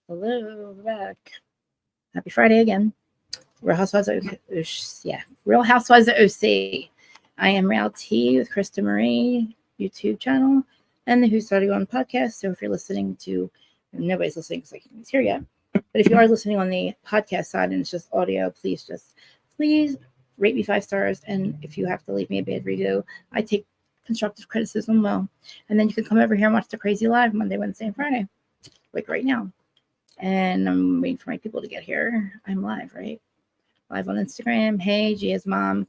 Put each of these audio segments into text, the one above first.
Hello, we're back. Happy Friday again. Real Housewives of Real Housewives of OC. I am Real T with Krista Marie YouTube channel and the Who's Starting On podcast. So if you're listening to, nobody's listening because nobody's here yet. But if you are listening on the podcast side and it's just audio, please rate me 5 stars. And if you have to leave me a bad review, I take constructive criticism well. And then you can come over here and watch the crazy live Monday, Wednesday, and Friday, like right now. And I'm waiting for my people to get here. I'm live, right? Live on Instagram. Hey, Gia's mom.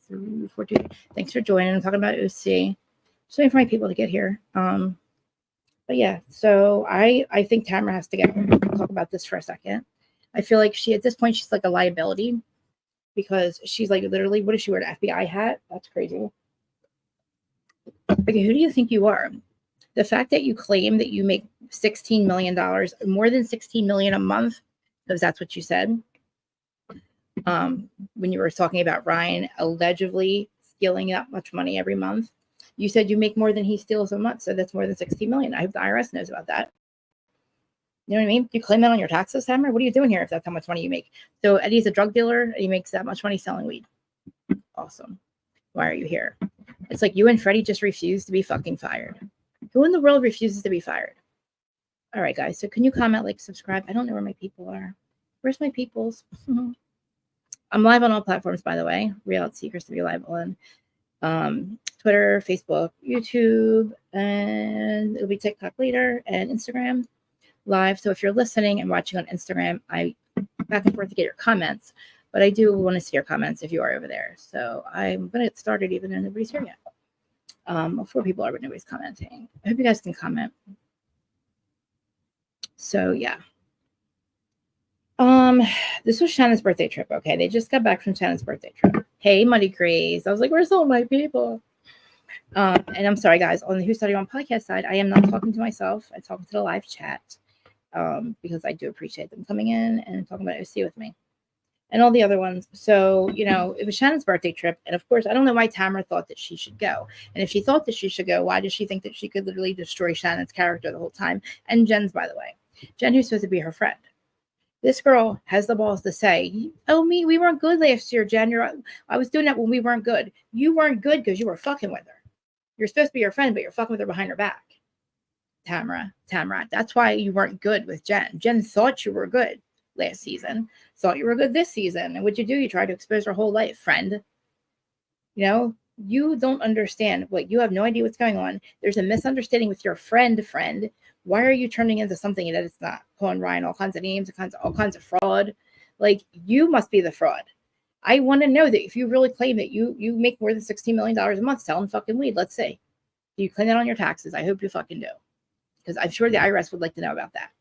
342. Thanks for joining. I'm talking about OC. Just waiting for my people to get here. But yeah, so I think Tamra has to get. We'll talk about this for a second. I feel like at this point, she's like a liability because she's like literally, what does she wear? An FBI hat? That's crazy. Okay, who do you think you are? The fact that you claim that you make $16 million, more than $16 million a month, because that's what you said, when you were talking about Ryan allegedly stealing that much money every month, you said you make more than he steals a month, so that's more than $16 million. I hope the IRS knows about that. You know what I mean? You claim that on your taxes, Tamra? What are you doing here if that's how much money you make? So Eddie's a drug dealer, and he makes that much money selling weed. Awesome. Why are you here? It's like you and Freddie just refused to be fucking fired. Who in the world refuses to be fired? All right, guys. So can you comment, like, subscribe? I don't know where my people are. Where's my peoples? I'm live on all platforms, by the way. Reality Secrets to be live on Twitter, Facebook, YouTube, and it'll be TikTok later and Instagram live. So if you're listening and watching on Instagram, I back and forth to get your comments, but I do want to see your comments if you are over there. So I'm going to get started even though nobody's here yet. 4 people are, but nobody's commenting. I hope you guys can comment. So yeah. This was Shannon's birthday trip. Okay, they just got back from Shannon's birthday trip. Hey, Muddy Craze. I was like, where's all my people? And I'm sorry, guys. On the Who's Starting On podcast side, I am not talking to myself. I'm talking to the live chat because I do appreciate them coming in and talking about OC with me. And all the other ones. So, it was Shannon's birthday trip. And of course, I don't know why Tamra thought that she should go. And if she thought that she should go, why does she think that she could literally destroy Shannon's character the whole time? And Jen's, by the way. Jen, who's supposed to be her friend. This girl has the balls to say, we weren't good last year, Jen. I was doing that when we weren't good. You weren't good because you were fucking with her. You're supposed to be her friend, but you're fucking with her behind her back. Tamra. That's why you weren't good with Jen. Jen thought you were good last season, thought you were good this season. And what'd you do? You tried to expose her whole life, friend. You don't understand you have no idea what's going on. There's a misunderstanding with your friend. Why are you turning into something that it's not? Calling Ryan all kinds of names, all kinds of fraud. Like, you must be the fraud. I want to know that if you really claim that you make more than $16 million a month selling fucking weed, let's see. Do you claim that on your taxes? I hope you fucking do. Because I'm sure the IRS would like to know about that.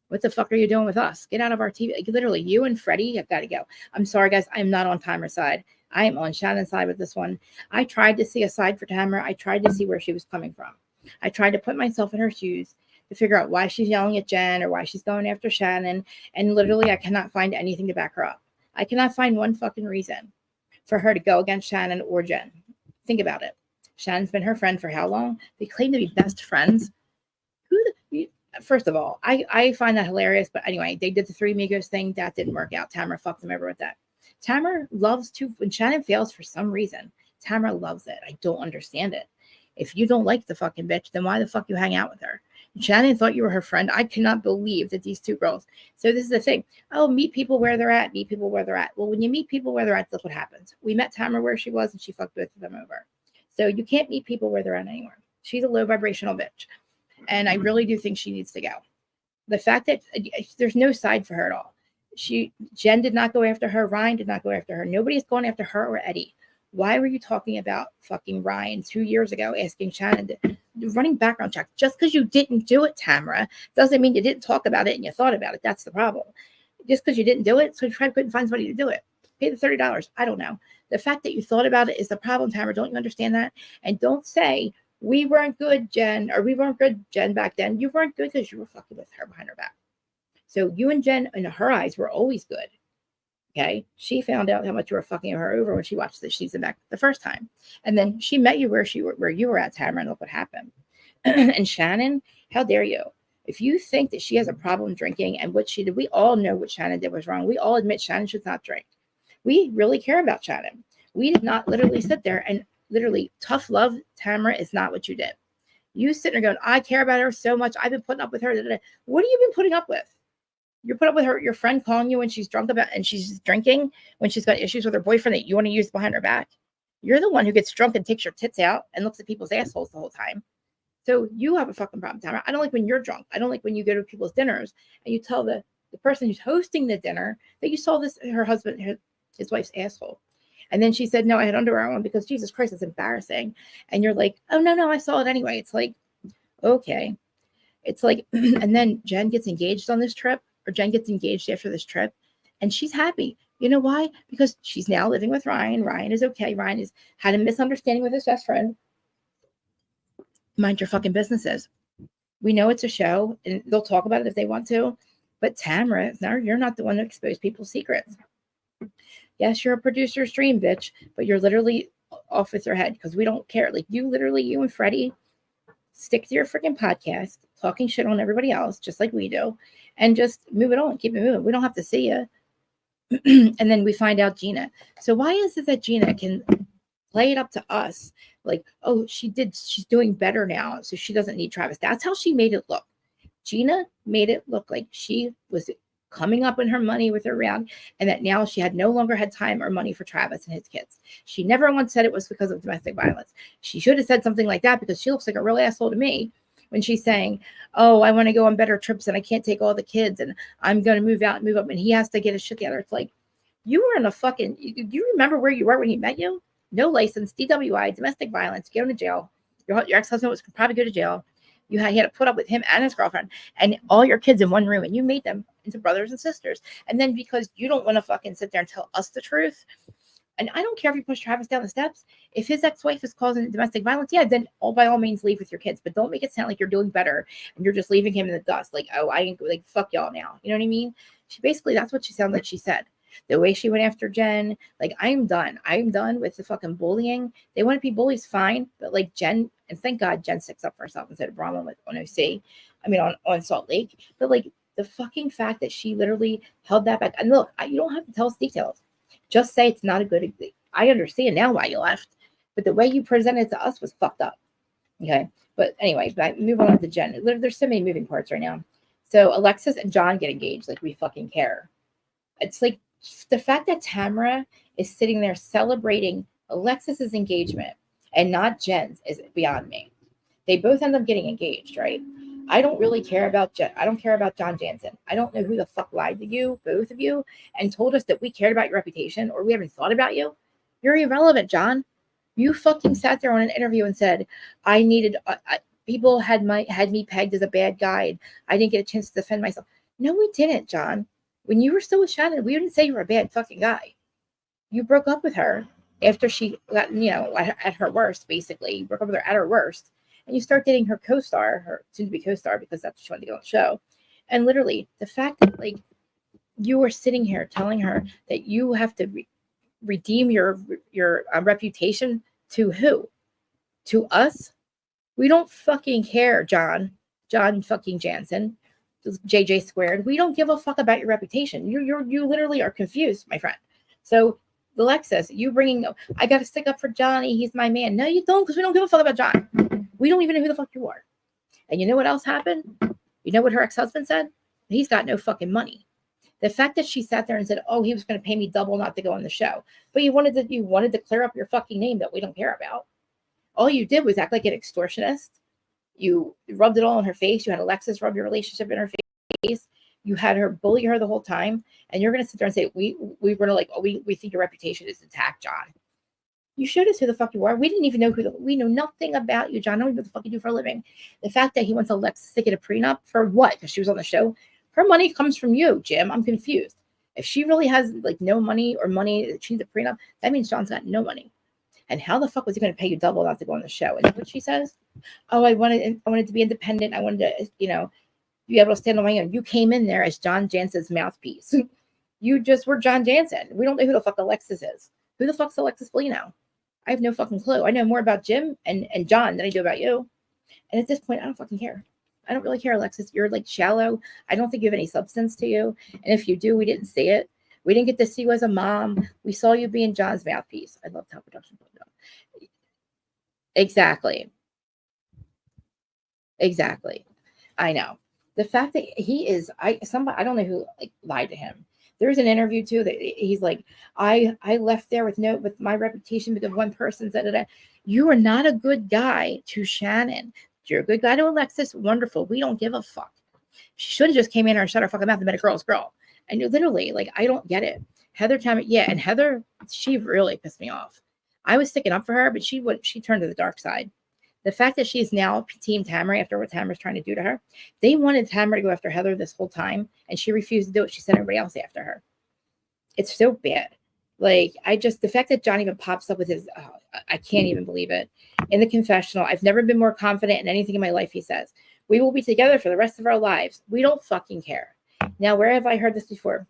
What the fuck are you doing with us? Get out of our TV. Like, literally, you and Freddie have got to go. I'm sorry, guys. I'm not on Tamra's side. I am on Shannon's side with this one. I tried to see a side for Tamra. I tried to see where she was coming from. I tried to put myself in her shoes to figure out why she's yelling at Jen or why she's going after Shannon. And literally, I cannot find anything to back her up. I cannot find one fucking reason for her to go against Shannon or Jen. Think about it. Shannon's been her friend for how long? They claim to be best friends. First of all, I find that hilarious. But anyway, they did the 3 Amigos thing. That didn't work out. Tamra fucked them over with that. Tamra loves to, when Shannon fails for some reason, Tamra loves it. I don't understand it. If you don't like the fucking bitch, then why the fuck you hang out with her? Shannon thought you were her friend. I cannot believe that these 2 girls. So this is the thing. Meet people where they're at. Meet people where they're at. Well, when you meet people where they're at, that's what happens. We met Tamra where she was, and she fucked both of them over. So you can't meet people where they're at anymore. She's a low vibrational bitch. And I really do think she needs to go. The fact that there's no side for her at all. Jen did not go after her. Ryan did not go after her. Nobody's going after her or Eddie. Why were you talking about fucking Ryan 2 years ago, asking Shannon to running background check? Just because you didn't do it, Tamra, doesn't mean you didn't talk about it and you thought about it. That's the problem. Just because you didn't do it, so you couldn't find somebody to do it. Pay the $30. I don't know. The fact that you thought about it is the problem, Tamra. Don't you understand that? And don't say, we weren't good, Jen, or we weren't good, Jen, back then. You weren't good because you were fucking with her behind her back. So you and Jen, in her eyes, were always good. Okay. She found out how much you were fucking her over when she watched the season back the first time. And then she met you where you were at, Tamra, and look what happened. And Shannon, how dare you? If you think that she has a problem drinking and what she did, we all know what Shannon did was wrong. We all admit Shannon should not drink. We really care about Shannon. We did not literally sit there and literally tough love Tamra is not what you did. You sitting there going, I care about her so much. I've been putting up with her. What have you been putting up with? You're put up with her, your friend calling you when she's drunk and she's drinking, when she's got issues with her boyfriend that you want to use behind her back. You're the one who gets drunk and takes your tits out and looks at people's assholes the whole time. So you have a fucking problem, Tamara. I don't like when you're drunk. I don't like when you go to people's dinners and you tell the person who's hosting the dinner that you saw her husband, his wife's asshole. And then she said, no, I had underwear on because Jesus Christ, it's embarrassing. And you're like, oh, no, I saw it anyway. It's like, okay. It's like, and then Jen gets engaged on this trip. Or Jen gets engaged after this trip and she's happy. You know why? Because she's now living with Ryan. Ryan is okay. Ryan has had a misunderstanding with his best friend. Mind your fucking businesses. We know it's a show and they'll talk about it if they want to. But Tamra, now you're not the one to expose people's secrets. Yes, you're a producer's dream, bitch, but you're literally off with your head because we don't care. Like you and Freddie stick to your freaking podcast, talking shit on everybody else, just like we do, and just move it on, keep it moving. We don't have to see you. And then we find out Gina. So why is it that Gina can play it up to us? Like, oh, she's doing better now, so she doesn't need Travis. That's how she made it look. Gina made it look like she was coming up in her money with her round, and that now she had no longer had time or money for Travis and his kids. She never once said it was because of domestic violence. She should have said something like that because she looks like a real asshole to me when she's saying, oh, I want to go on better trips and I can't take all the kids and I'm going to move out and move up and he has to get his shit together. It's like, you were in a fucking, do you remember where you were when he met you? No license, DWI, domestic violence, going to jail. Your ex-husband was probably go to jail. He had to put up with him and his girlfriend and all your kids in one room, and you made them into brothers and sisters. And then because you don't want to fucking sit there and tell us the truth, and I don't care if you push Travis down the steps. If his ex-wife is causing domestic violence, yeah, then by all means leave with your kids. But don't make it sound like you're doing better and you're just leaving him in the dust. Like, oh, I ain't like fuck y'all now. You know what I mean? She basically, that's what she sounds like she said. The way she went after Jen, like, I'm done. I'm done with the fucking bullying. They want to be bullies, fine. But like Jen, and thank God Jen sticks up for herself instead of Brahma on OC. I mean, on Salt Lake. But like the fucking fact that she literally held that back. And look, you don't have to tell us details. Just say it's not a good. I understand now why you left. But the way you presented it to us was fucked up. Okay. But anyway, move on to Jen. There's so many moving parts right now. So Alexis and John get engaged. Like, we fucking care. It's like, the fact that Tamra is sitting there celebrating Alexis's engagement and not Jen's is beyond me. They both end up getting engaged, right? I don't really care about Jen. I don't care about John Janson. I don't know who the fuck lied to you, both of you, and told us that we cared about your reputation or we haven't thought about you. You're irrelevant, John. You fucking sat there on an interview and said, I needed, people had me pegged as a bad guy and I didn't get a chance to defend myself. No, we didn't, John. When you were still with Shannon, we didn't say you were a bad fucking guy. You broke up with her after she got, at her worst, basically. You broke up with her at her worst. And you start dating her co-star, her soon-to-be co-star, because that's what she wanted to get on the show. And literally, the fact that, like, you were sitting here telling her that you have to redeem your reputation to who? To us? We don't fucking care, John fucking Janson. JJ squared. We don't give a fuck about your reputation. You literally are confused, my friend. So Alexis, you bringing, I got to stick up for Johnny. He's my man. No, you don't, because we don't give a fuck about John. We don't even know who the fuck you are. And you know what else happened? You know what her ex-husband said? He's got no fucking money. The fact that she sat there and said, oh, he was going to pay me double not to go on the show. But you wanted to clear up your fucking name that we don't care about. All you did was act like an extortionist. You rubbed it all in her face. You had Alexis rub your relationship in her face. You had her bully her the whole time. And you're going to sit there and say, we were going to like, oh, we think your reputation is intact, John. You showed us who the fuck you are. We didn't even know we know nothing about you, John. I don't even know what the fuck you do for a living. The fact that he wants Alexis to get a prenup for what? Because she was on the show. Her money comes from you, Jim. I'm confused. If she really has like no money or money, she needs a prenup, that means John's got no money. And how the fuck was he going to pay you double not to go on the show? And what she says? Oh, I wanted to be independent. I wanted to, be able to stand on my own. You came in there as John Janson's mouthpiece. You just were John Janson. We don't know who the fuck Alexis is. Who the fuck's Alexis Bolino? I have no fucking clue. I know more about Jim and John than I do about you. And at this point, I don't fucking care. I don't really care, Alexis. You're like shallow. I don't think you have any substance to you. And if you do, we didn't see it. We didn't get to see you as a mom. We saw you being John's mouthpiece. I love how production put it up. Exactly. Exactly. I know. The fact that he is, I don't know who like lied to him. There's an interview too that he's like, I left there with my reputation because one person said it. You are not a good guy to Shannon. You're a good guy to Alexis. Wonderful. We don't give a fuck. She should have just came in and shut her fucking mouth and been a girl's girl. And literally, like, I don't get it. Heather Tamra, yeah, and Heather, she really pissed me off. I was sticking up for her, but she turned to the dark side. The fact that she's now Team Tamra after what Tamra's trying to do to her, they wanted Tamra to go after Heather this whole time, and she refused to do it. She sent everybody else after her. It's so bad. Like, the fact that John even pops up with his, I can't even believe it. In the confessional, I've never been more confident in anything in my life, he says. We will be together for the rest of our lives. We don't fucking care. Now, where have I heard this before?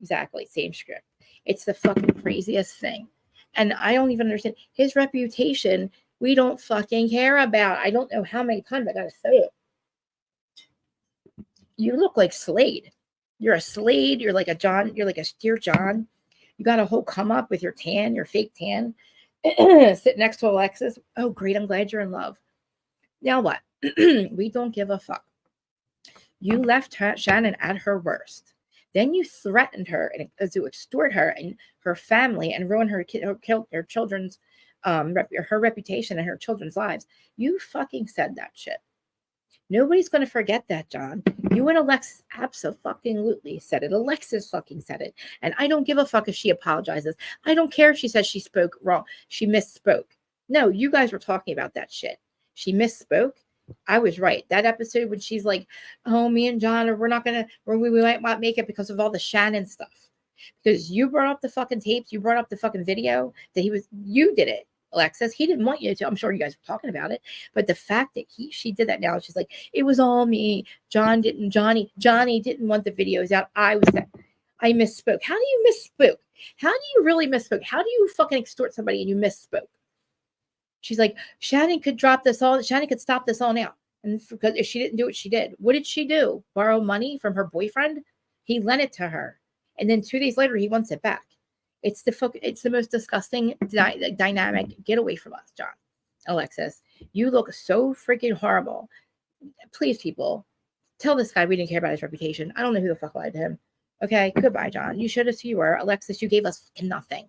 Exactly, same script. It's the fucking craziest thing. And I don't even understand. His reputation, we don't fucking care about. I don't know how many times I gotta say it. You look like Slade. You're a Slade. You're like a John. You're like a Dear John. You got a whole come up with your tan, your fake tan. Sit next to Alexis. Oh, great. I'm glad you're in love. Now what? We don't give a fuck. You left Shannon at her worst. Then you threatened her to extort her and her family and ruin her children's her reputation and her children's lives. You fucking said that shit. Nobody's going to forget that, John. You and Alexis absolutely said it. Alexis fucking said it. And I don't give a fuck if she apologizes. I don't care if she says she spoke wrong. She misspoke. No, you guys were talking about that shit. She misspoke. I was right. That episode when she's like, oh, me and John, or we might not make it because of all the Shannon stuff. Because you brought up the fucking tapes. You brought up the fucking video that you did it, Alexis. He didn't want you to. I'm sure you guys were talking about it. But the fact that she did that now, she's like, it was all me. Johnny didn't want the videos out. I misspoke. How do you misspoke? How do you really misspoke? How do you fucking extort somebody and you misspoke? She's like, Shannon could drop this all. Shannon could stop this all now. And because if she didn't do what she did, what did she do? Borrow money from her boyfriend? He lent it to her. And then 2 days later, he wants it back. It's the most disgusting dynamic. Get away from us, John. Alexis, you look so freaking horrible. Please, people, tell this guy we didn't care about his reputation. I don't know who the fuck lied to him. Okay, goodbye, John. You showed us who you were. Alexis, you gave us nothing.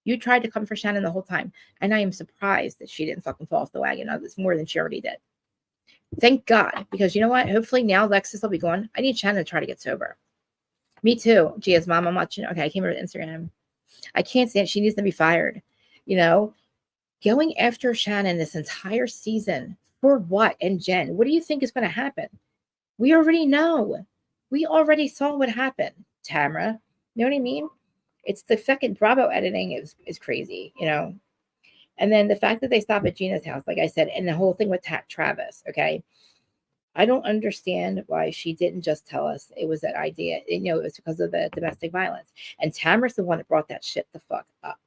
You tried to come for Shannon the whole time. And I am surprised that she didn't fucking fall off the wagon. It's more than she already did. Thank God. Because you know what? Hopefully now Alexis will be going. I need Shannon to try to get sober. Me too. Gia's mom, I'm watching. Okay, I came over to Instagram. I can't stand it. She needs to be fired. Going after Shannon this entire season for what? And Jen, what do you think is going to happen? We already know. We already saw what happened. Tamra, you know what I mean? It's the second Bravo editing is crazy, And then the fact that they stop at Gina's house, like I said, and the whole thing with Travis, okay? I don't understand why she didn't just tell us it was that idea. It was because of the domestic violence. And Tamra's the one that brought that shit the fuck up.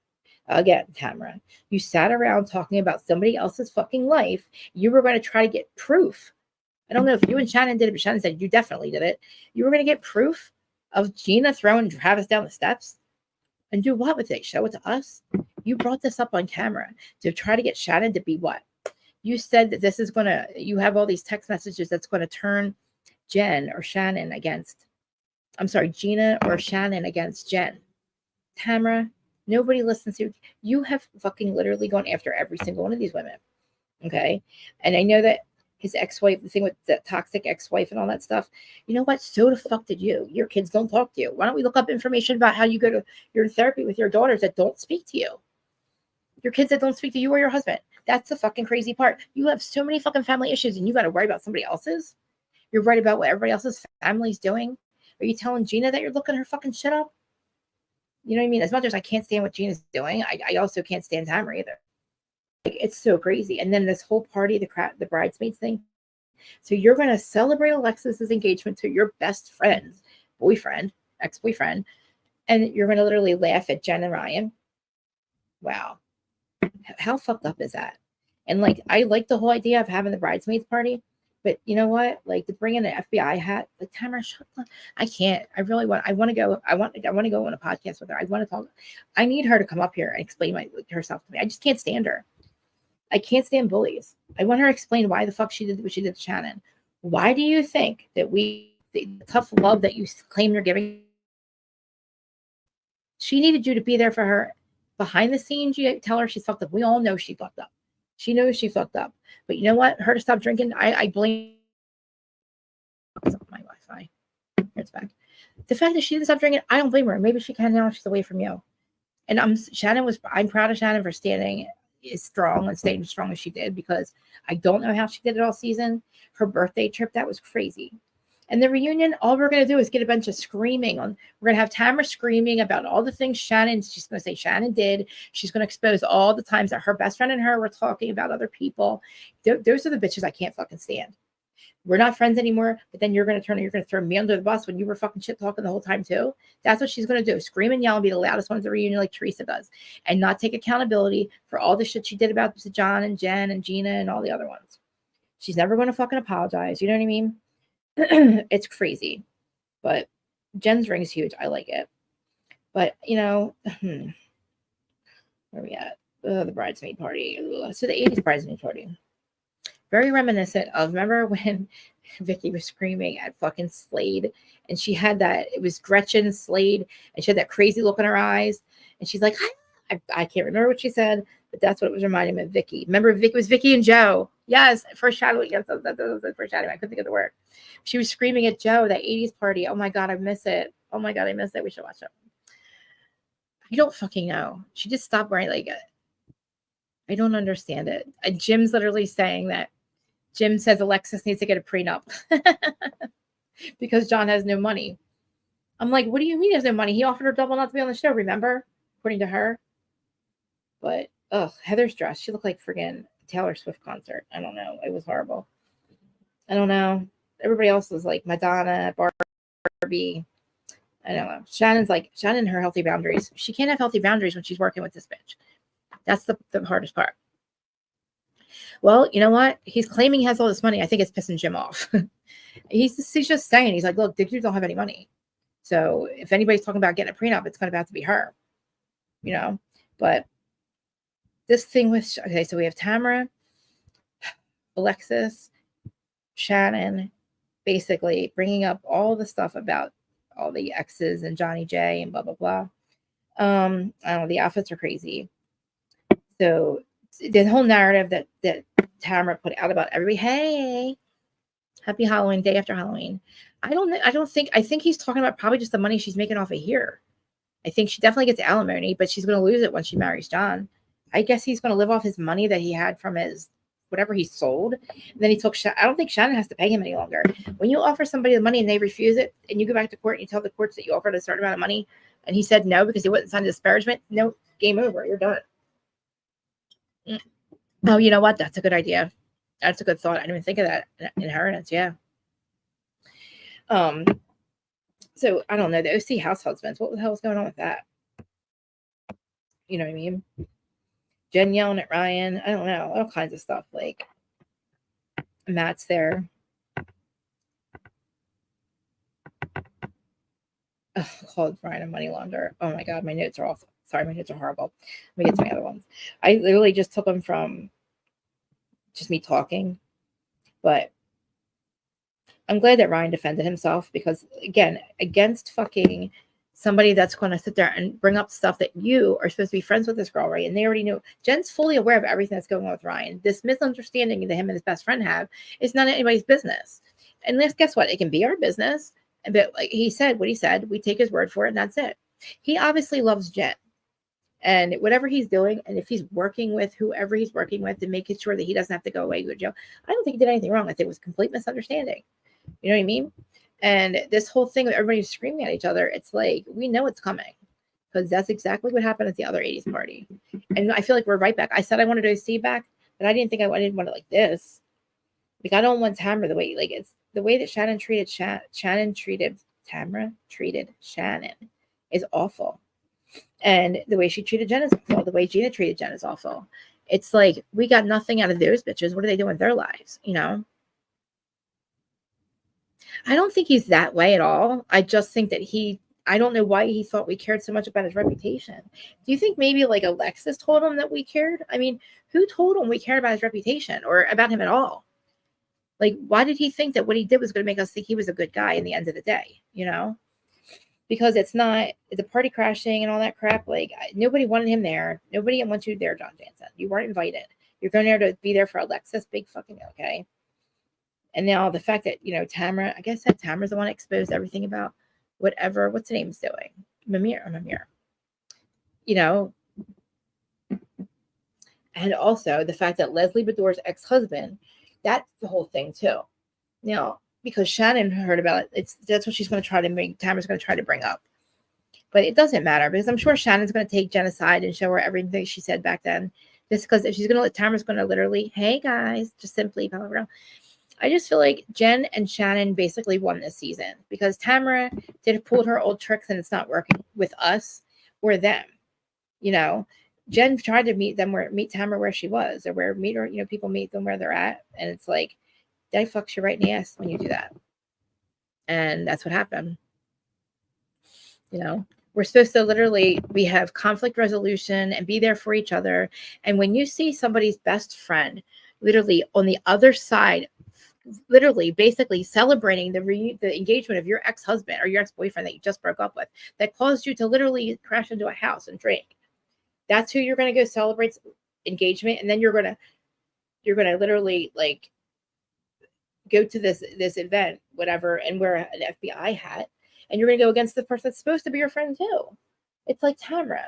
Again, Tamra, you sat around talking about somebody else's fucking life. You were going to try to get proof. I don't know if you and Shannon did it, but Shannon said you definitely did it. You were going to get proof of Gina throwing Travis down the steps. And do what with it? Show it to us? You brought this up on camera to try to get Shannon to be what? You said that you have all these text messages that's going to turn Gina or Shannon against Jen. Tamra, nobody listens to you. You have fucking literally gone after every single one of these women. Okay? And I know that his ex-wife, the thing with the toxic ex-wife and all that stuff, you know what? So the fuck did you. Your kids don't talk to you. Why don't we look up information about how you go to your therapy with your daughters that don't speak to you? Your kids that don't speak to you or your husband. That's the fucking crazy part. You have so many fucking family issues and you got to worry about somebody else's. You're worried about what everybody else's family's doing. Are you telling Gina that you're looking her fucking shit up? You know what I mean? As much as I can't stand what Gina's doing, I also can't stand Tamra either. Like, it's so crazy. And then this whole party, the bridesmaids thing. So you're going to celebrate Alexis's engagement to your best friend's ex-boyfriend, and you're going to literally laugh at Jen and Ryan. Wow. How fucked up is that? And like, I like the whole idea of having the bridesmaids party, But you know what? Like to bring in an FBI hat, like Tamra, shut up. I can't. I really want. I want to go. I want to go on a podcast with her. I want to talk. I need her to come up here and explain herself to me. I just can't stand her. I can't stand bullies. I want her to explain why the fuck she did what she did to Shannon. Why do you think that the tough love that you claim you're giving? She needed you to be there for her behind the scenes. You tell her she's fucked up. We all know she fucked up. She knows she fucked up. But you know what? Her to stop drinking, I blame my Wi-Fi. It's back. The fact that she didn't stop drinking, I don't blame her. Maybe she can now. She's away from you. And I'm proud of Shannon for standing as strong and staying as strong as she did, because I don't know how she did it all season. Her birthday trip, that was crazy. And the reunion, all we're going to do is get a bunch of screaming. We're going to have Tamra screaming about all the things she's going to say Shannon did. She's going to expose all the times that her best friend and her were talking about other people. Those are the bitches I can't fucking stand. We're not friends anymore, but then you're going to throw me under the bus when you were fucking shit talking the whole time too. That's what she's going to do. Scream and yell and be the loudest one at the reunion like Teresa does, and not take accountability for all the shit she did about John and Jen and Gina and all the other ones. She's never going to fucking apologize. You know what I mean? It's crazy, but Jen's ring is huge. I like it, but you know, where are we at? The bridesmaid party. So the 80s bridesmaid party, very reminiscent of, remember when Vicky was screaming at fucking Slade, and she had that, it was Gretchen Slade, and she had that crazy look in her eyes, and she's like, I can't remember what she said, but that's what it was reminding me of Vicky. Remember, it was Vicky and Joe. Yes, foreshadowing. Yes, that was foreshadowing. I couldn't think of the word. She was screaming at Joe, that 80s party. Oh my God, I miss it. Oh my God, I miss it. We should watch it. I don't fucking know. She just stopped wearing like it. I don't understand it. Jim's literally saying that Jim says Alexis needs to get a prenup because John has no money. I'm like, what do you mean he has no money? He offered her double not to be on the show, remember? According to her. But, Heather's dress, she looked like friggin' Taylor Swift concert. I don't know. It was horrible. I don't know. Everybody else was like Madonna, Barbie. I don't know. Shannon, her healthy boundaries. She can't have healthy boundaries when she's working with this bitch. That's the hardest part. Well, you know what? He's claiming he has all this money. I think it's pissing Jim off. he's just saying, he's like, look, the dudes don't have any money. So if anybody's talking about getting a prenup, it's going to have to be her. You know? But this thing with, okay, so we have Tamra, Alexis, Shannon, basically bringing up all the stuff about all the exes and Johnny J and blah, blah, blah. I don't know. The outfits are crazy. So the whole narrative that Tamra put out about everybody, hey, happy Halloween, day after Halloween. I think he's talking about probably just the money she's making off of here. I think she definitely gets alimony, but she's going to lose it when she marries John. I guess he's going to live off his money that he had from his whatever he sold. And then he took, I don't think Shannon has to pay him any longer. When you offer somebody the money and they refuse it, and you go back to court and you tell the courts that you offered a certain amount of money, and he said no because he wouldn't sign a disparagement, no, game over. You're done. Oh, you know what? That's a good idea. That's a good thought. I didn't even think of that. Inheritance, yeah. So I don't know. The OC house husbands. What the hell is going on with that? You know what I mean? Jen yelling at Ryan. I don't know. All kinds of stuff. Like Matt's there. Called Ryan a money launderer. Oh my God, my notes are awful. Sorry, my notes are horrible. Let me get to my other ones. I literally just took them from just me talking, but I'm glad that Ryan defended himself because, again, against fucking somebody that's going to sit there and bring up stuff that you are supposed to be friends with this girl, right? And they already know. Jen's fully aware of everything that's going on with Ryan. This misunderstanding that him and his best friend have is not anybody's business. And guess what? It can be our business. But like he said, what he said, we take his word for it, and that's it. He obviously loves Jen. And whatever he's doing, and if he's working with whoever he's working with and making sure that he doesn't have to go away to jail, I don't think he did anything wrong. I think it was complete misunderstanding. You know what I mean? And this whole thing of everybody screaming at each other, it's like, we know it's coming because that's exactly what happened at the other 80s party. And I feel like we're right back. I said I wanted to see back, but I didn't think I didn't want it like this. Like, I don't want Tamra the way, like, it's the way that Tamra treated Shannon is awful. And the way she treated Jen is awful. The way Gina treated Jen is awful. It's like, we got nothing out of those bitches. What are they doing with their lives? You know? I don't think he's that way at all. I just think that I don't know why he thought we cared so much about his reputation. Do you think maybe like Alexis told him that we cared? I mean, who told him we cared about his reputation or about him at all? Like, why did he think that what he did was going to make us think he was a good guy in the end of the day, you know? Because it's not the party crashing and all that crap. Like, nobody wanted him there. Nobody wants you there, John Janson. You weren't invited. You're going there to be there for Alexis. Big fucking okay. And now the fact that, you know, Tamra, I guess that Tamra's the one that exposed everything about whatever, what's the name's doing? Mimir. You know, and also the fact that Leslie Bedore's ex-husband, that's the whole thing too. Now, because Shannon heard about it, that's what she's going to try to make, Tamra's going to try to bring up. But it doesn't matter because I'm sure Shannon's going to take genocide and show her everything she said back then. Just because if she's going to let Tamra's going to literally, hey guys, just simply, blah, blah, blah. I just feel like Jen and Shannon basically won this season because Tamra did pull her old tricks and it's not working with us or them. You know, Jen tried to meet Tamra where she was or where people meet them where they're at. And it's like, that fucks you right in the ass when you do that. And that's what happened. You know, we're supposed to we have conflict resolution and be there for each other. And when you see somebody's best friend literally on the other side, literally basically celebrating the engagement of your ex-husband or your ex-boyfriend that you just broke up with, that caused you to literally crash into a house and drink, that's who you're going to go celebrate engagement. And then you're going to literally like go to this event, whatever, and wear an FBI hat, and you're going to go against the person that's supposed to be your friend too. It's like Tamra.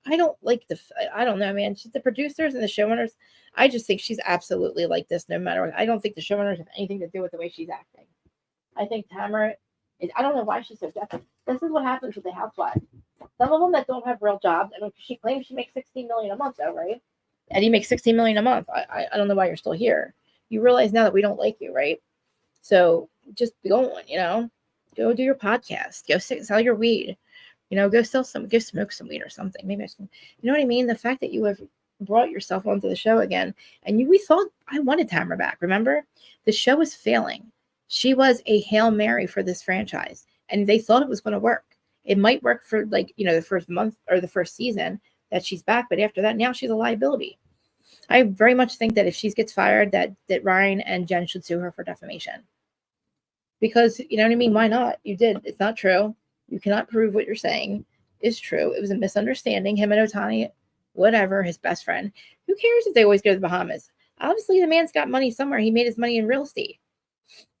I don't know, man. She's the producers and the showrunners. I just think she's absolutely like this no matter what. I don't think the showrunners have anything to do with the way she's acting. I think Tamra I don't know why she's so deaf. This is what happens with the Housewives. Some of them that don't have real jobs. I mean, she claims she makes $16 million a month though, right? And you make $16 million a month. I don't know why you're still here. You realize now that we don't like you, right? So just go on, you know, go do your podcast, go sell your weed, you know, go smoke some weed or something. Maybe you know what I mean? The fact that you have brought yourself onto the show again, and we thought I wanted Tamra back. Remember, the show was failing. She was a Hail Mary for this franchise, and they thought it was going to work. It might work for the first month or the first season that she's back, but after that, now she's a liability. I very much think that if she gets fired, that Ryan and Jen should sue her for defamation. Because, you know what I mean? Why not? You did. It's not true. You cannot prove what you're saying is true. It was a misunderstanding. Him and Otani, whatever, his best friend. Who cares if they always go to the Bahamas? Obviously, the man's got money somewhere. He made his money in real estate.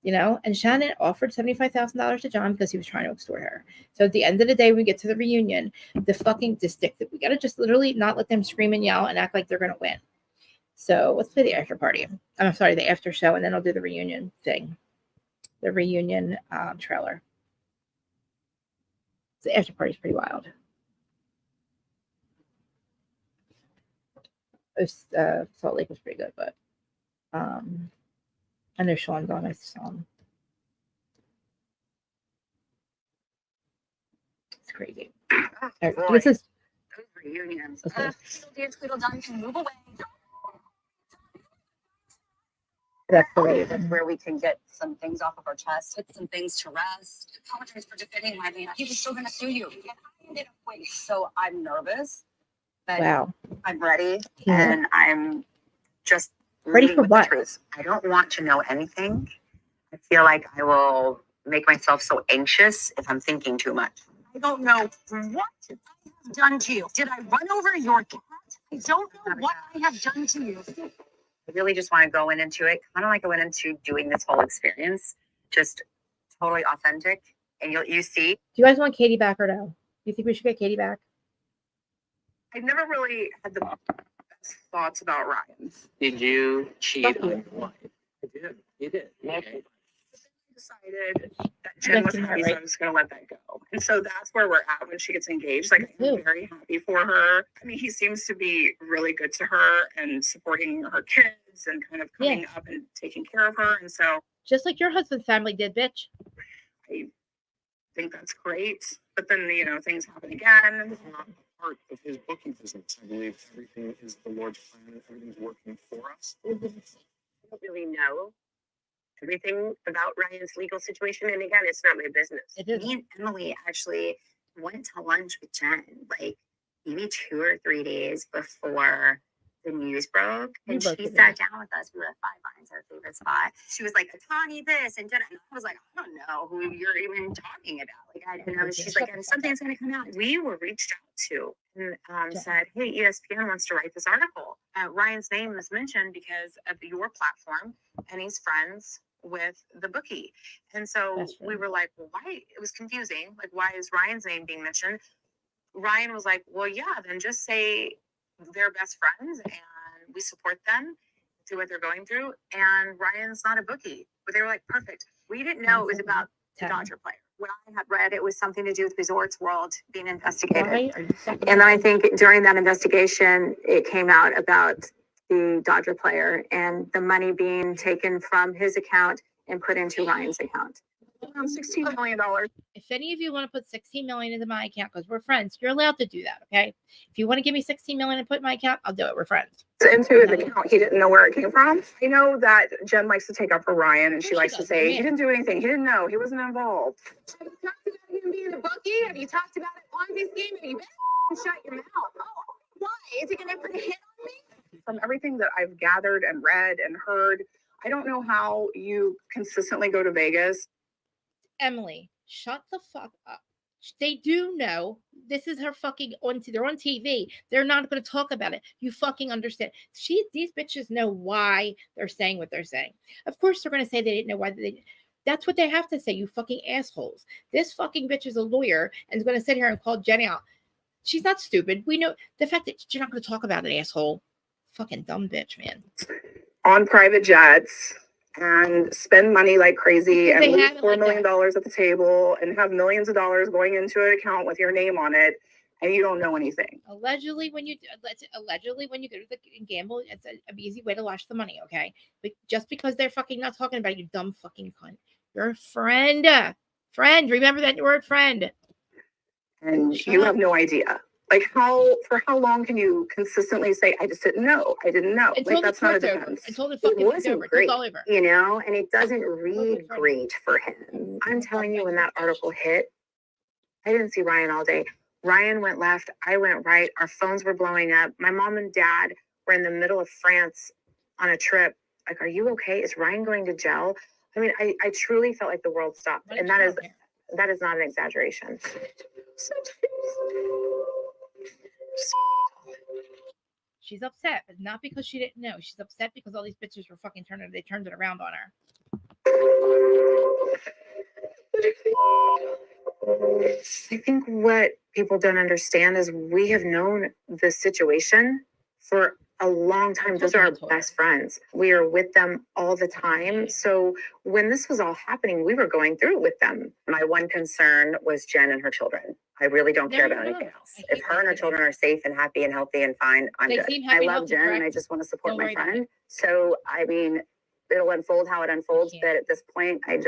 You know, and Shannon offered $75,000 to John because he was trying to extort her. So at the end of the day, when we get to the reunion, the stick that we got to just literally not let them scream and yell and act like they're going to win. So let's play the after party. I'm sorry, the after show, and then I'll do the reunion thing. The reunion trailer. The after party is pretty wild. Salt Lake was pretty good, but I know Sean's on. I saw him. It's crazy. Right, this is those reunions. Tweedledee done can move away. That's the way where we can get some things off of our chest, hit some things to rest. Apologize for defending my man. He was still going to sue you. And I ended up winning. So I'm nervous. But wow. I'm ready. Yeah. And I'm just ready for what? I don't want to know anything. I feel like I will make myself so anxious if I'm thinking too much. I don't know what I have done to you. Did I run over your cat? I don't know what I have done to you. I really just want to go into it, kind of like I went into doing this whole experience, just totally authentic. And you see. Do you guys want Katie back or no? Do you think we should get Katie back? I've never really had the best thoughts about Ryan. Did you cheat on your wife? I did. You did. Okay. I decided that Jen was happy, so I'm just going to let that go. And so that's where we're at when she gets engaged. Like, I'm very happy for her. I mean, he seems to be really good to her and supporting her kids and kind of coming up and taking care of her. And so, just like your husband's family did, bitch. I think that's great. But then, things happen again. It's not part of his booking business. I believe everything is the Lord's plan. Everything's working for us. I don't really know. everything about Ryan's legal situation. And again, it's not my business. It isn't. Me and Emily actually went to lunch with Jen, like maybe 2 or 3 days before the news broke. You And broke she the sat news. down with us. We were at Five Lines, our favorite spot. She was like, Atani this and Jen. And I was like, I don't know who you're even talking about. Like, she's like, and something's going to come out. We were reached out to and said, hey, ESPN wants to write this article. Ryan's name was mentioned because of your platform, and he's friends with the bookie. And so we were like, well, why? It was confusing. Like, why is Ryan's name being mentioned? Ryan was like, well, yeah, then just say they're best friends and we support them through what they're going through. And Ryan's not a bookie. But they were like, perfect. We didn't know it was about the Dodger player. What I had read, it was something to do with Resorts World being investigated. Why are you fucking And then I think during that investigation, it came out about the Dodger player and the money being taken from his account and put into Ryan's account. Around $16 million. If any of you want to put 16 million into my account because we're friends, you're allowed to do that. Okay. If you want to give me 16 million and put in my account, I'll do it. We're friends. Into his account, he didn't know where it came from. I know that Jen likes to take up for Ryan, and Of she course likes she to does. say Yeah. he didn't do anything. He didn't know. He wasn't involved. Have you talked about him being a bookie? Have you talked about it on his game? And you better shut your mouth. Oh, why? Is he going to put a hit on me? From everything that I've gathered and read and heard, I don't know how you consistently go to Vegas. Emily, shut the fuck up. They do know this is her fucking they're on TV. They're not going to talk about it. You fucking understand. These bitches know why they're saying what they're saying. Of course, they're going to say they didn't know why that's what they have to say, you fucking assholes. This fucking bitch is a lawyer and is going to sit here and call Jenny out. She's not stupid. We know the fact that you're not going to talk about an asshole. Fucking dumb bitch, man. On private jets and spend money like crazy Because and they lose have it $4 like million that. at the table and have millions of dollars going into an account with your name on it, and you don't know anything. Allegedly, when you go to the gamble, it's an easy way to wash the money, okay? But just because they're fucking not talking about it, you dumb fucking cunt. You're a friend. Friend. Remember that word, friend. And Shut you up. have no idea. Like, for how long can you consistently say, I just didn't know. I didn't know. Until Like, the that's not a court's over. defense. Until the It fucking thing's wasn't over. great, It's all over. you know, and it doesn't wasn't read funny. great for him. I'm telling you, when that article hit, I didn't see Ryan all day. Ryan went left, I went right. Our phones were blowing up. My mom and dad were in the middle of France on a trip. Like, are you okay? Is Ryan going to jail? I mean, I truly felt like the world stopped. What And did that you is want here? that is not an exaggeration. She's upset, but not because she didn't know. She's upset because all these bitches were fucking turned it around on her. I think what people don't understand is we have known the situation for a long time. Those are our best friends. We are with them all the time. So when this was all happening, we were going through it with them. My one concern was Jen and her children. I really don't care about anything else. If her and her children are safe and happy and healthy and fine, I'm good. I love Jen and I just want to support my friend. So, I mean, it'll unfold how it unfolds, but at this point, I'm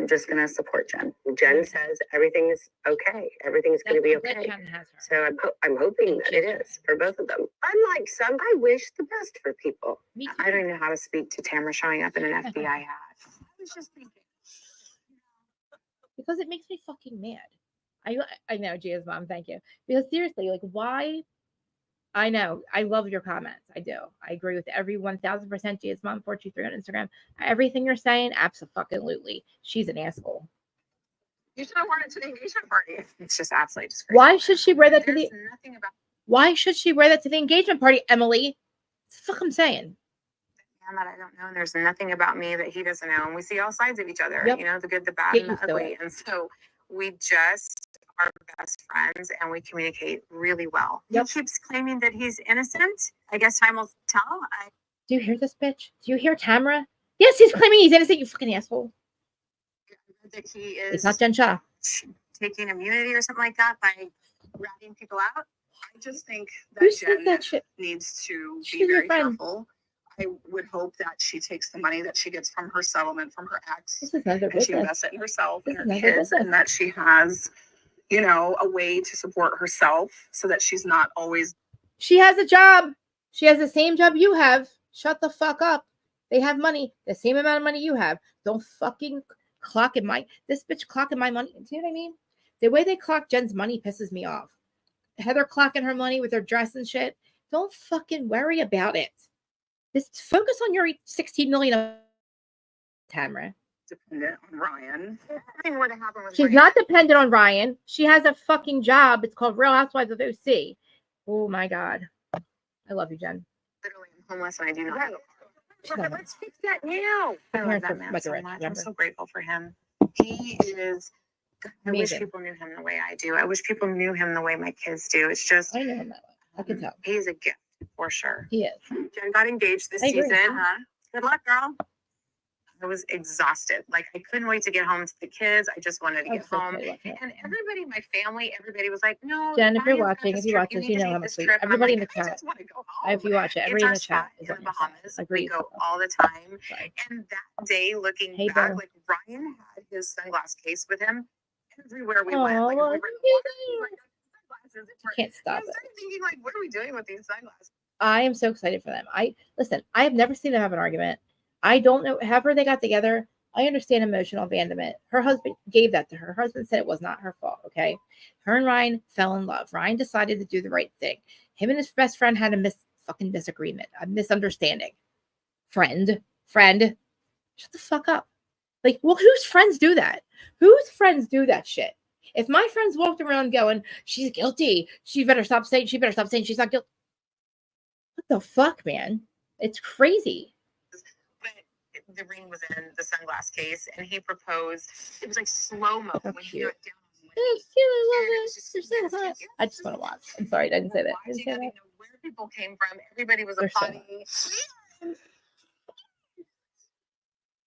just gonna support Jen. Jen says everything's okay. Everything's gonna be okay. So I'm hoping that it is for both of them. Unlike some, I wish the best for people. I don't even know how to speak to Tamra showing up in an FBI hat. I was just thinking. Because it makes me fucking mad. I know, Gia's mom, thank you. Because seriously, like, why? I know. I love your comments. I do. I agree with every 1000%. Gia's mom 423 on Instagram. Everything you're saying, absolutely. She's an asshole. You should have worn it to the engagement party. It's just absolutely disgraceful. Why should she wear that to There's the? nothing about Why should she wear that to the engagement party, Emily? What the fuck I'm saying? that I don't know, and there's nothing about me that he doesn't know, and we see all sides of each other. Yep. You know, the good, the bad, Get and the used to ugly. And so we just are best friends, and we communicate really well. Yep. He keeps claiming that he's innocent. I guess time will tell. Do you hear this bitch? Do you hear Tamra? Yes, he's claiming he's innocent, you fucking asshole. That he It's is not Jen Shah. taking immunity or something like that by ratting people out. I just think Who that said Jen that shit? needs to She's be your very friend. careful. I would hope that she takes the money that she gets from her settlement from her ex This is none of their and she business. invests it in herself and This her is none of their kids, business. and that she has, you know, a way to support herself so that she's not always. She has a job. She has the same job you have. Shut the fuck up. They have money, the same amount of money you have. Don't fucking this bitch clocking my money. See what I mean? The way they clock Jen's money pisses me off. Heather clocking her money with her dress and shit. Don't fucking worry about it. Just focus on your 16 million, Tamra. Dependent on Ryan. Nothing would have happened with She's Ryan. not dependent on Ryan. She has a fucking job. It's called Real Housewives of OC. Oh my God. I love you, Jen. Literally, I'm homeless and I do not have a She's car. not- Let's fix that now. I love parents that are man like so rich, much. I'm remember? so grateful for him. He is. I wish Amazing. people knew him the way I do. I wish people knew him the way my kids do. It's just, I know him that way. I can tell. he's a gift for sure. He is. Jen got engaged this I agree. season. Good luck, girl. I was exhausted. Like, I couldn't wait to get home to the kids. I just wanted to I'm get so home. excited about that. And everybody, my family, everybody was like, no. Jen, if you're Ryan's got watching, this if you trip. watch this, need you to know take how much this we, trip." And I'm everybody in the like, I chat, just want to go home. if you watch it, It's everybody in our the chat spot is in on the your side. Bahamas. Agree. We go all the time. Sorry. And that day, looking Hey, back, Bill. like Ryan had his sunglass case with him everywhere we Aw, went. Like, if we were in the water, he's like, "Sunglasses." Can't And stop I it. started thinking, like, what are we doing with these sunglasses? I am so excited for them. I have never seen them have an argument. I don't know. However they got together, I understand emotional abandonment. Her husband gave that to her. Her husband said it was not her fault. Okay. Her and Ryan fell in love. Ryan decided to do the right thing. Him and his best friend had a fucking disagreement, a misunderstanding. Friend, shut the fuck up. Like, well, whose friends do that? Whose friends do that shit? If my friends walked around going, she's guilty, she better stop saying she's not guilty. What the fuck, man? It's crazy. But the ring was in the sunglass case, and he proposed. It was like slow mo So when he cute. got down on one knee. You're so hot. I just want to watch. I'm sorry, I didn't say that. I didn't Watching, say I that. didn't know where people came from. Everybody was They're so applauding.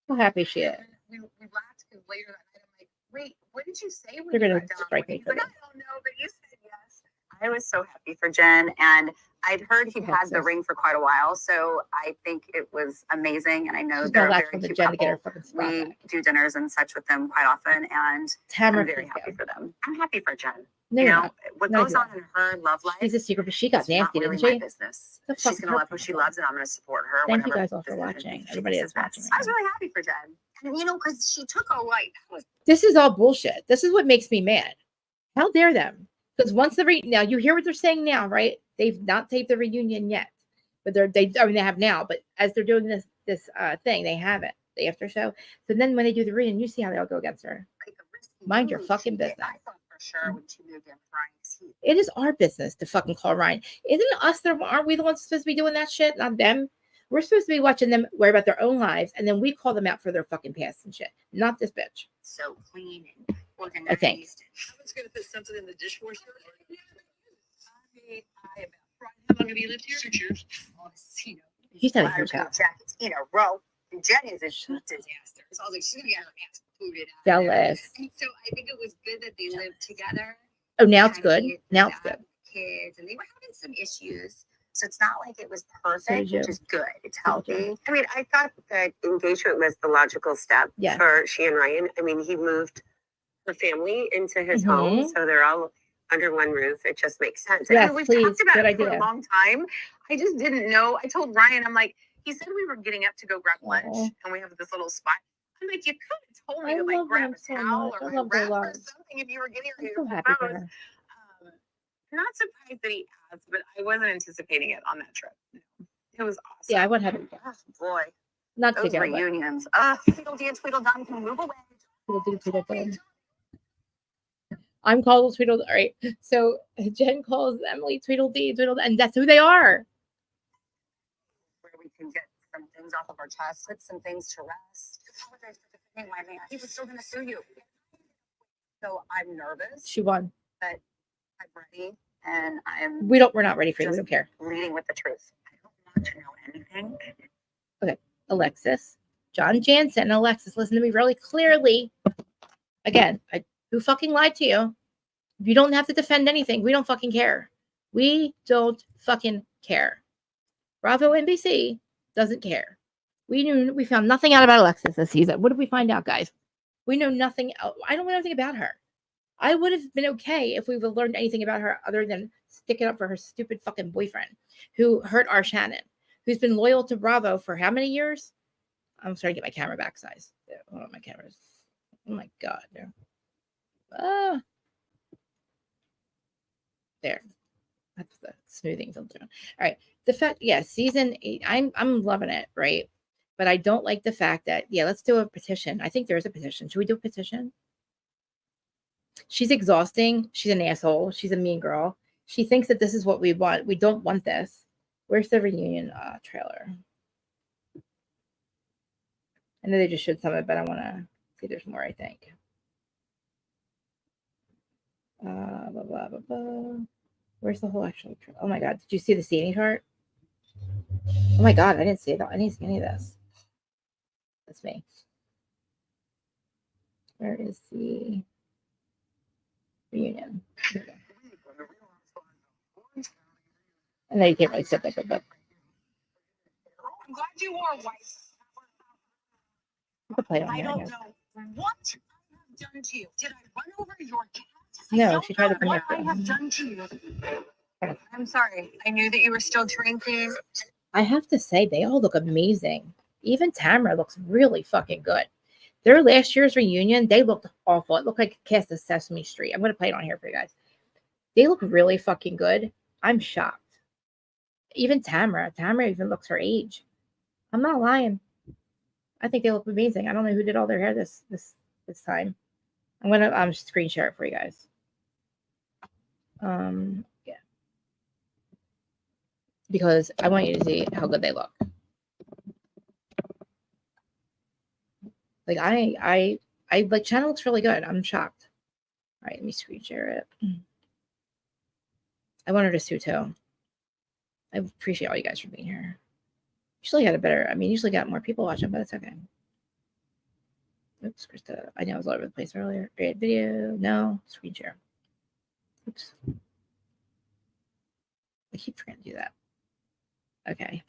How happy she is. We laughed because later that night I'm like, wait, what did you say when They're you gonna got down? strike He's me for like, I this. don't know, but you said yes. I was so happy for Jen, and I'd heard he'd had the Alexis. ring for quite a while, so I think it was amazing. And I know She's they're gonna a laugh very for the cute Jen to get her couple. fucking spot We back. do dinners and such with them quite often, and Tamra, I'm very please happy go. for them. I'm happy for Jen. No, You you're know, not. what No, goes you're on in her love life She's a secret, but she got is not nasty, really didn't my she? business. The fuck She's is gonna her love who she problem? loves, and I'm gonna support her. Thank you whatever guys all for decision watching. she Everybody thinks that's is watching best. I right was now. really happy for Jen. And you know, because she took a like that was This is all bullshit. This is what makes me mad. How dare them? Because once now you hear what they're saying now, right? They've not taped the reunion yet, but they have now. But as they're doing this thing, they haven't the after show. So then when they do the reunion, you see how they all go against her. like a risky Mind your move. fucking She did. business. I thought for sure when she moved in with Ryan, It is our business to fucking call Ryan. Isn't it us that aren't we the ones supposed to be doing that shit? Not them. We're supposed to be watching them worry about their own lives, and then we call them out for their fucking past and shit. Not this bitch. so clean and organized. I think. I was gonna put something in the dishwasher. How long have you lived here? 6 years. You know, He's not a fire huge coat house. jackets in a row. And Jen is a disaster. So I was like, she's gonna get her ass booted out. Jealous. And so I think it was good that they lived together. Oh, now it's good. Kinda Now it's hated good. the Kids, and they were having some issues. So it's not like it was perfect, did you. which is good. It's So did you. healthy. I mean, I thought that engagement was the logical step Yes. for she and Ryan. I mean, he moved her family into his home, Mhm. so they're all under one roof. It just makes sense. Yes, and we've please. talked about Good it for idea. a long time. I just didn't know. I told Ryan, I'm like, he said we were getting up to go grab lunch, Aw. and we have this little spot. I'm like, you could have told me I to like love grab them a so towel much. or I my love their wrap or lives. something if you were getting I'm ready so to happy for propose. her. I'm not surprised that he asked, but I wasn't anticipating it on that trip. It was awesome. Yeah, I wouldn't have it. Oh, boy, Not those together. reunions. Tweedledee and Tweedledum can move away. I'm called Tweedledee. All right. So Jen calls Emily Tweedledee, and that's who they are. Where we can get some things off of our chest, put some things to rest. Apologize for defending my man. He was still going to sue you. So I'm nervous, She won. but I'm ready, and I'm We're not ready for you. We don't care. leading with the truth. I don't want to know anything. Alexis, John Janson, and Alexis, listen to me really clearly. Again, who fucking lied to you? You don't have to defend anything. We don't fucking care. We don't fucking care. Bravo NBC doesn't care. We found nothing out about Alexis this season. What did we find out, guys? We know nothing. I don't know anything about her. I would have been okay if we would have learned anything about her other than sticking up for her stupid fucking boyfriend who hurt our Shannon, who's been loyal to Bravo for how many years? I'm starting to get my camera back size. Hold on, my camera's. Oh my god. Ah. There. That's the smoothing filter. All right. The fact, yeah, season 8. I'm loving it, right? But I don't like the fact that, yeah, let's do a petition. I think there is a petition. Should we do a petition? She's exhausting. She's an asshole. She's a mean girl. She thinks that this is what we want. We don't want this. Where's the reunion trailer? I know they just showed some of it, but I want to see there's more, I think. Blah, blah, blah, blah. Where's the whole actual trailer? Oh my god, did you see the seating chart? Oh my god, I didn't see it. I didn't see any of this. That's me. Where is the reunion? Okay. I know you can't really sit there, but I'm glad you wore white. you can play it on I here, don't guess. know what I have done to you. Did I run over your cat? No, she tried to what connect I have it. done to you. I'm sorry. I knew that you were still drinking. I have to say, they all look amazing. Even Tamra looks really fucking good. Their last year's reunion, they looked awful. It looked like a cast of Sesame Street. I'm going to play it on here for you guys. They look really fucking good. I'm shocked. Even Tamra even looks her age. I'm not lying. I think they look amazing. I don't know who did all their hair this time. I'm gonna screen share it for you guys. Yeah, because I want you to see how good they look. Like I like China looks really good. I'm shocked. All right, let me screen share it. I want her to sue too. I appreciate all you guys for being here. Usually usually got more people watching, but it's okay. Oops, Krista. I know I was all over the place earlier. Great video. No, screen share. Oops. I keep forgetting to do that. Okay.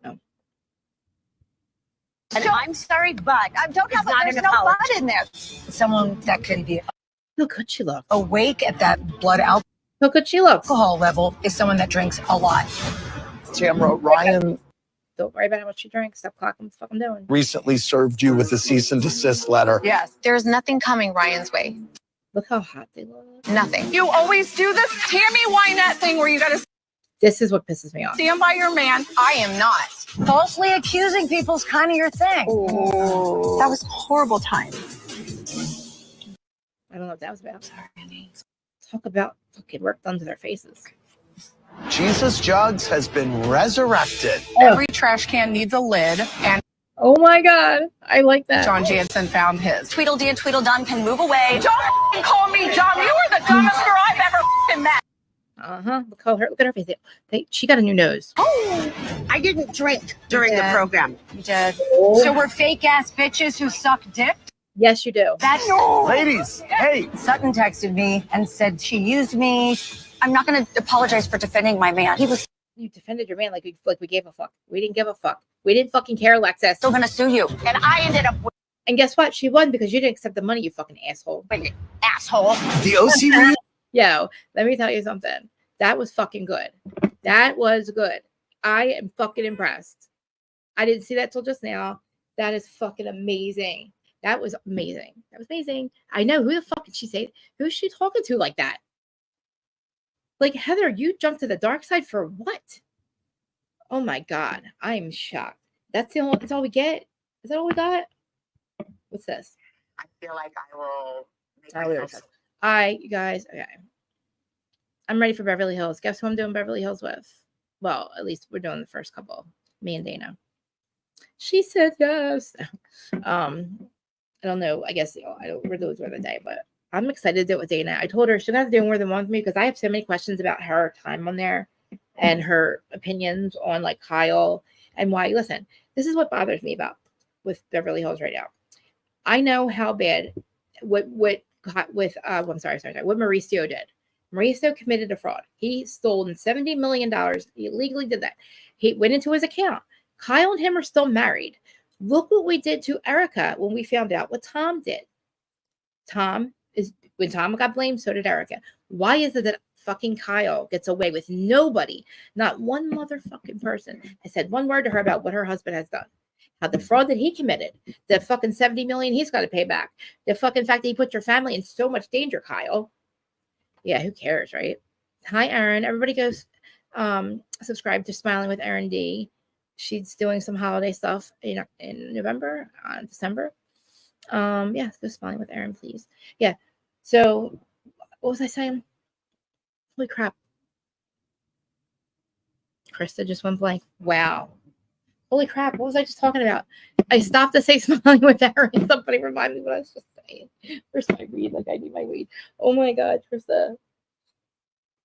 Oh. And I'm sorry, but Don't have there's an no apology. blood in there. Someone that can be How good she looks. awake at that blood How good she looks. alcohol level is someone that drinks a lot. Tamra, Ryan Don't worry about how much she drinks. Stop clocking what the fuck I'm doing. recently served you with a cease and desist letter. Yes. There's nothing coming Ryan's way. Look how hot they look. Nothing. You always do this Tammy Wynette thing where you got to This is what pisses me off. stand by your man. I am not. Falsely accusing people's kind of your thing. That was a horrible time. I don't know what that was about. Talk about fucking work done to their faces. Jesus Jugs has been resurrected. Every trash can needs a lid, and Oh my god. I like that. John Janson found his. Tweedledee and Tweedledum can move away. Don't call me dumb. You are the dumbest girl I've ever met. Uh-huh. Look at her face. She got a new nose. I didn't drink during the program. You did. So we're fake ass bitches who suck dick? Yes, you do. That's Ladies, hey, Sutton texted me and said she used me. I'm not going to apologize for defending my man. He was You defended your man like we gave a fuck. We didn't give a fuck. We didn't fucking care, Alexis. still going to sue you. And I ended up with And guess what? She won because you didn't accept the money, you fucking asshole. asshole. the OC reunion. Yo, let me tell you something. That was fucking good. That was good. I am fucking impressed. I didn't see that till just now. That is fucking amazing. That was amazing. That was amazing. I know. Who the fuck did she say? Who's she talking to like that? Like, Heather, you jumped to the dark side for what? Oh my God. I'm shocked. That's all we get? Is that all we got? What's this? I feel like I will make Oh, we already myself talked. You guys, okay. I'm ready for Beverly Hills. Guess who I'm doing Beverly Hills with? Well, at least we're doing the first couple. Me and Dana. She said yes. I don't know. I guess we're those for the day, but I'm excited to do it with Dana. I told her she doesn't have to do more than one with me because I have so many questions about her time on there and her opinions on like Kyle and why. Listen, this is what bothers me about with Beverly Hills right now. I know how bad what Mauricio did. Mauricio committed a fraud. He stole $70 million. He illegally did that. He went into his account. Kyle and him are still married. Look what we did to Erica when we found out what Tom did. Tom, When Tom got blamed, so did Erica. Why is it that fucking Kyle gets away with nobody, not one motherfucking person has said one word to her about what her husband has done? How the fraud that he committed, the fucking 70 million he's got to pay back, the fucking fact that he put your family in so much danger, Kyle. Yeah, who cares, right? Hi, Erin. Everybody goes subscribe to Smiling with Erin D. She's doing some holiday stuff in November, December. Yeah, go Smiling with Erin, please. Yeah. So what was I saying? Holy crap. Krista just went blank. Wow. Holy crap. What was I just talking about? I stopped to say Smiling with Erin. Somebody reminded me what I was just saying. Where's my weed? Like, I need my weed. Oh my God, Krista.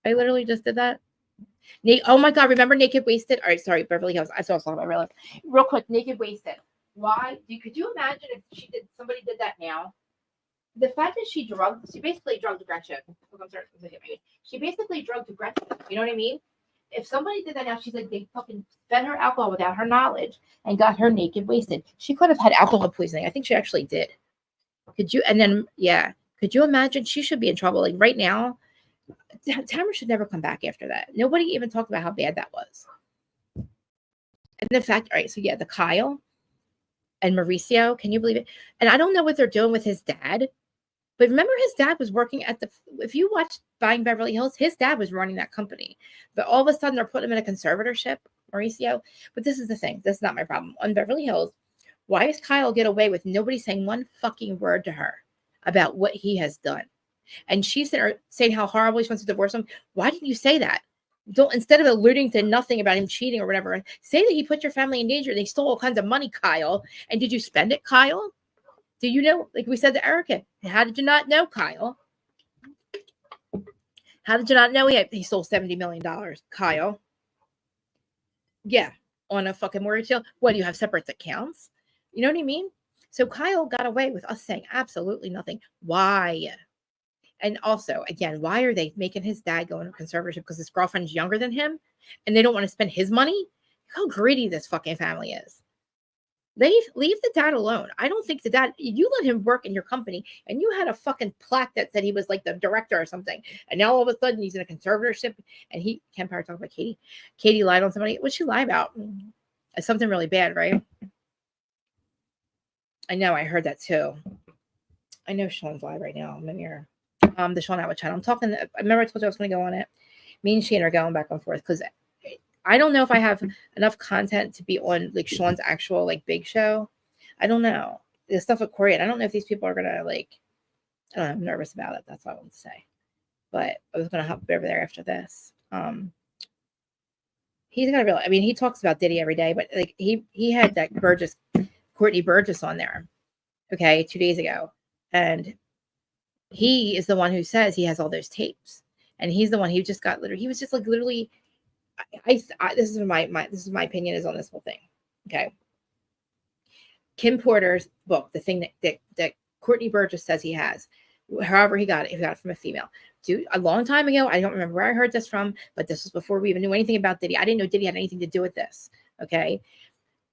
I literally just did that. Oh my God, remember Naked Wasted? All right, sorry, Beverly Hills. I saw something about real quick. Naked Wasted. Why? Could you imagine if somebody did that now? The fact that she basically drugged Gretchen. She basically drugged Gretchen. You know what I mean? If somebody did that now, she's like, they fucking fed her alcohol without her knowledge and got her naked wasted. She could have had alcohol poisoning. I think she actually did. Could you imagine? She should be in trouble. Like right now, Tamra should never come back after that. Nobody even talked about how bad that was. And the fact, all right, so yeah, the Kyle and Mauricio, can you believe it? And I don't know what they're doing with his dad. But remember, his dad was working if you watched Buying Beverly Hills, his dad was running that company. But all of a sudden, they're putting him in a conservatorship, Mauricio. But this is the thing. This is not my problem. On Beverly Hills, why does Kyle get away with nobody saying one fucking word to her about what he has done? And she's saying how horrible he wants to divorce him. Why didn't you say that? Instead of alluding to nothing about him cheating or whatever, say that he put your family in danger. They stole all kinds of money, Kyle. And did you spend it, Kyle? Do you know, like we said to Erica, how did you not know, Kyle? How did you not know he stole $70 million, Kyle? Yeah, on a fucking mortgage deal. What, do you have separate accounts? You know what I mean? So Kyle got away with us saying absolutely nothing. Why? And also, again, why are they making his dad go into conservatorship? Because his girlfriend's younger than him and they don't want to spend his money? How greedy this fucking family is. Leave the dad alone. I don't think the dad, you let him work in your company and you had a fucking plaque that said he was like the director or something. And now all of a sudden he's in a conservatorship and Ken Power talked about Katie. Katie lied on somebody. What'd she lie about? It's something really bad, right? I know. I heard that too. I know Sean's live right now. I'm in here. The Sean Atwood channel. I remember I told you I was going to go on it. Me and Shane are going back and forth because I don't know if I have enough content to be on like Sean's actual like big show. I don't know. The stuff with Corey, and I don't know if these people are gonna like. I don't know, I'm nervous about it. That's all I want to say. But I was gonna hop over there after this. He's gonna realize. I mean, he talks about Diddy every day, but like he had that Courtney Burgess on there. Okay, 2 days ago, and he is the one who says he has all those tapes, and he's the one who just got literally. He was just like literally. This is my opinion is on this whole thing. Okay. Kim Porter's book, the thing that Courtney Burgess says he has, however he got it from a female. Dude, a long time ago, I don't remember where I heard this from, but this was before we even knew anything about Diddy. I didn't know Diddy had anything to do with this. Okay.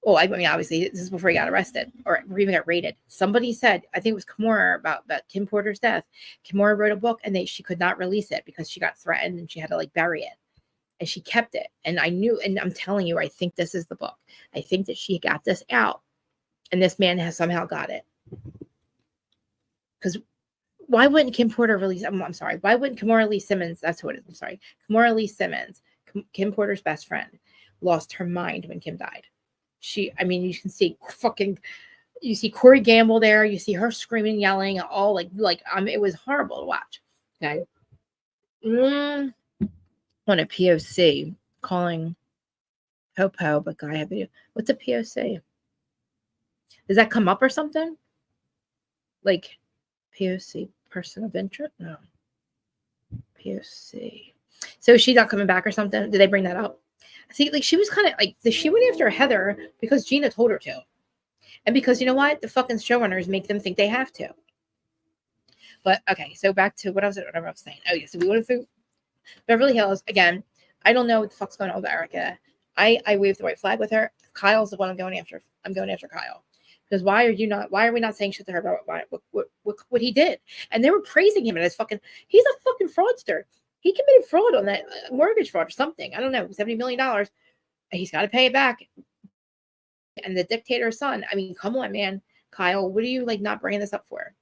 Well, I mean, obviously, this is before he got arrested or even got raided. Somebody said, I think it was Kimora about Kim Porter's death. Kimora wrote a book and she could not release it because she got threatened and she had to like bury it. And she kept it. And I knew, and I'm telling you, I think this is the book. I think that she got this out. And this man has somehow got it. Because why wouldn't Kim Porter release? I'm sorry. Why wouldn't Kimora Lee Simmons? That's who it is. I'm sorry. Kimora Lee Simmons, Kim Porter's best friend, lost her mind when Kim died. I mean, you can see you see Corey Gamble there. You see her screaming, yelling, all it was horrible to watch. Okay. On a POC calling Popo, but guy have video. What's a POC? Does that come up or something? Like POC, person of interest? No. POC. So is she not coming back or something? Did they bring that up? See, like she was kind of like she went after Heather because Gina told her to. And because you know what? The fucking showrunners make them think they have to. But okay, so back to whatever I was saying. Oh yeah, so we went through Beverly Hills again. I don't know what the fuck's going on with Erica. I waved the white flag with her. Kyle's the one I'm going after. I'm going after Kyle. Because why are we not saying shit to her about what he did? And they were praising him and he's a fucking fraudster. He committed fraud on that mortgage fraud or something. I don't know, $70 million. He's got to pay it back. And the dictator's son. I mean, come on, man. Kyle, what are you like not bringing this up for?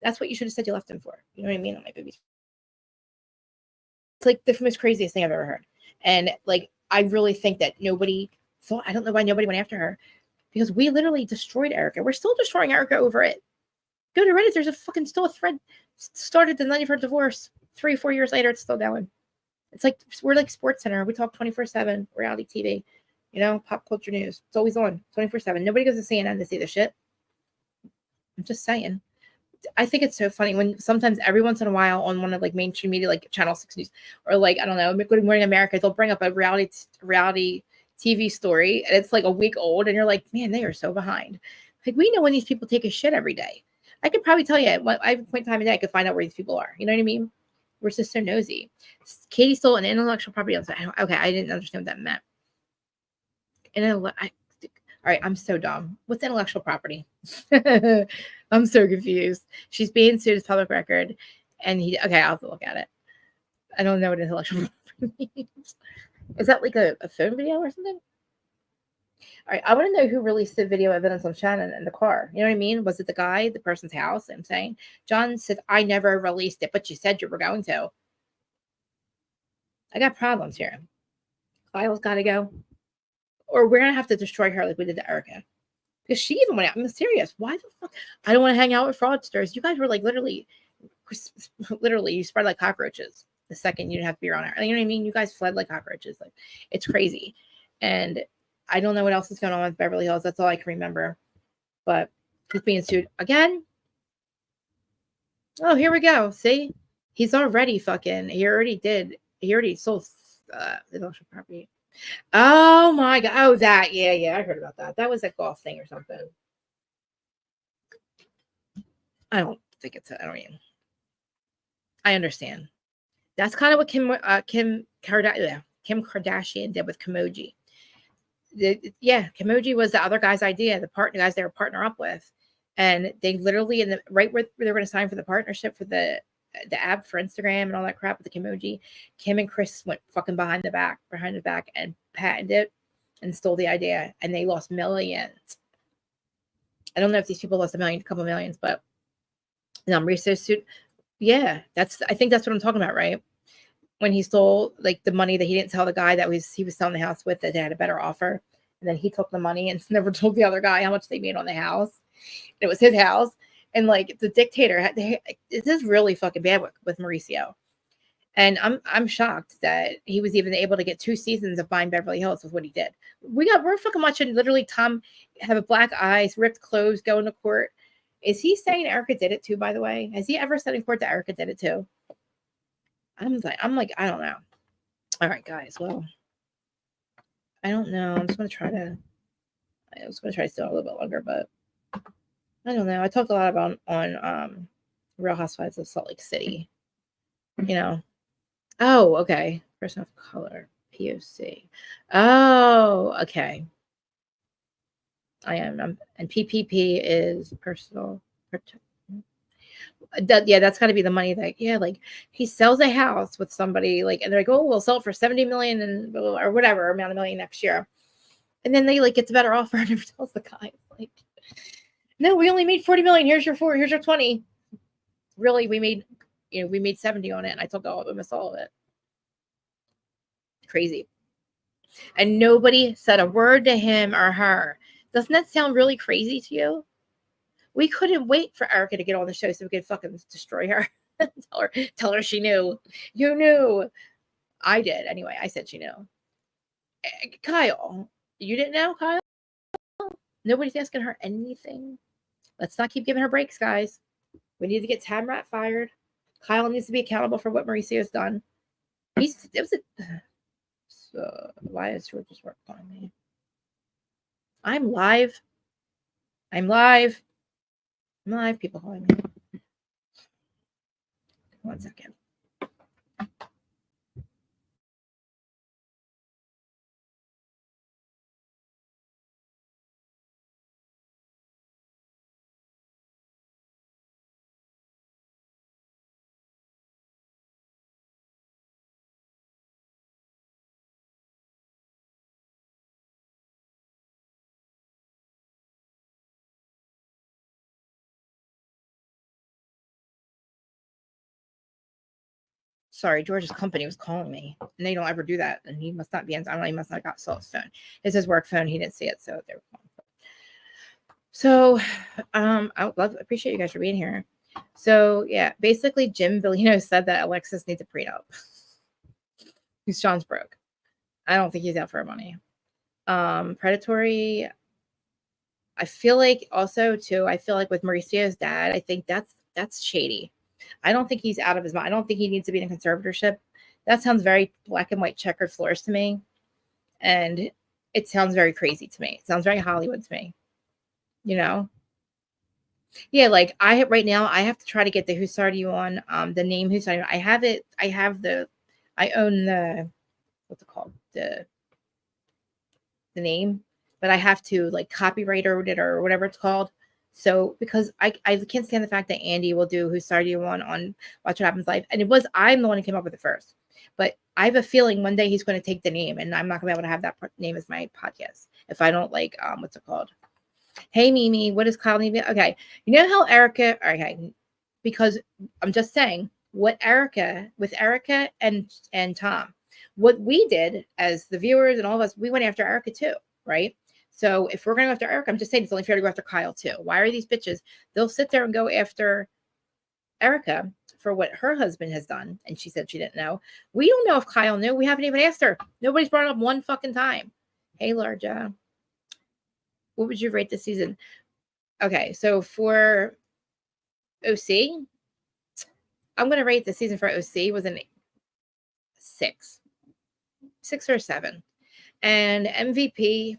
That's what you should have said you left him for. You know what I mean? On my baby. It's like the most craziest thing I've ever heard. And like, I really think that nobody thought, I don't know why nobody went after her, because we literally destroyed Erica. We're still destroying Erica over it. Go to Reddit. There's still a thread started the night of her divorce. 3 or 4 years later, it's still going. It's like, we're like Sports Center. We talk 24/7, reality TV, you know, pop culture news. It's always on 24/7. Nobody goes to CNN to see the shit. I'm just saying. I think it's so funny when sometimes every once in a while on one of like mainstream media, like Channel 6 News, or like, I don't know, Good Morning America, they'll bring up a reality TV story and it's like a week old and you're like, man, they are so behind. Like, we know when these people take a shit every day. I could probably tell you at I have a point in time a day, I could find out where these people are. You know what I mean? We're just so nosy. Katie stole an intellectual property. Okay, I didn't understand what that meant. All right, I'm so dumb. What's intellectual property? I'm so confused. She's being sued as public record, and okay, I'll have to look at it. I don't know what intellectual property means. Is that like a phone video or something? All right, I want to know who released the video evidence on Shannon in the car. You know what I mean? Was it the guy, the person's house? I'm saying John said, I never released it, but you said you were going to. I got problems here. Kyle's got to go. Or we're going to have to destroy her like we did to Erica. Because she even went out. I'm serious. Why the fuck? I don't want to hang out with fraudsters. You guys were like literally, you spread like cockroaches the second you didn't have to be around her. You know what I mean? You guys fled like cockroaches. Like, it's crazy. And I don't know what else is going on with Beverly Hills. That's all I can remember. But he's being sued again. Oh, here we go. See? He's already he already sold intellectual property. Oh my God. Oh, that. Yeah. I heard about that. That was a golf thing or something. I don't think I understand. That's kind of what Kim Kardashian did with Kimoji. Kimoji was the other guy's idea, the guys they were partner up with. And they literally, right where they were going to sign for the partnership for the app for Instagram and all that crap with the Kimoji, Kim and Chris went fucking behind the back and patented it and stole the idea, and they lost millions. I don't know if these people lost a couple millions, but Mauricio sued. Yeah, I think that's what I'm talking about, right? When he stole like the money that he didn't tell the guy he was selling the house with, that they had a better offer, and then he took the money and never told the other guy how much they made on the house. It was his house. And like the dictator, this is really fucking bad with Mauricio. And I'm shocked that he was even able to get 2 seasons of buying Beverly Hills with what he did. We're fucking watching literally Tom have black eyes, ripped clothes, go into court. Is he saying Erica did it too, by the way? Has he ever said in court that Erica did it too? I'm like, I don't know. All right, guys. Well, I don't know. I was going to try to stay a little bit longer, but I don't know. I talked a lot about on Real Housewives of Salt Lake City. You know. Oh, okay. Person of color, POC. Oh, okay. I am. And PPP is personal protection. That's got to be the money that, like he sells a house with somebody, like, and they're like, oh, we'll sell it for 70 million and or whatever amount of million next year. And then they like get the better offer and never tells the guy, like, no, we only made 40 million. Here's your 20. Really, we made 70 on it. And I took almost all of it. Crazy. And nobody said a word to him or her. Doesn't that sound really crazy to you? We couldn't wait for Erica to get on the show so we could fucking destroy her. tell her she knew. You knew. I did. Anyway, I said she knew. Kyle, you didn't know, Kyle? Nobody's asking her anything. Let's not keep giving her breaks, guys. We need to get Tamra fired. Kyle needs to be accountable for what Mauricio's done. Why is George just work on me? I'm live. People calling me. 1 second. Sorry, George's company was calling me, and they don't ever do that. And he must not be. I don't know. He must not got saw his phone. It's his work phone. He didn't see it, so they were calling. So, I appreciate you guys for being here. So yeah, basically, Jim Bellino said that Alexis needs a prenup. He's Sean's broke. I don't think he's out for her money. Predatory. I feel like also too. I feel like with Mauricio's dad, I think that's shady. I don't think he's out of his mind. I don't think he needs to be in a conservatorship. That sounds very black and white checkered floors to me, and it sounds very crazy to me. It sounds very Hollywood to me. You know. Yeah, like right now I have to try to get the Who Started You On, the name Who Started You On. I have it. I own the, what's it called? The name, but I have to like copyright it or whatever it's called. So because I can't stand the fact that Andy will do Who Started You On Watch What Happens Live. And I'm the one who came up with it first. But I have a feeling one day he's going to take the name and I'm not going to be able to have that name as my podcast if I don't like, what's it called? Hey, Mimi, what does Kyle need? Okay. You know how Erica, okay, because I'm just saying with Erica and Tom, what we did as the viewers and all of us, we went after Erica too, right? So if we're going to go after Erica, I'm just saying it's only fair to go after Kyle too. Why are these bitches? They'll sit there and go after Erica for what her husband has done. And she said she didn't know. We don't know if Kyle knew. We haven't even asked her. Nobody's brought it up one fucking time. Hey, Larja. What would you rate this season? Okay, so for OC, I'm going to rate the season for OC was an 6 or 7. And MVP,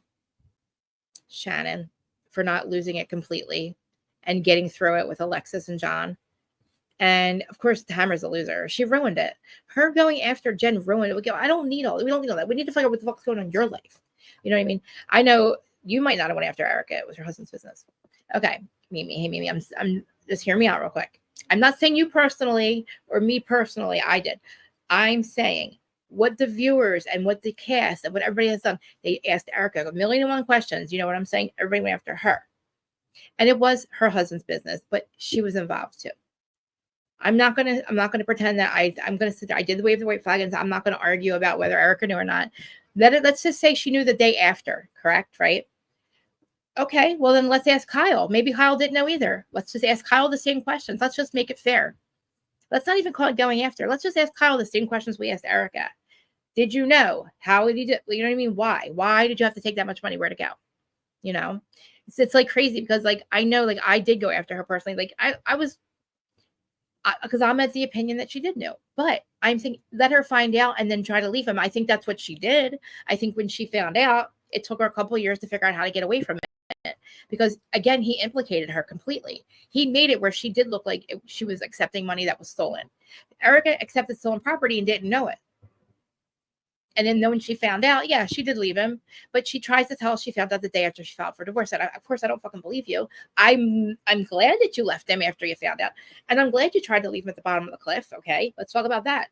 Shannon, for not losing it completely and getting through it with Alexis and John. And of course, Tamra's a loser. She ruined it. Her going after Jen ruined it. We don't need all that. We need to figure out what the fuck's going on in your life. You know what I mean? I know you might not have went after Erica. It was her husband's business. Okay, Mimi. Hey, Mimi. I'm just hear me out real quick. I'm not saying you personally or me personally. I did. I'm saying what the viewers and what the cast and what everybody has done. They asked Erica 1,000,001 questions. You know what I'm saying? Everybody went after her, and it was her husband's business, but she was involved too. I'm not gonna pretend that I'm gonna sit there. I did the wave the white flag, and I'm not gonna argue about whether Erica knew or not. Let's just say she knew the day after, correct? Right? Okay, well then let's ask Kyle. Maybe Kyle didn't know either. Let's just ask Kyle the same questions. Let's just make it fair. Let's not even call it going after. Let's just ask Kyle the same questions we asked Erica. Did you know? How did you do? You know what I mean? Why? Why did you have to take that much money? Where'd it go? You know? It's like crazy because like I know like I did go after her personally. Like I was because I'm at the opinion that she did know. But I'm thinking let her find out and then try to leave him. I think that's what she did. I think when she found out, it took her a couple of years to figure out how to get away from it. Because again, he implicated her completely. He made it where she did look like she was accepting money that was stolen. Erica accepted stolen property and didn't know it. And then when she found out, yeah, she did leave him, but she tries to tell us she found out the day after she filed for divorce. And of course, I don't fucking believe you. I'm glad that you left him after you found out. And I'm glad you tried to leave him at the bottom of the cliff. Okay, let's talk about that.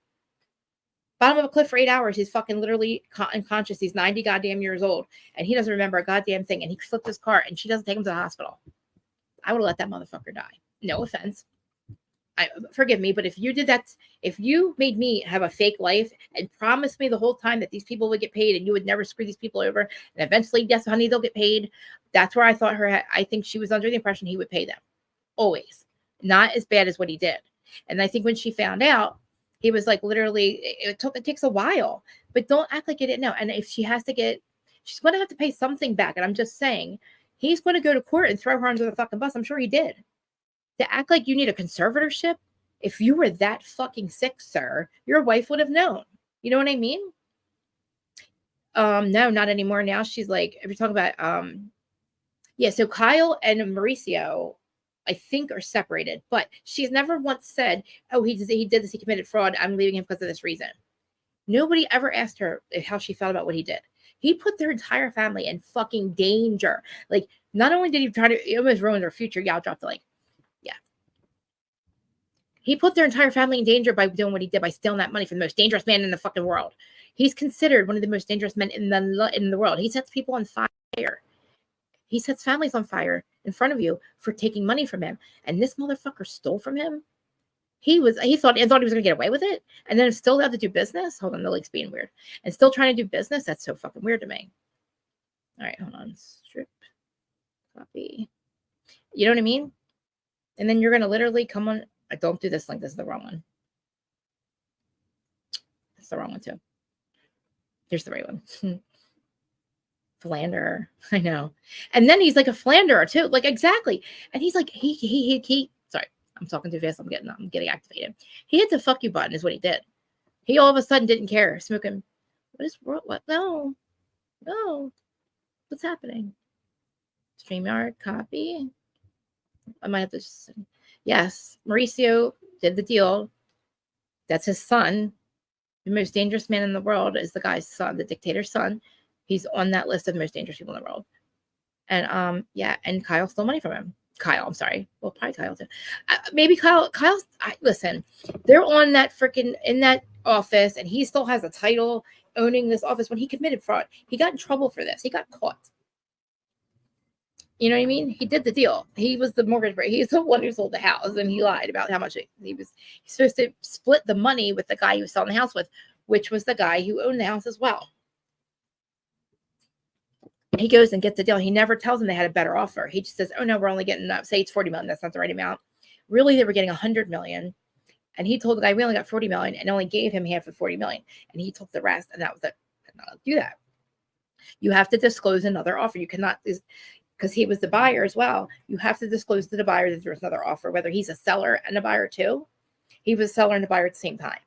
Bottom of a cliff for 8 hours. He's fucking literally unconscious. He's 90 goddamn years old. And he doesn't remember a goddamn thing. And he flipped his car and she doesn't take him to the hospital. I would have let that motherfucker die. No offense. Forgive me, but if you did that, if you made me have a fake life and promised me the whole time that these people would get paid and you would never screw these people over, and eventually, yes, honey, they'll get paid. That's where I thought I think she was under the impression he would pay them. Always. Not as bad as what he did. And I think when she found out, he was like, literally, it takes a while, but don't act like you didn't know. And if she has to she's going to have to pay something back. And I'm just saying, he's going to go to court and throw her under the fucking bus. I'm sure he did. To act like you need a conservatorship, if you were that fucking sick, sir, your wife would have known. You know what I mean? No, not anymore. Now she's like, if you're talking about, yeah, so Kyle and Mauricio, I think, are separated, but she's never once said, oh, he did this, he committed fraud, I'm leaving him because of this reason. Nobody ever asked her how she felt about what he did. He put their entire family in fucking danger. Like, not only did he almost ruin their future, y'all dropped the like, he put their entire family in danger by doing what he did, by stealing that money from the most dangerous man in the fucking world. He's considered one of the most dangerous men in the world. He sets people on fire. He sets families on fire in front of you for taking money from him. And this motherfucker stole from him. He thought he was going to get away with it, and then still allowed to do business. Hold on, the link's being weird, and still trying to do business. That's so fucking weird to me. All right, hold on. Strip, copy. You know what I mean? And then you're going to literally come on. Don't do this link. This is the wrong one. It's the wrong one too. Here's the right one. Philanderer. I know. And then he's like a philanderer too. Like, exactly. And he's like, he sorry, I'm talking too fast. I'm getting activated. He hit the fuck you button is what he did. He all of a sudden didn't care. Smoking. What? No. What's happening? StreamYard, copy. I might have to. Yes. Mauricio did the deal. That's his son. The most dangerous man in the world is the guy's son, the dictator's son. He's on that list of most dangerous people in the world. And and Kyle stole money from him. Kyle, I'm sorry. Well, probably Kyle too. Maybe Kyle. Listen, they're on that freaking in that office, and he still has a title owning this office when he committed fraud. He got in trouble for this. He got caught. You know what I mean? He did the deal. He was the mortgage broker. He's the one who sold the house, and he lied about how much he's supposed to split the money with the guy he was selling the house with, which was the guy who owned the house as well. He goes and gets the deal. He never tells them they had a better offer. He just says, "Oh no, we're only getting say it's 40 million. That's not the right amount." Really, they were getting 100 million, and he told the guy, "We only got 40 million," and only gave him half of 40 million, and he took the rest, and that was it. Not do that. You have to disclose another offer. You cannot. Because he was the buyer as well, you have to disclose to the buyer that there's another offer, whether he's a seller and a buyer too. He was a seller and a buyer at the same time.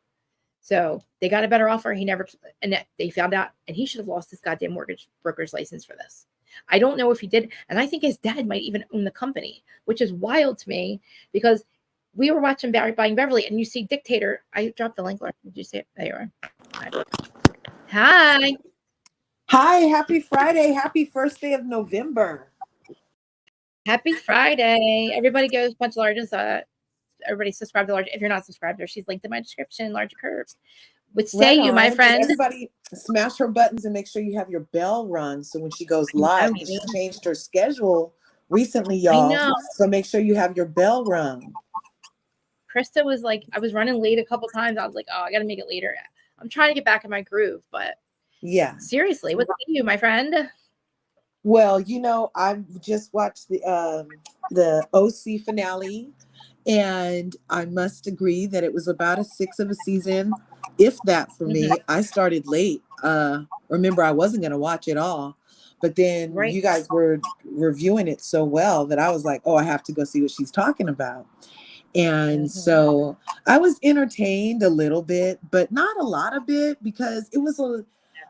So they got a better offer. And they found out, and he should have lost his goddamn mortgage broker's license for this. I don't know if he did. And I think his dad might even own the company, which is wild to me because we were watching Buying Beverly, and you see Dictator. I dropped the link. Did you see it? There you are. Hi. Hi, happy Friday. Happy first day of November. Happy Friday. Everybody goes punch large and everybody subscribe to large. If you're not subscribed to her, she's linked in my description, larger curves. What say you, my friend? Everybody smash her buttons and make sure you have your bell rung. So when she goes live, she changed her schedule recently, y'all. So make sure you have your bell rung. Krista was like, I was running late a couple times. I was like, oh, I got to make it later. I'm trying to get back in my groove, but yeah, seriously, what say you, my friend? Well, I've just watched the OC finale, and I must agree that it was about a 6 of a season, if that for me. I started late. Remember, I wasn't going to watch it all, but then you guys were reviewing it so well that I was like, oh, I have to go see what she's talking about. And so I was entertained a little bit, but not a lot of it, because it was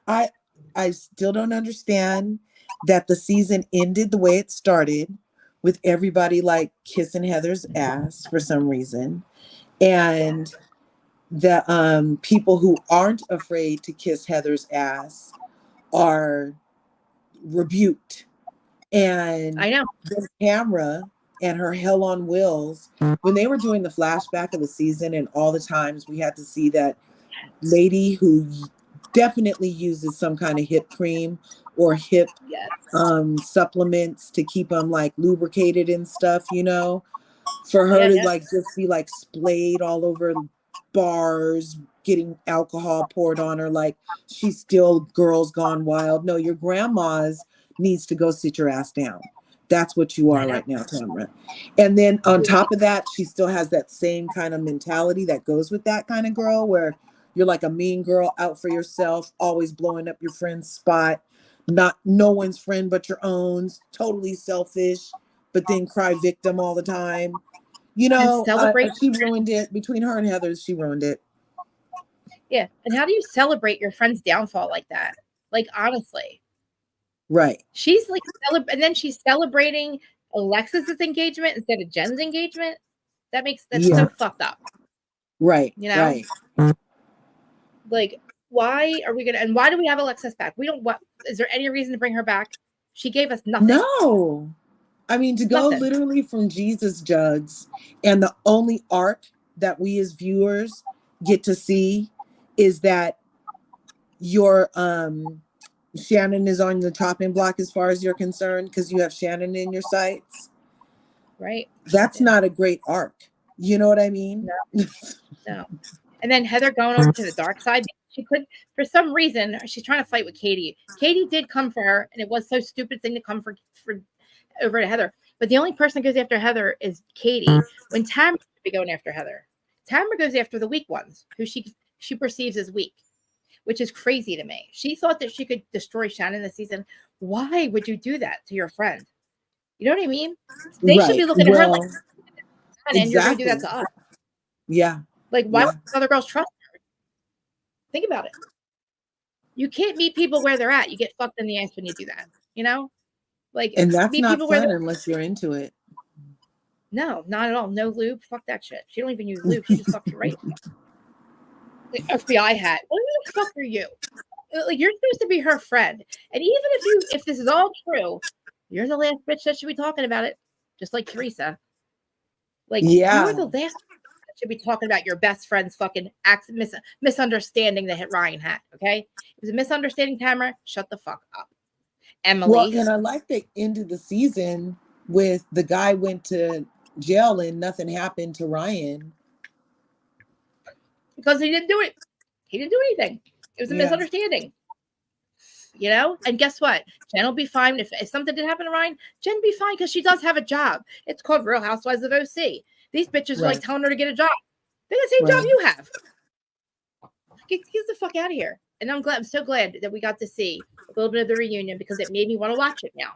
I still don't understand that the season ended the way it started, with everybody like kissing Heather's ass for some reason. And the people who aren't afraid to kiss Heather's ass are rebuked. And I know this Tamra and her hell on wheels, when they were doing the flashback of the season and all the times we had to see that lady who definitely uses some kind of hip cream or hip supplements to keep them like lubricated and stuff, for her to like just be like splayed all over bars, getting alcohol poured on her like she's still Girls Gone Wild. No, your grandma's needs to go sit your ass down. That's what you are right now, Tamra. And then on top of that, she still has that same kind of mentality that goes with that kind of girl, where you're like a mean girl out for yourself, always blowing up your friend's spot, not no one's friend but your own, totally selfish, but then cry victim all the time. Celebrate. She ruined it. Between her and Heather, she ruined it. Yeah. And how do you celebrate your friend's downfall like that? Like, honestly. Right. She's like, and then she's celebrating Alexis's engagement instead of Jen's engagement. That's so fucked up. Right. Right. Like, why are we and why do we have Alexis back? Is there any reason to bring her back? She gave us nothing. No. I mean, to go literally from Jesus Jugs, and the only arc that we as viewers get to see is that your Shannon is on the chopping block as far as you're concerned, because you have Shannon in your sights. Right. That's not a great arc. You know what I mean? No. And then Heather going over to the dark side. She could, for some reason, she's trying to fight with Katie. Katie did come for her, and it was so stupid thing to come for over to Heather. But the only person that goes after Heather is Katie. When Tamra should be going after Heather, Tamra goes after the weak ones, who she perceives as weak, which is crazy to me. She thought that she could destroy Shannon this season. Why would you do that to your friend? You know what I mean? They should be looking at her like, and you're going to do that to us. Yeah. Like, why would other girls trust her? Think about it. You can't meet people where they're at. You get fucked in the ass when you do that. You know? Like, And that's meet not people fun where unless you're into it. No, not at all. No lube. Fuck that shit. She don't even use lube. She just fucks you right. The FBI hat. What the fuck are you? Like, you're supposed to be her friend. And even if this is all true, you're the last bitch that should be talking about it. Just like Teresa. Like, you're the last that should be talking about your best friend's fucking misunderstanding that hit Ryan hat. Okay? It was a misunderstanding, Tamra. Shut the fuck up. Emily. Well, and I like the end of the season with the guy went to jail and nothing happened to Ryan. Because he didn't do it. He didn't do anything. It was a misunderstanding. You know? And guess what? Jen will be fine. If something did happen to Ryan, Jen will be fine because she does have a job. It's called Real Housewives of OC. These bitches are like telling her to get a job. They got the same job you have. Get the fuck out of here. And I'm so glad that we got to see a little bit of the reunion because it made me want to watch it now.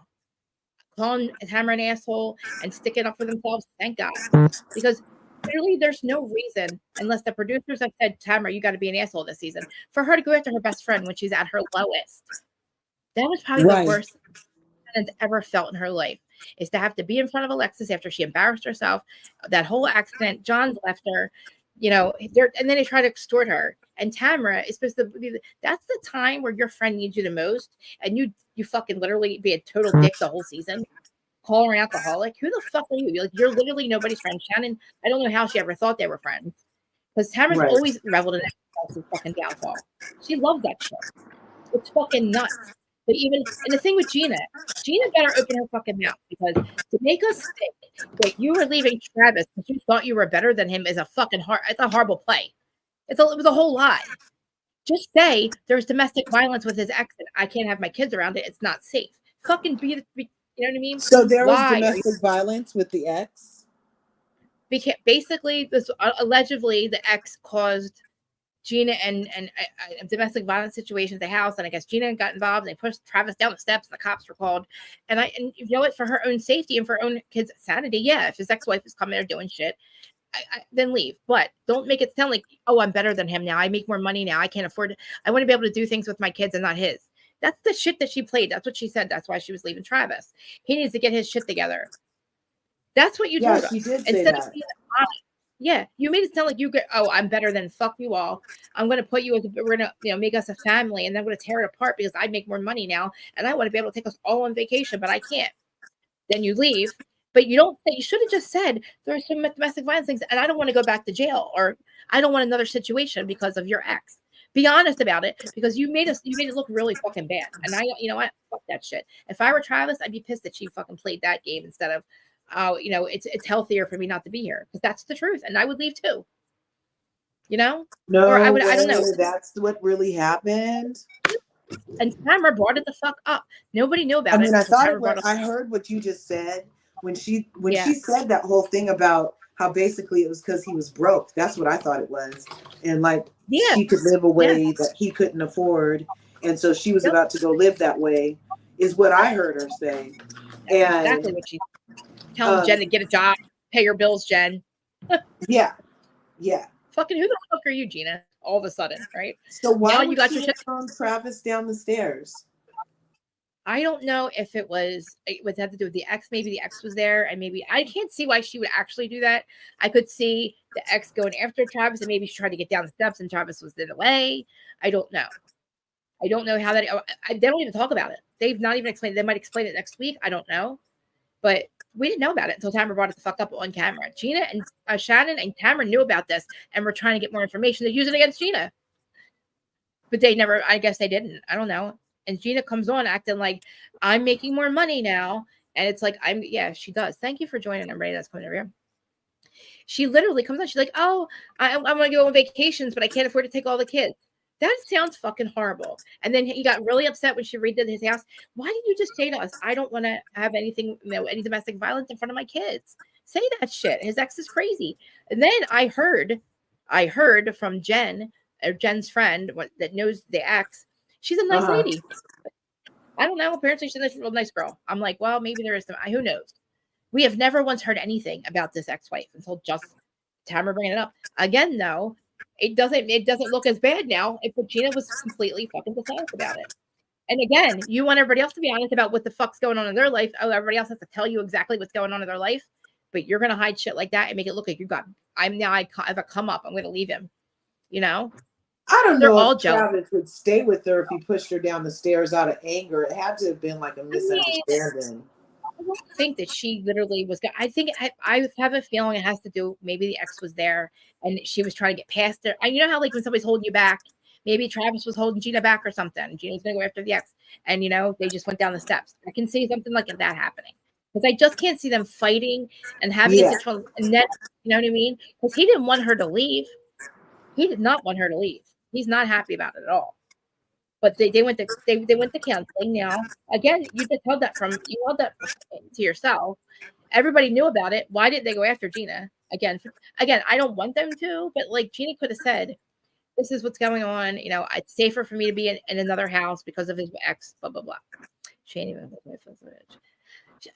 Calling Tamra an asshole and sticking up for themselves, thank God. Because clearly there's no reason, unless the producers have said, Tamra, you got to be an asshole this season, for her to go after her best friend when she's at her lowest. That was probably the worst Shannon's ever felt in her life, is to have to be in front of Alexis after she embarrassed herself. That whole accident, John's left her, you know, and then they try to extort her. And Tamra is supposed to be, that's the time where your friend needs you the most. And you fucking literally be a total dick the whole season. Call her an alcoholic. Who the fuck are you? You're literally nobody's friend. Shannon, I don't know how she ever thought they were friends. Because Tamra's always reveled in that fucking downfall. She loved that shit. It's fucking nuts. But and the thing with Gina better open her fucking mouth, because to make us think that you were leaving Travis because you thought you were better than him is it's a horrible play. It was a whole lie. Just say there's domestic violence with his ex and I can't have my kids around it. It's not safe. Fucking you know what I mean? So there was domestic violence with the ex? Basically, this allegedly the ex caused Gina and domestic violence situation at the house, and I guess Gina got involved and they pushed Travis down the steps and the cops were called. And you know what, for her own safety and for her own kids' sanity, yeah, if his ex-wife is coming there doing shit, then leave. But don't make it sound like, oh, I'm better than him now. I make more money now. I can't afford it. I want to be able to do things with my kids and not his. That's the shit that she played. That's what she said. That's why she was leaving Travis. He needs to get his shit together. That's what you told us. She did say Instead that. of being honest. Yeah, you made it sound like I'm better than fuck you all. I'm going to put you we're going to make us a family, and then I'm going to tear it apart because I make more money now and I want to be able to take us all on vacation, but I can't. Then you leave. But you should have just said there's some domestic violence things and I don't want to go back to jail, or I don't want another situation because of your ex. Be honest about it, because you made it look really fucking bad. And you know what? Fuck that shit. If I were Travis, I'd be pissed that she fucking played that game instead of, it's healthier for me not to be here, because that's the truth. And I would leave too. You know? No, or I don't know. That's what really happened. And Tamra brought it the fuck up. Nobody knew about it. I heard what you just said when she said that whole thing about how basically it was because he was broke. That's what I thought it was. And she could live a way that he couldn't afford. And so she was about to go live that way, is what I heard her say. And exactly what she telling Jen to get a job, pay your bills, Jen. Yeah. Fucking who the fuck are you, Gina? All of a sudden, right? So why now would you got she your shit thrown Travis down the stairs? I don't know if it would have to do with the ex. Maybe the ex was there, and maybe I can't see why she would actually do that. I could see the ex going after Travis, and maybe she tried to get down the steps, and Travis was in the way. I don't know. I don't know how that. They don't even talk about it. They've not even explained. They might explain it next week. I don't know, but we didn't know about it until Tamra brought it the fuck up on camera. Gina and Shannon and Tamra knew about this, and were trying to get more information to use it against Gina, but they never. I guess they didn't. I don't know. And Gina comes on acting like I'm making more money now. And it's like, she does. Thank you for joining everybody that's coming over here. She literally comes on. She's like, "Oh, I want to go on vacations, but I can't afford to take all the kids." That sounds fucking horrible. And then he got really upset when she redid his house. Why didn't you just say to us, "I don't want to have anything, any domestic violence in front of my kids"? Say that shit. His ex is crazy. And then I heard from Jen, or Jen's friend that knows the ex. She's a nice lady. I don't know. Apparently, she's a real nice girl. I'm like, well, maybe there is some. Who knows? We have never once heard anything about this ex-wife until just Tamra bringing it up again. No, it doesn't look as bad now. But Gina was completely fucking dishonest about it. And again, you want everybody else to be honest about what the fuck's going on in their life. Oh, everybody else has to tell you exactly what's going on in their life, but you're gonna hide shit like that and make it look like you got. I have a come up. I'm gonna leave him. You know. I don't They're know all if jealous. Travis would stay with her if he pushed her down the stairs out of anger. It had to have been like a misunderstanding. I don't think that she literally was. I think I have a feeling it has to do. Maybe the ex was there and she was trying to get past it. You know how like when somebody's holding you back, maybe Travis was holding Gina back or something. Gina's gonna go after the ex, and they just went down the steps. I can see something like that happening because I just can't see them fighting and having a situation. And then you know what I mean? Because he didn't want her to leave. He did not want her to leave. He's not happy about it at all. But they went to counseling. Now again, you just held that to yourself. Everybody knew about it. Why didn't they go after Gina again? I don't want them to, but like Gina could have said, "This is what's going on. It's safer for me to be in another house because of his ex." Blah blah blah. Shane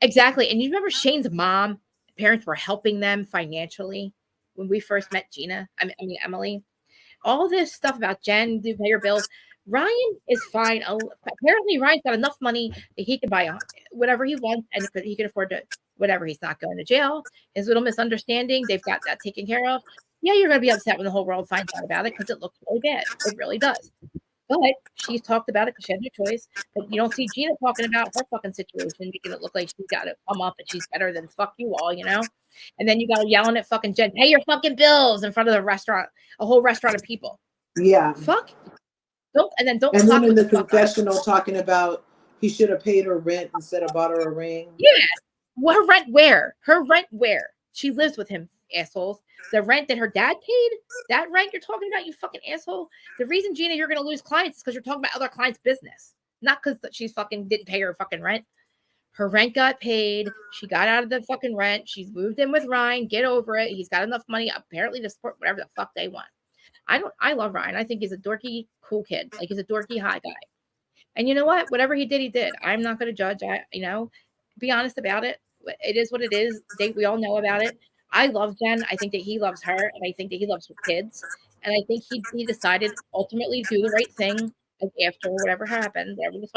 exactly. And you remember Shane's mom? Parents were helping them financially when we first met Gina. I mean Emily. All this stuff about Jen do pay your bills. Ryan is fine. Apparently, Ryan's got enough money that he can buy whatever he wants, and he can afford to whatever. He's not going to jail. His little misunderstanding, they've got that taken care of. Yeah, you're going to be upset when the whole world finds out about it because it looks really bad. It really does. But she's talked about it because she had no choice. But you don't see Gina talking about her fucking situation, making it look like she's got to come up and she's better than fuck you all, And then you got her yelling at fucking Jen, "Pay your fucking bills" in front of the restaurant, a whole restaurant of people. Yeah. Fuck. Don't. And then in the confessional talking about he should have paid her rent instead of bought her a ring. Yeah. Well, her rent where? She lives with him, assholes. The rent that her dad paid, that rent you're talking about, you fucking asshole. The reason, Gina, you're going to lose clients is because you're talking about other clients' business, not because she's fucking didn't pay her fucking rent. Her rent got paid. She got out of the fucking rent. She's moved in with Ryan. Get over it. He's got enough money apparently to support whatever the fuck they want. I love Ryan. I think he's a dorky, cool kid. Like he's a dorky high guy. And you know what? Whatever he did, he did. I'm not going to judge. Be honest about it. It is what it is. We all know about it. I love Jen. I think that he loves her, and I think that he loves her kids. And I think he decided ultimately to do the right thing after whatever happened, whatever this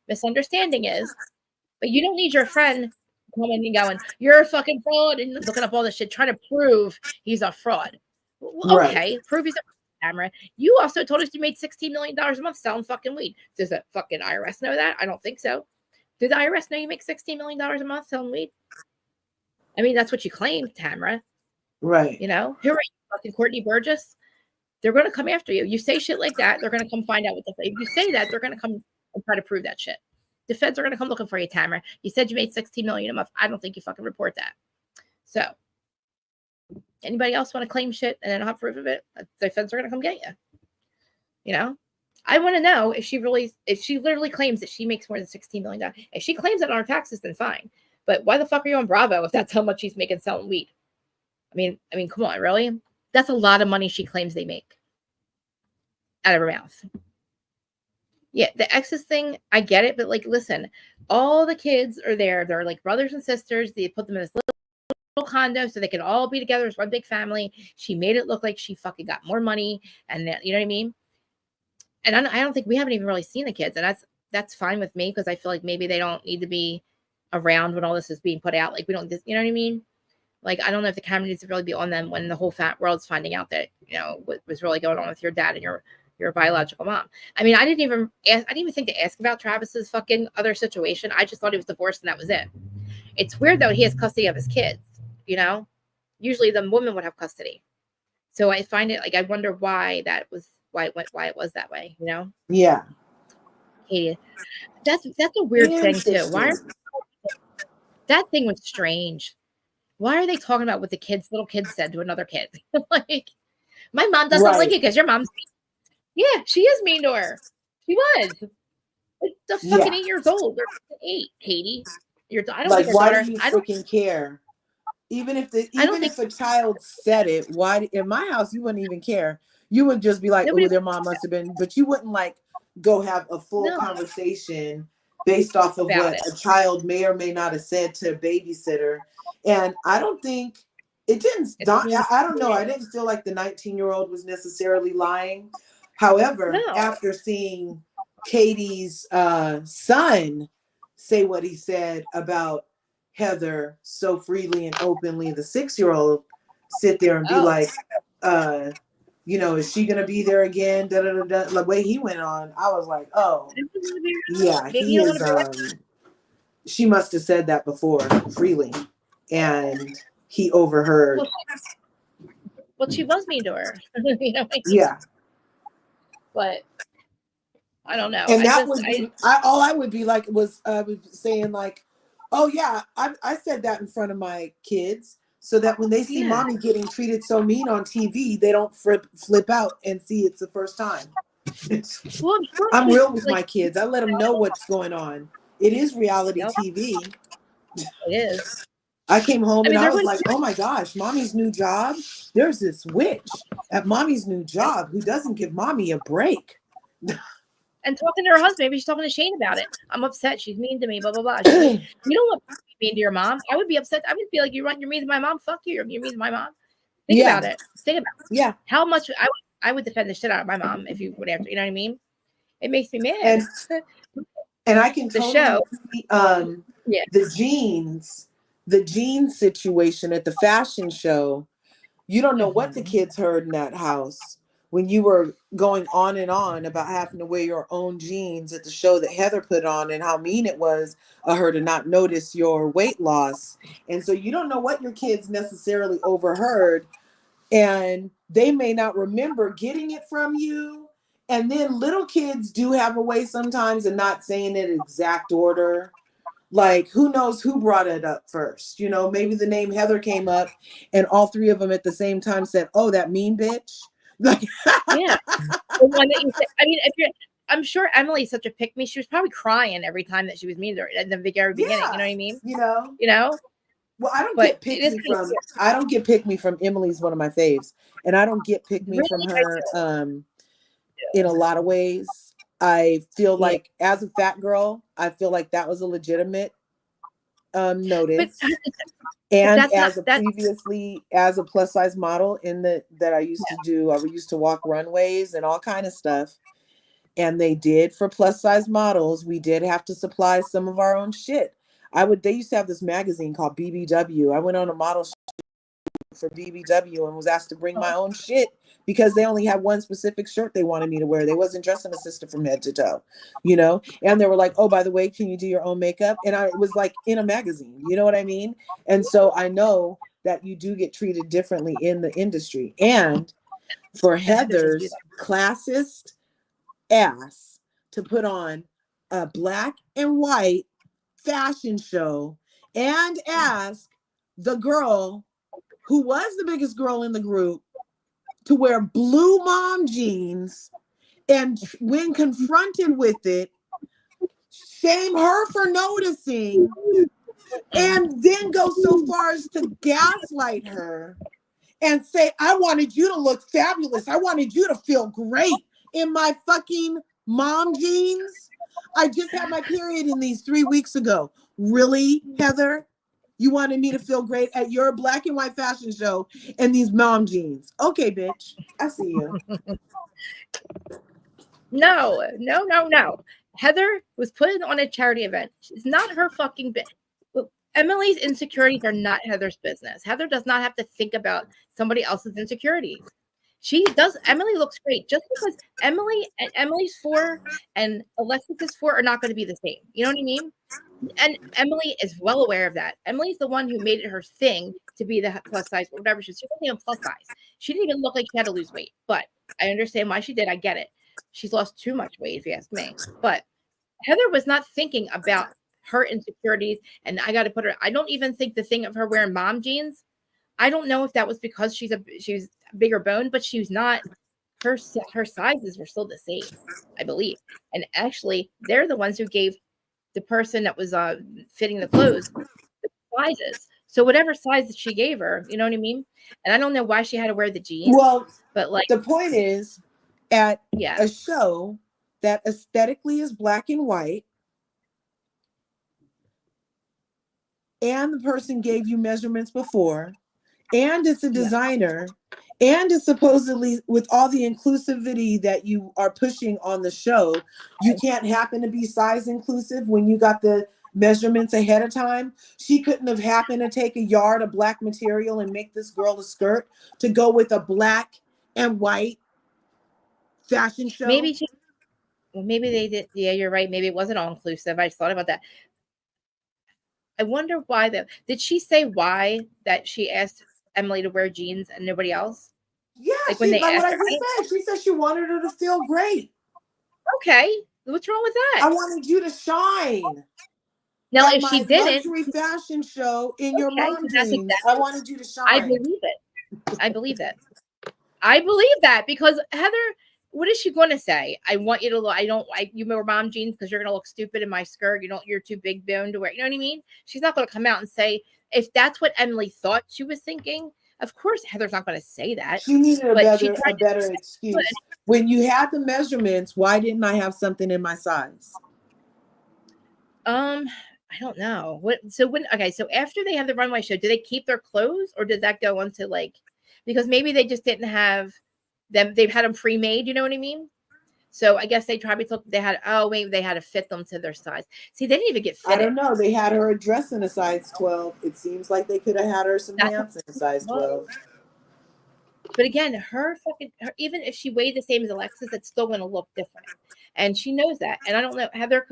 misunderstanding is. But you don't need your friend coming and going, "You're a fucking fraud," and looking up all this shit, trying to prove he's a fraud. Well, okay, prove he's a camera. You also told us you made $16 million a month selling fucking weed. Does the fucking IRS know that? I don't think so. Does the IRS know you make $16 million a month selling weed? I mean, that's what you claim, Tamra. Right. Who are you, fucking Courtney Burgess? They're going to come after you. You say shit like that, they're going to come find out what if you say that, they're going to come and try to prove that shit. The feds are going to come looking for you, Tamra. You said you made $16 million a month. I don't think you fucking report that. So, anybody else want to claim shit and then not have proof of it? The feds are going to come get you. I want to know if she literally claims that she makes more than $16 million. If she claims that on her taxes, then fine. But why the fuck are you on Bravo if that's how much she's making selling weed? I mean, come on, really? That's a lot of money she claims they make out of her mouth. Yeah, the exes thing, I get it, but like, listen, all the kids are there. They're like brothers and sisters. They put them in this little condo so they can all be together as one big family. She made it look like she fucking got more money, and you know what I mean? And I don't think we haven't even really seen the kids, and that's fine with me because I feel like maybe they don't need to be around when all this is being put out. Like we don't, you know what I mean? Like I don't know if the camera needs to really be on them when the whole fat world's finding out that what was really going on with your dad and your biological mom. I mean, I didn't even think to ask about Travis's fucking other situation. I just thought he was divorced and that was it. It's weird though. He has custody of his kids. Usually the woman would have custody. So I find it like I wonder why it was that way. Yeah. Katie, that's a weird thing too. Why? That thing was strange. why are they talking about what the little kids said to another kid? Like, my mom doesn't Right. like it because your mom's mean. Yeah, she is mean to her. She was. Like, the fucking Yeah. 8 years old. They're 8, Katie. I don't Like, think her why daughter. do you I don't freaking care? Even if think if a child said it, why in my house you wouldn't even care. You would just be like, nobody. oh, their mom must have been, but you wouldn't like go have a full No, conversation based off of about what it. a child may or may not have said to a babysitter. And I don't think it didn't. It's really I don't know. I didn't feel like the 19-year-old was necessarily lying. However, no. after seeing Katie's son say what he said about Heather so freely and openly, the 6-year-old sit there and be Oh. like, you know, is she gonna be there again? Da, da, da, da. The way he went on, I was like, oh, yeah, he is. She must have said that before freely, and he overheard. Well, she was mean to her. You know, Yeah, but I don't know. and that would be all I would be like was saying like, oh yeah, I said that in front of my kids so that when they see mommy getting treated so mean on TV, they don't flip out and see it's the first time. Well, I'm real with my kids. I let them know what's going on. It is reality TV. It is. I came home and I was like, oh my gosh, mommy's new job. There's this witch at mommy's new job who doesn't give mommy a break. And talking to her husband, maybe she's talking to Shane about it. I'm upset. She's mean to me, blah, blah, blah. You don't want to be mean to your mom. I would be upset. I would be like, you're mean to my mom. Fuck you. You're mean to my mom. Think about it. Think about it. Yeah. How much I would defend the shit out of my mom if you would answer. You know what I mean? It makes me mad. And I can the show. The jeans situation at the fashion show. You don't know what the kids heard in that house when you were going on and on about having to wear your own jeans at the show that Heather put on and how mean it was of her to not notice your weight loss. And so you don't know what your kids necessarily overheard, and they may not remember getting it from you. And then little kids do have a way sometimes of not saying it in exact order. Like, who knows who brought it up first? You know, maybe the name Heather came up and all three of them at the same time said, oh, that mean bitch. Yeah. The one that you said, I mean, I'm sure Emily's such a pick-me. She was probably crying every time that she was mean to her at the very beginning. You know what I mean? You know? Well, I don't get pick-me from Emily's one of my faves. And I don't get pick-me from her in a lot of ways. I feel like as a fat girl, I feel like that was a legitimate notice. And as a plus size model that I used to do, I used to walk runways and all kind of stuff. And they did for plus size models. We did have to supply some of our own shit. They used to have this magazine called BBW. I went on a model for BBW and was asked to bring my own shit because they only had one specific shirt they wanted me to wear. They wasn't dressing a sister from head to toe, you know? And they were like, oh, by the way, can you do your own makeup? And I was like in a magazine, you know what I mean? And so I know that you do get treated differently in the industry. And for Heather's classist ass to put on a black and white fashion show and ask the girl who was the biggest girl in the group to wear blue mom jeans, and when confronted with it, shame her for noticing, and then go so far as to gaslight her and say, I wanted you to look fabulous. I wanted you to feel great in my fucking mom jeans. I just had my period in these 3 weeks ago. Really, Heather? You wanted me to feel great at your black and white fashion show and these mom jeans. Okay, bitch. I see you. No. Heather was put on a charity event. It's not her fucking business. Emily's insecurities are not Heather's business. Heather does not have to think about somebody else's insecurities. She does. Emily looks great. Just because Emily's 4 and Alexis's 4 are not going to be the same. You know what I mean? And Emily is well aware of that. Emily's the one who made it her thing to be the plus size or whatever. She wasn't even plus size. She didn't even look like she had to lose weight. But I understand why she did. I get it. She's lost too much weight, if you ask me. But Heather was not thinking about her insecurities. And I got to put her, I don't even think the thing of her wearing mom jeans, I don't know if that was because she's bigger bone, but she was not, her sizes were still the same, I believe. And actually, they're the ones who gave the person that was fitting the clothes the sizes. So whatever size that she gave her, you know what I mean? And I don't know why she had to wear the jeans. Well, but like the point is, at yeah, a show that aesthetically is black and white, and the person gave you measurements before, and it's a designer, and it's supposedly with all the inclusivity that you are pushing on the show, you can't happen to be size inclusive when you got the measurements ahead of time. She couldn't have happened to take a yard of black material and make this girl a skirt to go with a black and white fashion show. maybe they did. Yeah, you're right. Maybe it wasn't all inclusive. I just thought about that. I wonder why though. Did she say why that she asked Emily to wear jeans and nobody else? Yeah, Like when they like asked what I her, just said. She said she wanted her to feel great. okay, what's wrong with that? I wanted you to shine. Now, At if she my didn't, luxury fashion show in your okay, mom that's jeans, exactly, I wanted you to shine. I believe it. I believe it. I believe that because Heather, what is she going to say? I want you to look. You wear mom jeans because you're going to look stupid in my skirt. You're too big bone to wear. You know what I mean? She's not going to come out and say, if that's what Emily thought she was thinking. Of course, Heather's not going to say that. She needed a But better excuse. When you had the measurements, why didn't I have something in my size? I don't know. So after they have the runway show, do they keep their clothes or did that go into like, because maybe they just didn't have them, they've had them pre-made, you know what I mean? So I guess they probably thought maybe they had to fit them to their size. See, they didn't even get fitted. I don't know. They had her a dress in a size 12. It seems like they could have had her some pants in a size 12. But again, even if she weighed the same as Alexis, it's still going to look different. And she knows that. And I don't know, Heather's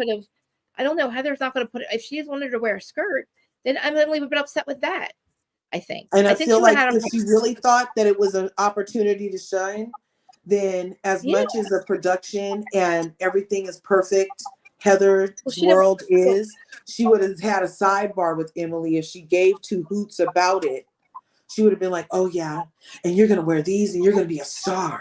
not going to put it, if she just wanted to wear a skirt, then Emily would have been upset with that, I think. And I think feel like if she really thought that it was an opportunity to shine, then as much as the production and everything is perfect, Heather's world is, she would have had a sidebar with Emily if she gave two hoots about it. She would have been like, oh yeah, and you're going to wear these and you're going to be a star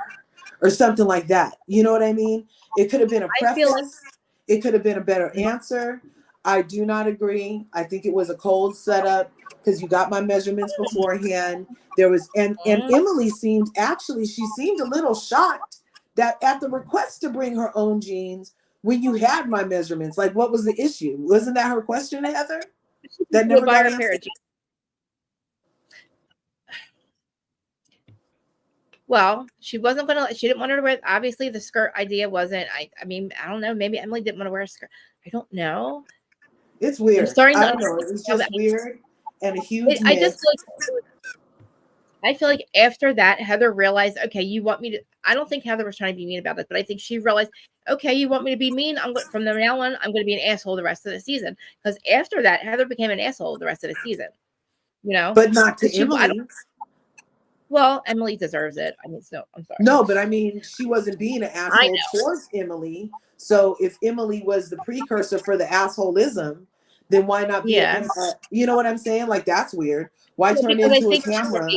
or something like that. You know what I mean? It could have been a preface. It could have been a better answer. I do not agree. I think it was a cold setup because you got my measurements beforehand. There was, and Emily seemed a little shocked that at the request to bring her own jeans when you had my measurements. Like, what was the issue? Wasn't that her question, Heather? That never got answered. Well, she didn't want her to wear, obviously the skirt idea wasn't, I mean, I don't know, maybe Emily didn't want to wear a skirt. I don't know. It's weird. I don't know. It's just weird and a huge miss. I feel like after that, Heather realized, okay, you want me to, I don't think Heather was trying to be mean about it, but I think she realized, okay, you want me to be mean? From now on, I'm going to be an asshole the rest of the season. Because after that, Heather became an asshole the rest of the season. You know? But not to Emily. Well, Emily deserves it. I mean, so I'm sorry. No, but I mean, she wasn't being an asshole towards Emily. So if Emily was the precursor for the assholeism, then why not be? You know what I'm saying? Like, that's weird. Why turn into a Tamra?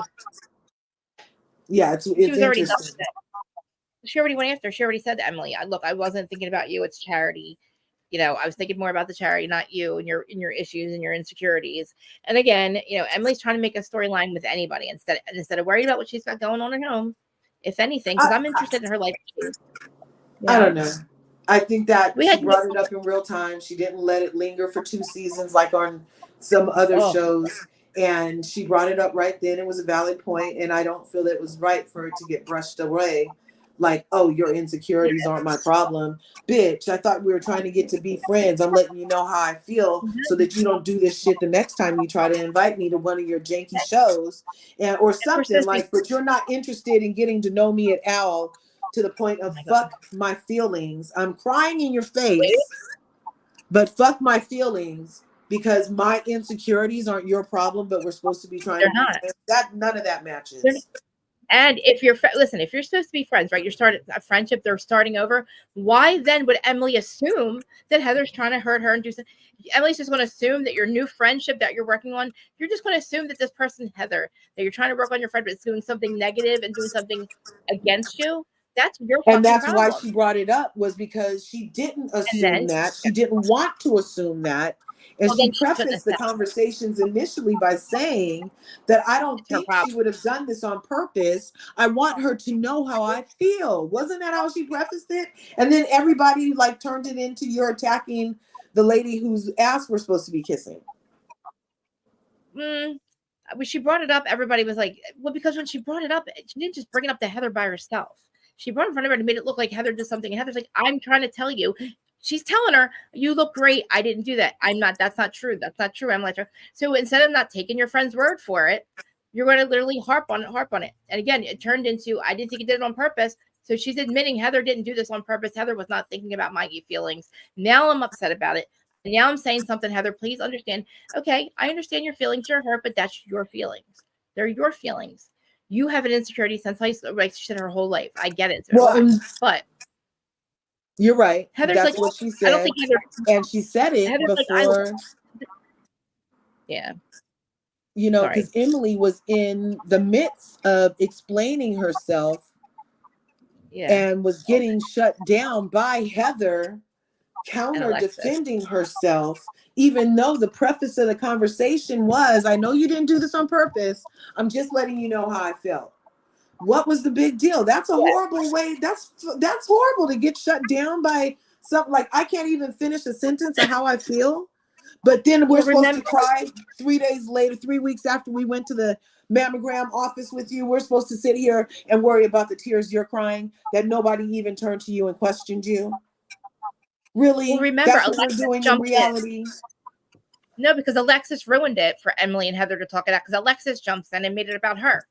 Yeah, it's interesting. She already went after. She already said to Emily, "Look, I wasn't thinking about you. It's charity. You know, I was thinking more about the charity, not you and your issues and your insecurities." And again, you know, Emily's trying to make a storyline with anybody instead of worried about what she's got going on at home. If anything, because I'm interested in her life too. I don't know. I think that she brought it up in real time. She didn't let it linger for 2 seasons like on some other shows. And she brought it up right then. It was a valid point, and I don't feel it was right for it to get brushed away. Like, oh, your insecurities aren't my problem. Bitch, I thought we were trying to get to be friends. I'm letting you know how I feel so that you don't do this shit the next time you try to invite me to one of your janky shows or something like, but you're not interested in getting to know me at all to the point of fuck my feelings. I'm crying in your face, but fuck my feelings because my insecurities aren't your problem, but we're supposed to be trying to be friends. None of that matches. And if you're listen, if you're supposed to be friends, right? You're starting a friendship, they're starting over. Why then would Emily assume that Heather's trying to hurt her and do something? Emily's just going to assume that your new friendship that you're working on, you're just going to assume that this person, Heather, that you're trying to work on your friend, but is doing something negative and doing something against you. That's your And fucking that's problem. why she brought it up, was because she didn't assume then- that. She didn't want to assume that. And Well, she then she shouldn't prefaced the have said it. conversations initially by saying that I don't It's her think problem. she would have done this on purpose. I want her to know how I feel. Wasn't that how she prefaced it? And then everybody like turned it into you're attacking the lady whose ass we're supposed to be kissing. When she brought it up, everybody was like, well, because when she brought it up, she didn't just bring it up to Heather by herself. She brought it in front of her and made it look like Heather did something. And Heather's like, I'm trying to tell you. She's telling her, you look great. I didn't do that. I'm not. That's not true. That's not true. I'm like, so instead of not taking your friend's word for it, you're going to literally harp on it. And again, it turned into, I didn't think you did it on purpose. So she's admitting Heather didn't do this on purpose. Heather was not thinking about my feelings. Now I'm upset about it. And now I'm saying something, Heather, please understand. Okay, I understand your feelings are hurt, but that's your feelings. They're your feelings. You have an insecurity since high school, like she said her whole life. I get it. But you're right. Heather's That's like, what she said. I don't think Heather, and she said it Heather's before. like, yeah. You know, Sorry. because Emily was in the midst of explaining herself and was getting shut down by Heather, counter defending herself, even though the preface of the conversation was, I know you didn't do this on purpose. I'm just letting you know how I felt. What was the big deal? That's a horrible way. That's horrible to get shut down by something like, I can't even finish a sentence of how I feel. But then we're supposed to cry 3 days later, 3 weeks after we went to the mammogram office with you. We're supposed to sit here and worry about the tears you're crying, that nobody even turned to you and questioned you. Really? Well, remember, that's what Alexis we're doing in jumped reality. No, because Alexis ruined it for Emily and Heather to talk it out. Because Alexis jumps in and made it about her.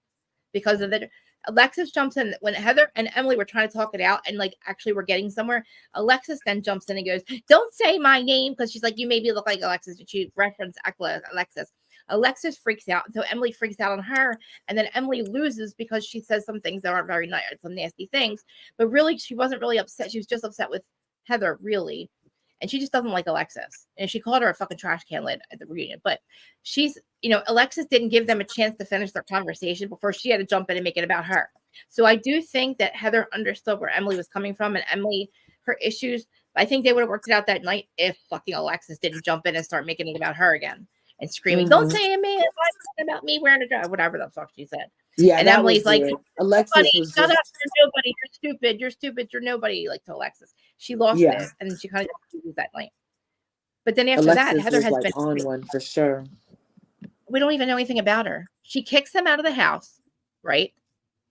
Because of the Alexis jumps in when Heather and Emily were trying to talk it out and like actually we're getting somewhere. Alexis then jumps in and goes, "Don't say my name," because she's like, "You maybe look like Alexis." And she referenced Alexis. Alexis freaks out, so Emily freaks out on her, and then Emily loses because she says some things that aren't very nice, some nasty things. But really, she wasn't really upset. She was just upset with Heather, really. And she just doesn't like Alexis. And she called her a fucking trash can lid at the reunion. But she's, Alexis didn't give them a chance to finish their conversation before she had to jump in and make it about her. So I do think that Heather understood where Emily was coming from, and Emily, her issues, I think they would have worked it out that night if fucking Alexis didn't jump in and start making it about her again and screaming, "Don't say it, man, about me wearing a dress," whatever the fuck she said. Yeah, and Emily's like, Alexis was shut just... up, you're nobody, you're stupid, you're nobody, like to Alexis. She lost it, and then she kind of loses that night. But then after Alexis that, Heather has like been on one for sure. We don't even know anything about her. She kicks them out of the house, right?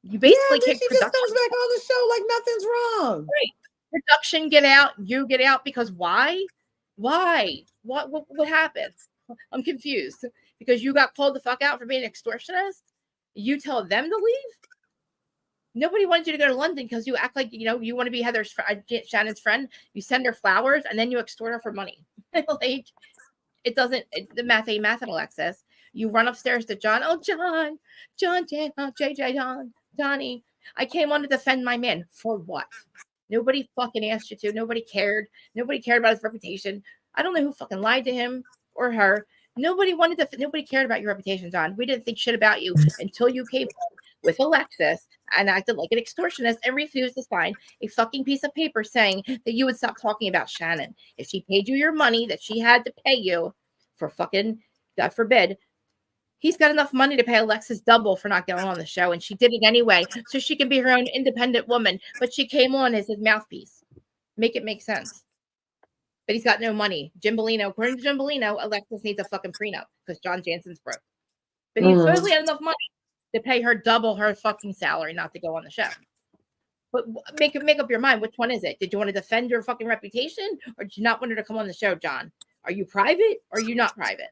You basically kick she production. just comes back on the show like nothing's wrong. Right. Production get out, you get out, because why? Why? What happened? I'm confused. Because you got called the fuck out for being an extortionist? You tell them to leave? Nobody wanted you to go to London because you act like, you want to be Shannon's friend. You send her flowers and then you extort her for money. Like, it doesn't, the math ain't math, Alexis. You run upstairs to John. Oh, John, JJ, Johnny. I came on to defend my man. For what? Nobody fucking asked you to. Nobody cared. Nobody cared about his reputation. I don't know who fucking lied to him or her. Nobody cared about your reputation, John. We didn't think shit about you until you came on with Alexis and acted like an extortionist and refused to sign a fucking piece of paper saying that you would stop talking about Shannon. If she paid you your money that she had to pay you for fucking, God forbid, he's got enough money to pay Alexis double for not going on the show, and she did it anyway so she can be her own independent woman, but she came on as his mouthpiece. Make it make sense. But he's got no money. Jim Bellino, according to Jim Bellino, Alexis needs a fucking prenup because John Janson's broke. But he supposedly had enough money to pay her double her fucking salary not to go on the show. But make up your mind. Which one is it? Did you want to defend your fucking reputation, or did you not want her to come on the show, John? Are you private or are you not private?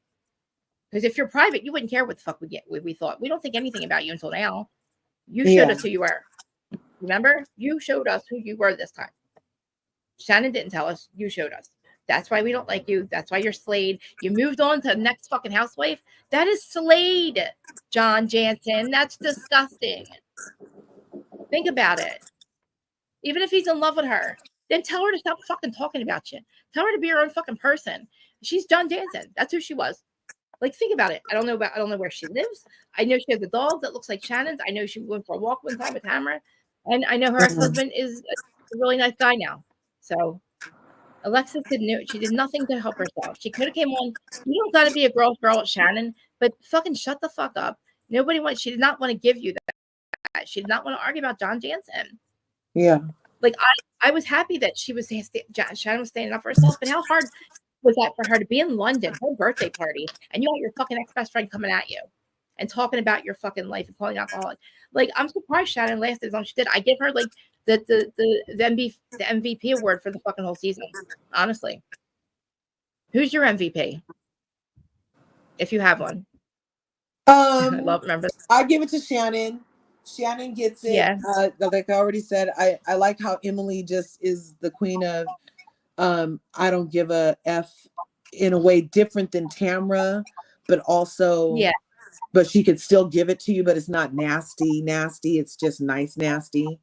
Because if you're private, you wouldn't care what the fuck we thought. We don't think anything about you until now. You showed us who you were. Remember? You showed us who you were this time. Shannon didn't tell us. You showed us. That's why we don't like you. That's why you're slayed. You moved on to the next fucking housewife. That is slayed, John Janson. That's disgusting. Think about it. Even if he's in love with her, then tell her to stop fucking talking about you. Tell her to be her own fucking person. She's John Janson. That's who she was. Like, think about it. I don't know where she lives. I know she has a dog that looks like Shannon's. I know she went for a walk one time with Tamra. And I know her ex-husband is a really nice guy now. So Alexis she did nothing to help herself. She could have came on. You don't gotta be a girl with Shannon, but fucking shut the fuck up. She did not want to give you that. She did not want to argue about John Janson. Yeah. Like I was happy that Shannon was standing up for herself, but how hard was that for her to be in London, her birthday party, and you got your fucking ex-best friend coming at you and talking about your fucking life and calling alcoholic? Like, I'm surprised Shannon lasted as long as she did. I give her like the MVP award for the fucking whole season. Honestly. Who's your MVP? If you have one. Remember. I give it to Shannon. Shannon gets it. Yeah. Like I already said, I like how Emily just is the queen of I don't give a F, in a way different than Tamra, but also but she could still give it to you, but it's not nasty. It's just nice nasty.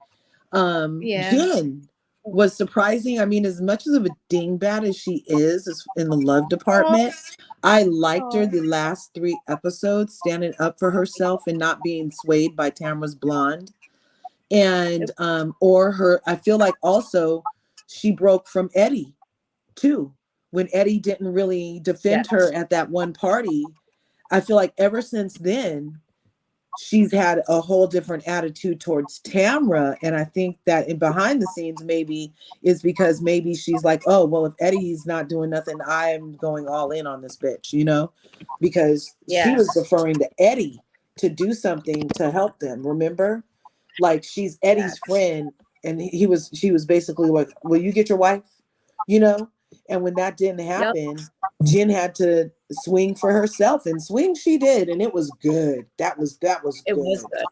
Jen was surprising. I mean, as much of a dingbat as she is in the love department, I liked her the last 3 episodes, standing up for herself and not being swayed by Tamra's blonde. And I feel like also she broke from Eddie too. When Eddie didn't really defend her at that one party, I feel like ever since then, she's had a whole different attitude towards Tamra. And I think that in behind the scenes, maybe is because maybe she's like, oh, well, if Eddie's not doing nothing, I'm going all in on this bitch, because she was referring to Eddie to do something to help them. Remember? Like, she's Eddie's friend. And she was basically like, will you get your wife? And when that didn't happen, Jen had to swing for herself, and swing she did, and it was good. That was good. It was good.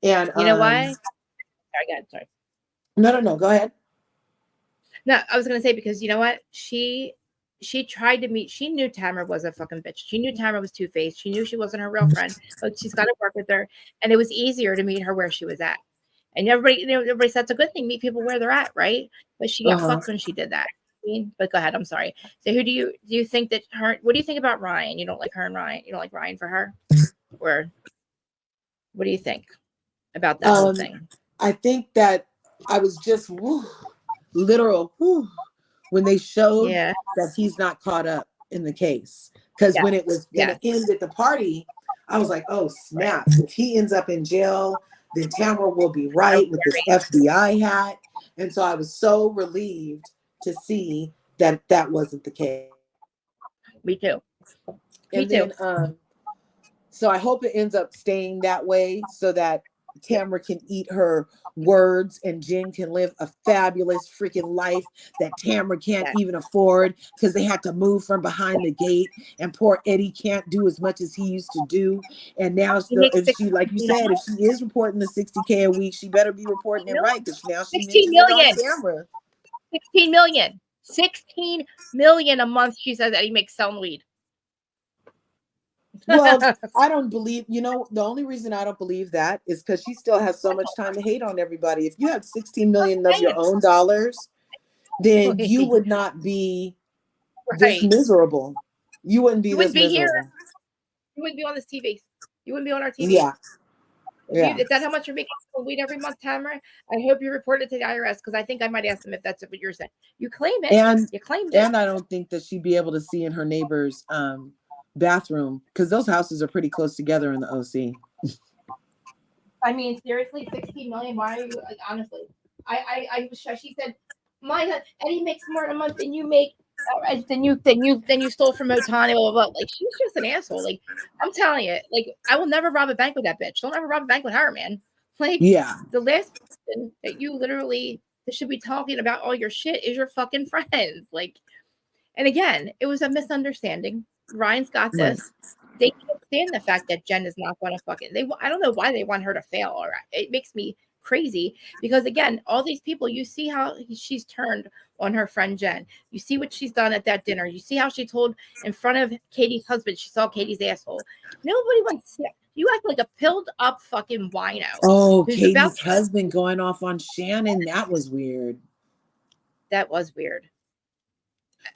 And you know why? Sorry. No, go ahead. No, I was gonna say, because you know what? She tried to meet. She knew Tamra was a fucking bitch. She knew Tamra was two-faced. She knew she wasn't her real friend, but she's got to work with her, and it was easier to meet her where she was at. And everybody said it's a good thing, meet people where they're at, right? But she got fucked when she did that. But go ahead. I'm sorry. So who do you think that her? What do you think about Ryan? You don't like her and Ryan. You don't like Ryan for her, or what do you think about that whole thing? I think that I was just literal when they showed that he's not caught up in the case, because when it was going to end at the party, I was like, oh snap! If he ends up in jail, then Tamra will be right with this FBI hat, and so I was so relieved to see that wasn't the case. Me too. So I hope it ends up staying that way, so that Tamra can eat her words and Jen can live a fabulous freaking life that Tamra can't even afford, because they had to move from behind the gate, and poor Eddie can't do as much as he used to do. And now if she, like you said, if she is reporting the $60K a week, she better be reporting it right, because now she 16 mentioned million. it on camera. 16 million. 16 million a month, she says, that he makes selling weed. Well, I don't believe, the only reason I don't believe that is because she still has so much time to hate on everybody. If you have 16 million of your own dollars, then you would not be this miserable. You wouldn't be this miserable. Here. You wouldn't be on this TV. You wouldn't be on our TV. Yeah. Is that how much you're making weed every month, Tamra? I hope you report it to the IRS, because I think I might ask them if that's what you're saying. You claim it. You claimed it. And I don't think that she'd be able to see in her neighbor's bathroom, because those houses are pretty close together in the OC. I mean, seriously, 16 million. Why are you, like, honestly? She said, Eddie makes more a month than you make. Then you stole from Otani, blah, blah, blah. Like, she's just an asshole. Like, I'm telling you, like, I will never rob a bank with that bitch. Don't ever rob a bank with her, man. Like, the last person that you literally should be talking about all your shit is your fucking friends. Like, and again, it was a misunderstanding. Ryan's got this. Right. They can't stand the fact that Jen is not going to fucking. I don't know why they want her to fail. Or it makes me crazy, because again, all these people, you see how she's turned on her friend Jen. You see what she's done at that dinner. You see how she told in front of Katie's husband she saw Katie's asshole. Nobody wants to. You act like a pilled up fucking wino. Oh, who's Katie's about- husband going off on Shannon. That was weird. That was weird.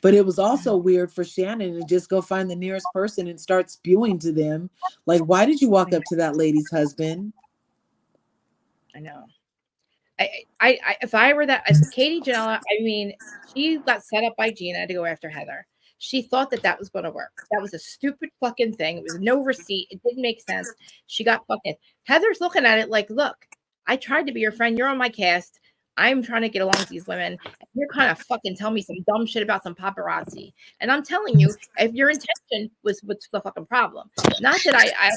But it was also weird for Shannon to just go find the nearest person and start spewing to them. Like, why did you walk up to that lady's husband? I know. I if I were that, as Katie Janela, I mean, she got set up by Gina to go after Heather. She thought that was going to work. That was a stupid fucking thing. It was no receipt. It didn't make sense. She got fucking. Heather's looking at it like, look, I tried to be your friend. You're on my cast. I'm trying to get along with these women. And you're kind of fucking telling me some dumb shit about some paparazzi. And I'm telling you, if your intention was what's the fucking problem. Not that I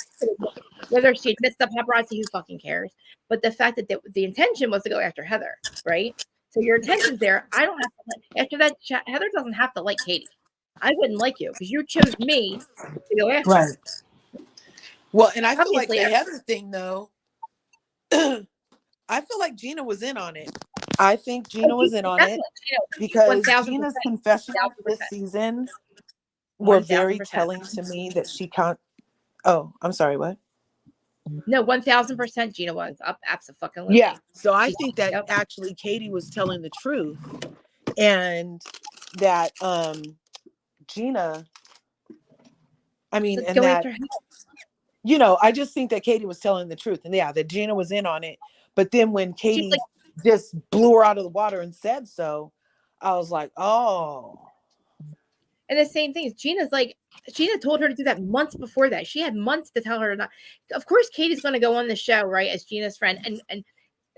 whether she admits the paparazzi, who fucking cares? But the fact that the intention was to go after Heather, right? So your intention's there. I don't have to. After that, Heather doesn't have to like Katie. I wouldn't like you because you chose me to go after. Right. Well, and I feel Obviously, like the Heather thing, though, I feel like Gina was in on it. I think Gina was in on it because 1000%. Gina's confessions this season were very telling to me that she can't. Oh, I'm sorry. What? No, 1000% Gina was up. Absolutely. Yeah. So I think that actually Katie was telling the truth, and that Gina. I mean, So and go that after him. you know, I just think that Katie was telling the truth, and yeah, that Gina was in on it. But then when Katie just blew her out of the water and said so, I was like, oh. And the same thing is Gina told her to do that months before that. She had months to tell her not. Of course, Katie's going to go on the show, right, as Gina's friend, and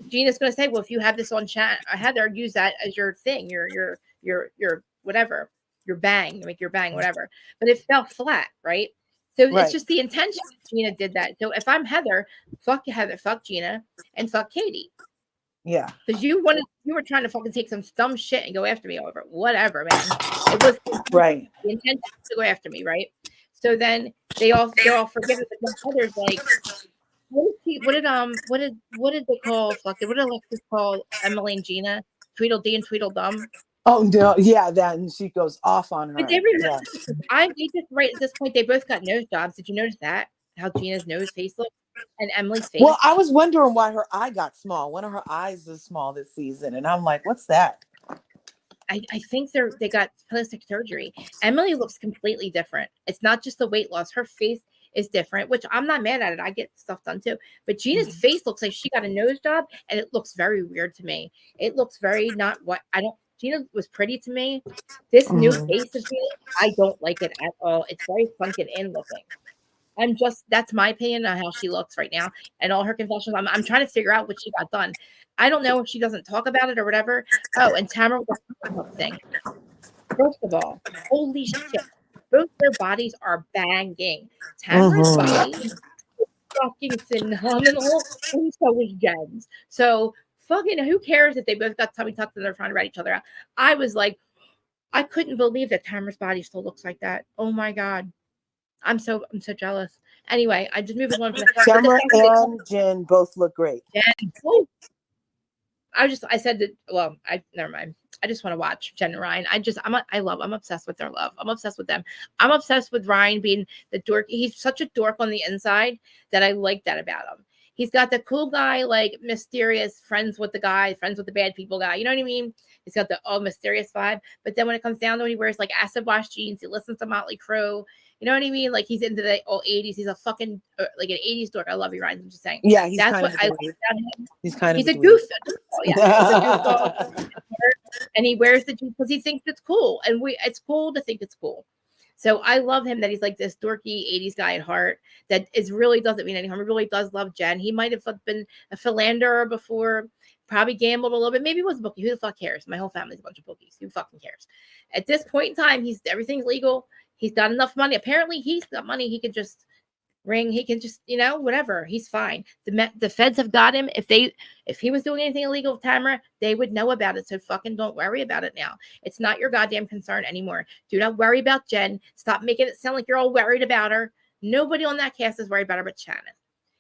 Gina's going to say, well, if you have this on chat, Heather, use that as your thing, your whatever, your bang, make your bang, whatever. But it fell flat, right? So It's just the intention. Gina did that. So if I'm Heather, fuck Gina, and fuck Katie. Yeah. Because you were trying to fucking take some dumb shit and go after me over whatever, man. It was right. The intention to go after me, right? So then they're all forgiven. But Heather's like, what did they call what did Alexis call Emily and Gina? Tweedledee and Tweedledum. Oh no, yeah, that, and she goes off on her. But they remember, they just right at this point they both got nose jobs. Did you notice that? How Gina's nose face looks and Emily's face? Well, I was wondering why her eye got small. One of her eyes is small this season, and I'm like, what's that? I think they got plastic surgery. Emily looks completely different. It's not just the weight loss. Her face is different, which I'm not mad at it. I get stuff done too. But Gina's face looks like she got a nose job, and it looks very weird to me. It looks very not what I don't. Gina was pretty to me. This new face of Gina, I don't like it at all. It's very sunken in looking. That's my opinion on how she looks right now and all her confessions. I'm trying to figure out what she got done. I don't know if she doesn't talk about it or whatever. Oh, and Tamra with the thing. First of all, holy shit. Both their bodies are banging. Tamra's body is fucking phenomenal. And so is Jen's. So fucking who cares if they both got tummy tucks and they're trying to rat each other out. I was like, I couldn't believe that Tamra's body still looks like that. Oh my God. I'm so jealous. Anyway, I just moved on from that. Tamra and Jen both look great. Jen, I said that. Well, never mind. I just want to watch Jen and Ryan. I'm obsessed with their love. I'm obsessed with them. I'm obsessed with Ryan being the dork. He's such a dork on the inside that I like that about him. He's got the cool guy, like mysterious, friends with the bad people guy. You know what I mean? He's got the mysterious vibe. But then when it comes down to it, he wears like acid wash jeans. He listens to Motley Crue. You know what I mean? Like he's into the old 80s. He's a fucking like an 80s dork. I love you, Ryan. I'm just saying. Yeah, that's what I like about him. He's a goof. Yeah, he's a goofball. And he wears the jeans because he thinks it's cool. And it's cool to think it's cool. So I love him that he's like this dorky 80s guy at heart that really doesn't mean any harm. He really does love Jen. He might have been a philanderer before, probably gambled a little bit. Maybe he was a bookie. Who the fuck cares? My whole family's a bunch of bookies. Who fucking cares? At this point in time, everything's legal. He's got enough money. Apparently, he's got money. He could just ring. He can just, whatever. He's fine. The feds have got him. If he was doing anything illegal with Tamra, they would know about it. So fucking don't worry about it now. It's not your goddamn concern anymore. Do not worry about Jen. Stop making it sound like you're all worried about her. Nobody on that cast is worried about her but Shannon.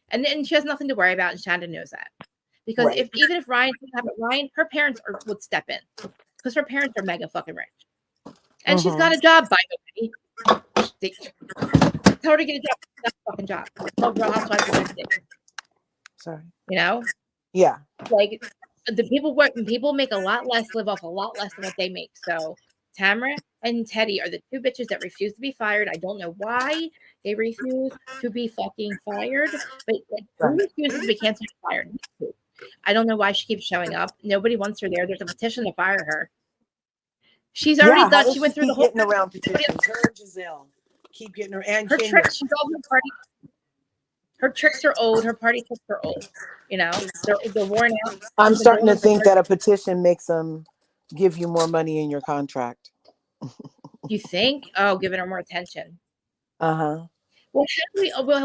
And she has nothing to worry about, and Shannon knows that. Because even if Ryan didn't have it, her parents would step in. Because her parents are mega fucking rich. And she's got a job, by the way. Tell her to get a job. that fucking job. It's called Real Housewives of Wednesday. Sorry. You know, Yeah. like the people work and people make a lot less, live off a lot less than what they make. So Tamra and Teddy are the two bitches that refuse to be fired. I don't know why they refuse to be fucking fired, but like, who refuses to be canceled and fired? I don't know why she keeps showing up. Nobody wants her there. There's a petition to fire her. She's already done. She went through the whole getting around petitions. Her and Giselle keep getting her and her Kenya. tricks. She's all her party. Her tricks are old. Her party tricks are old. You know, they're worn out. I'm starting to think that a petition makes them give you more money in your contract. You think? Oh, giving her more attention. Uh-huh. Well,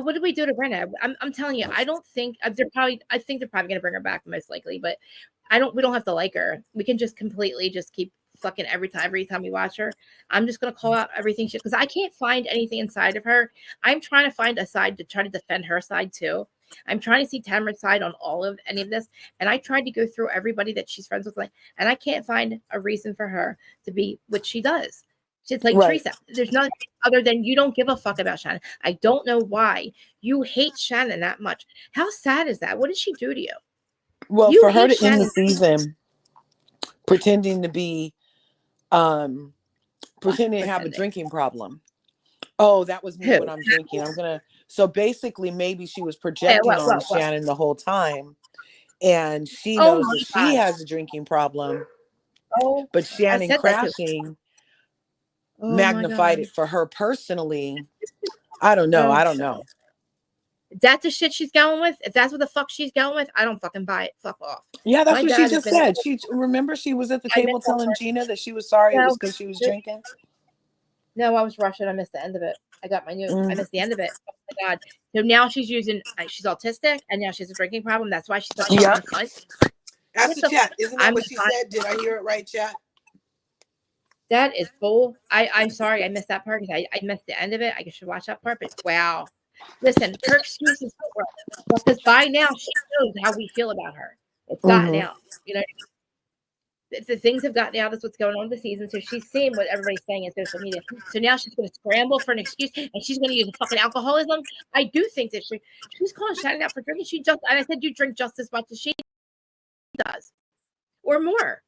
what did we do to Brenna? I'm telling you, I don't think I think they're probably gonna bring her back most likely, but we don't have to like her. We can just completely just keep fucking every time we watch her. I'm just gonna call out everything because I can't find anything inside of her. I'm trying to find a side to try to defend her side too. I'm trying to see Tamra's side on any of this, and I tried to go through everybody that she's friends with, and I can't find a reason for her to be what she does. She's like Teresa. There's nothing other than you don't give a fuck about Shannon. I don't know why you hate Shannon that much. How sad is that? What did she do to you? Well, You for her to hate end the Shannon. season pretending to be pretending to have a drinking problem. Oh, that was me when I'm drinking. So basically maybe she was projecting on Shannon the whole time, and she knows that she has a drinking problem. But Shannon crashing magnified it for her personally. I don't know. That's the shit she's going with. If that's what the fuck she's going with, I don't fucking buy it. Fuck off. Yeah, that's what she just said. Remember she was at the table telling Gina that she was sorry it was because she was drinking. No, I was rushing. I missed the end of it. I got my news. I missed the end of it. Oh my god. So now she's she's autistic and now she has a drinking problem. That's why she's such a cunt. Ask the chat. Isn't that what she said? Did I hear it right, chat? That is bull. I'm sorry I missed that part because I missed the end of it. I should watch that part, but wow. Listen, her excuses because by now she knows how we feel about her. It's gotten out. You know, the things have gotten out. That's what's going on in the season. So she's seeing what everybody's saying in social media. So now she's going to scramble for an excuse, and she's going to use fucking alcoholism. I do think that she's calling Shannon out for drinking. And I said you drink just as much as she does, or more.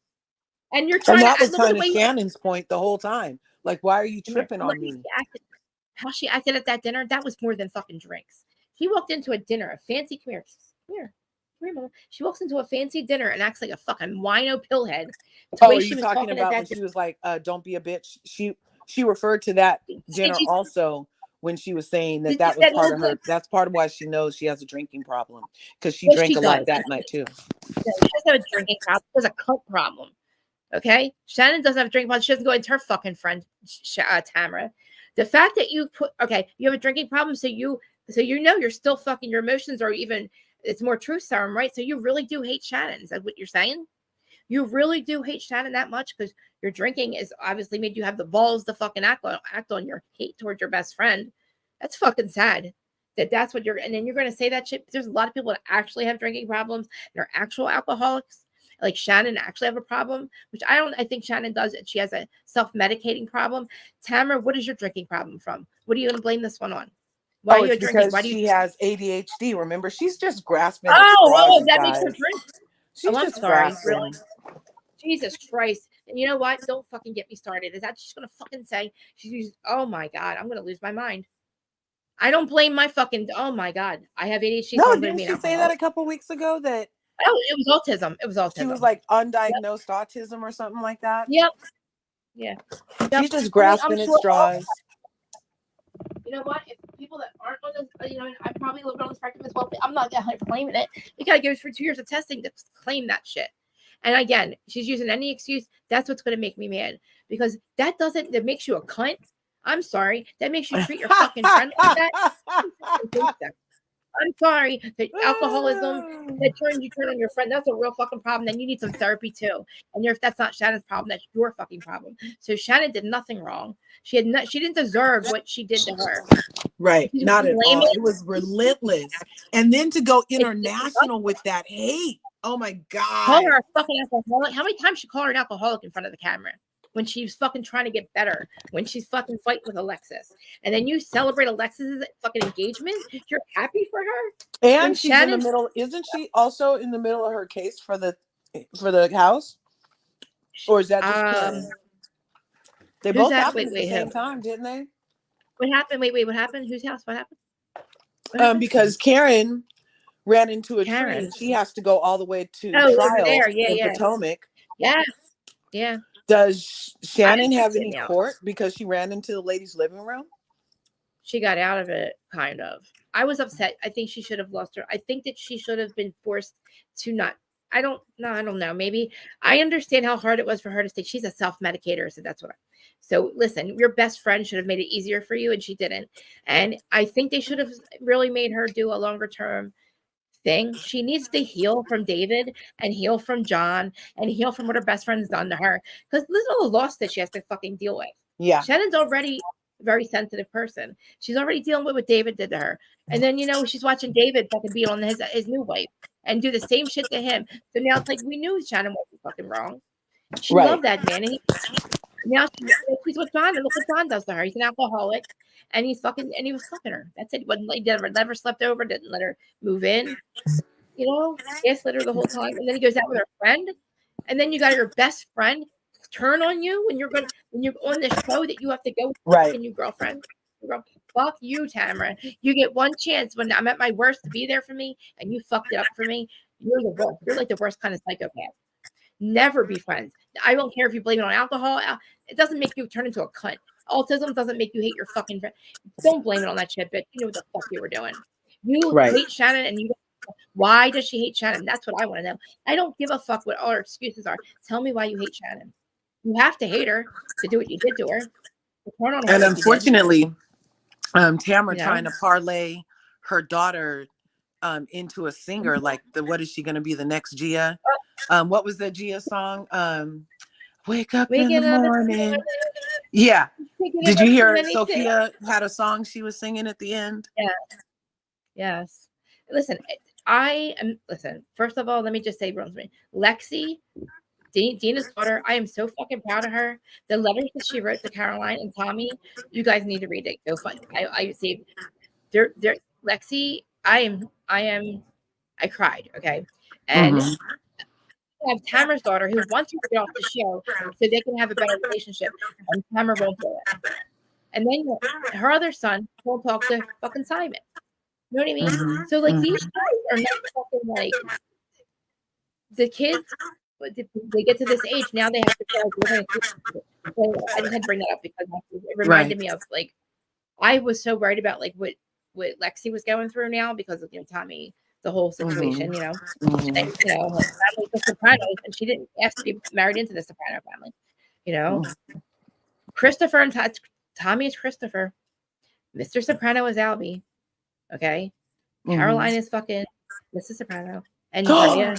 And you're trying. And that was kind of Shannon's point the whole time. Like, why are you tripping on me? How she acted at that dinner, that was more than fucking drinks. She walked into a dinner, a fancy, come here, Mama. She walks into a fancy dinner and acts like a fucking wino pillhead. Oh, are you talking about when she was like, don't be a bitch? She referred to that dinner also when she was saying that was part of her. That's part of why she knows she has a drinking problem because she drank a lot that night too. She doesn't have a drinking problem. She has a cunt problem. Okay? Shannon doesn't have a drinking problem. She doesn't go into her fucking friend, Tamra. The fact that you have a drinking problem, so you know you're still fucking your emotions, or even it's more truth serum, right? So you really do hate Shannon. Is that what you're saying? You really do hate Shannon that much because your drinking is obviously made you have the balls to fucking act on your hate towards your best friend. That's fucking sad. That's what and then you're going to say that shit. There's a lot of people that actually have drinking problems and are actual alcoholics. Like Shannon actually have a problem, which I think Shannon does. She has a self-medicating problem. Tamra, what is your drinking problem from? What are you going to blame this one on? Why are you drinking? Because she has ADHD. Remember, she's just grasping. That makes her drink. She's just grasping. Really? Jesus Christ. And you know what? Don't fucking get me started. Is that she's going to fucking say oh my God, I'm going to lose my mind. I don't blame my fucking, oh my God. I have ADHD. No, didn't she say that a couple weeks ago that it was autism. It was autism. She was like undiagnosed autism or something like that. Yep. Yeah. She's just grasping at straws. You know what? If people that aren't on this, I probably live on the spectrum as well. But I'm not claiming it. You got to go through 2 years of testing to claim that shit. And again, she's using any excuse. That's what's going to make me mad because that makes you a cunt. I'm sorry. That makes you treat your fucking friend like that. I'm sorry. The alcoholism that turns on your friend. That's a real fucking problem. Then you need some therapy too. And if that's not Shannon's problem, that's your fucking problem. So Shannon did nothing wrong. She didn't deserve what she did to her. Right. Not at all. It was relentless. And then to go international with that hate. Oh my God. Call her a fucking alcoholic. How many times she called her an alcoholic in front of the camera? when she's fucking trying to get better, when she's fucking fighting with Alexis. And then you celebrate Alexis's fucking engagement. You're happy for her. And When she's in the Shannon's- middle. Isn't she also in the middle of her case for the house? Or is that just Karen? They Who's both that? happened at the Wait, same who? time, didn't they? What happened? Wait, what happened? Whose house? What happened? What happened? Because Karen ran into a tree Karen. and she has to go all the way to Oh, over trial there. Yeah, in yeah. Potomac. Yeah. Yeah. Does Shannon have understand any now. court because she ran into the lady's living room? She got out of it, kind of. I was upset. I think she should have lost her. I think that she should have been forced to not. I don't know. Maybe I understand how hard it was for her to stay. She's a self-medicator, so that's what. So listen, your best friend should have made it easier for you, and she didn't. And I think they should have really made her do a longer term thing. She needs to heal from David and heal from John and heal from what her best friend's done to her. Because this is all the loss that she has to fucking deal with. Yeah. Shannon's already a very sensitive person. She's already dealing with what David did to her. And then, she's watching David fucking beat on his new wife and do the same shit to him. So now it's like, we knew Shannon wasn't fucking wrong. She Right. loved that man. And now she's with John, and look what John does to her. He's an alcoholic, and he was fucking her. That's it. He wasn't like never slept over, didn't let her move in. Gaslit her the whole time. And then he goes out with her friend, and then you got your best friend turn on you when you're on this show that you have to go with Right. your new girlfriend. Fuck you, Tamra. You get one chance when I'm at my worst to be there for me, and you fucked it up for me. You're the worst. You're like the worst kind of psychopath. Never be friends. I don't care if you blame it on alcohol. It doesn't make you turn into a cunt. Autism doesn't make you hate your fucking friend. Don't blame it on that shit, bitch. You know what the fuck you were doing. You hate Shannon, and why does she hate Shannon? That's what I want to know. I don't give a fuck what all her excuses are. Tell me why you hate Shannon. You have to hate her to do what you did to her. Turn on her And like you did. unfortunately, Tamra You know? trying to parlay her daughter into a singer, like what is she going to be, the next Gia? What was the Gia song? Wake up in the morning. Yeah. Did you hear Sophia had a song she was singing at the end? Yeah. Yes. Listen, first of all, let me just say, Lexi, Dina's daughter, I am so fucking proud of her. The letters that she wrote to Caroline and Tommy, you guys need to read it. Go find. I see. They're Lexi. I cried. Okay, and I have Tamara's daughter who wants her to get off the show so they can have a better relationship, and Tamara won't do it. And then her other son won't talk to fucking Simon. You know what I mean? So like these guys are not fucking like the kids. They get to this age now. They have to so I just had to bring that up because it reminded me of like I was so worried about like what Lexi was going through now because of Tommy, the whole situation. And, like, the Sopranos, and she didn't ask to be married into the Soprano family. Christopher and Tommy is Christopher. Mr. Soprano is Albie. Okay, Caroline is fucking Mrs. Soprano. And Caroline.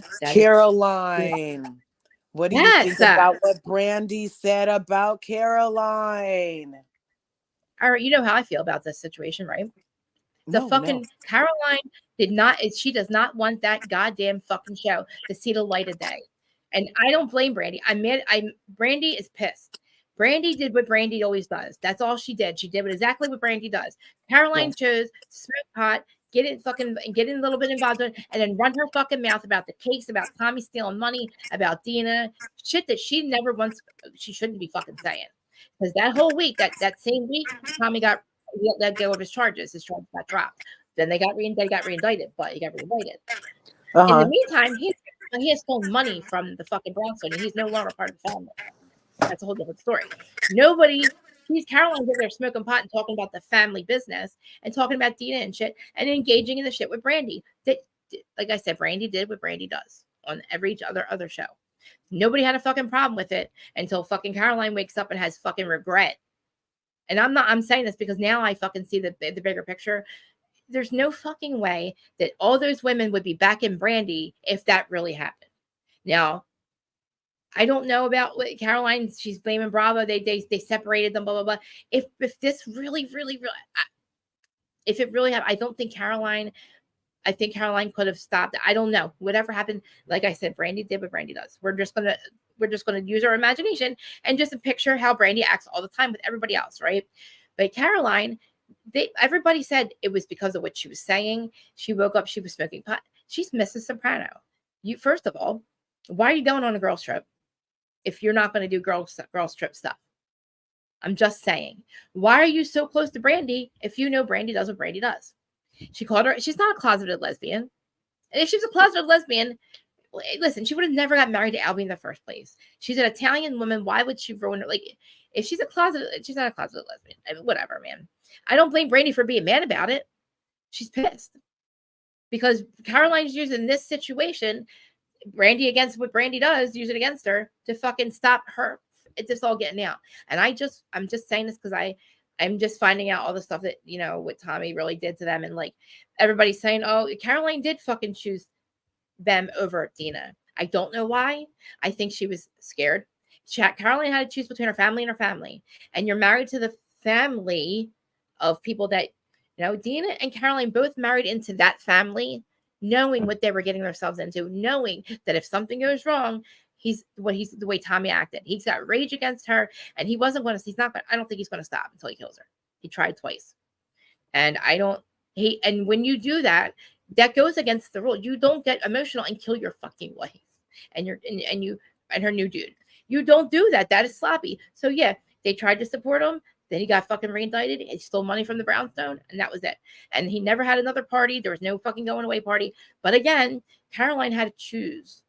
What do you think about what Brandy said about Caroline? All right, you know how I feel about this situation, right? Caroline she does not want that goddamn fucking show to see the light of day. And I don't blame Brandy. Brandy is pissed. Brandy did what Brandy always does. That's all she did. She did exactly what Brandy does. Caroline chose to smoke pot, get in a little bit involved in it, and then run her fucking mouth about the case, about Tommy stealing money, about Dina, shit that she shouldn't be fucking saying. Because that whole week, that same week, Tommy got let go of his charges. His charges got dropped. Then they got reindicted, but he got reindicted. In the meantime, he has stolen money from the fucking brownstone, and he's no longer part of the family. That's a whole different story. Caroline's over there smoking pot and talking about the family business and talking about Dina and shit and engaging in the shit with Brandy. Like I said, Brandy did what Brandy does on every other show. Nobody had a fucking problem with it until fucking Caroline wakes up and has fucking regret. And I'm saying this because now I fucking see the bigger picture. There's no fucking way that all those women would be back in Brandy if that really happened. Now, I don't know about what Caroline. She's blaming Bravo. They separated them. Blah blah blah. If this really, if it really happened, I don't think Caroline. I think Caroline could have stopped. I don't know. Whatever happened, like I said, Brandy did what Brandy does. We're we're just going to use our imagination and just picture how Brandy acts all the time with everybody else, right? But Caroline, everybody said it was because of what she was saying. She woke up, she was smoking pot. She's Mrs. Soprano. You, first of all, why are you going on a girls trip if you're not going to do girls trip stuff? I'm just saying. Why are you so close to Brandy if you know Brandy does what Brandy does? She called her, she's not a closeted lesbian. And if she's a closeted lesbian, listen, she would have never got married to Albie in the first place. She's an Italian woman. Why would she ruin her? Like, if she's a closeted, she's not a closeted lesbian. I mean, whatever, man. I don't blame Brandy for being mad about it. She's pissed. Because Caroline's using this situation, Brandy against what Brandy does, use it against her to fucking stop her. It's just all getting out. And I'm just saying this because I'm just finding out all the stuff that, you know, what Tommy really did to them. And like everybody's saying, oh, Caroline did fucking choose them over Dina. I don't know why. I think she was scared. Caroline had to choose between her family and her family. And you're married to the family of people that, you know, Dina and Caroline both married into that family, knowing what they were getting themselves into, knowing that if something goes wrong, he's the way Tommy acted. He's got rage against her, and I don't think he's going to stop until he kills her. He tried twice. And and when you do that, that goes against the rule. You don't get emotional and kill your fucking wife and her new dude. You don't do that. That is sloppy. So yeah, they tried to support him. Then he got fucking reindicted. He stole money from the brownstone, and that was it. And he never had another party. There was no fucking going away party. But again, Caroline had to choose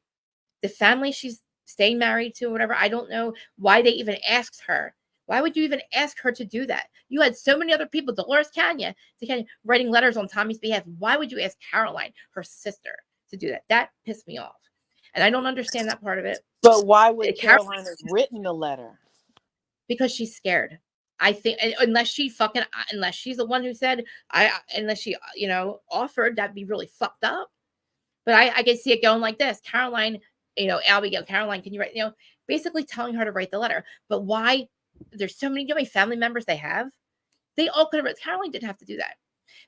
the family she's staying married to, or whatever. I don't know why they even asked her. Why would you even ask her to do that? You had so many other people, Dolores Canyon, writing letters on Tommy's behalf. Why would you ask Caroline, her sister, to do that? That pissed me off. And I don't understand that part of it. But why would Caroline have written the letter? Because she's scared. I think unless she's the one who said, unless she, you know, offered, that'd be really fucked up. But I can see it going like this. Caroline, you know, Albie, Caroline, can you write, you know, basically telling her to write the letter. But why? There's so many family members they have. They all could have written. Caroline didn't have to do that.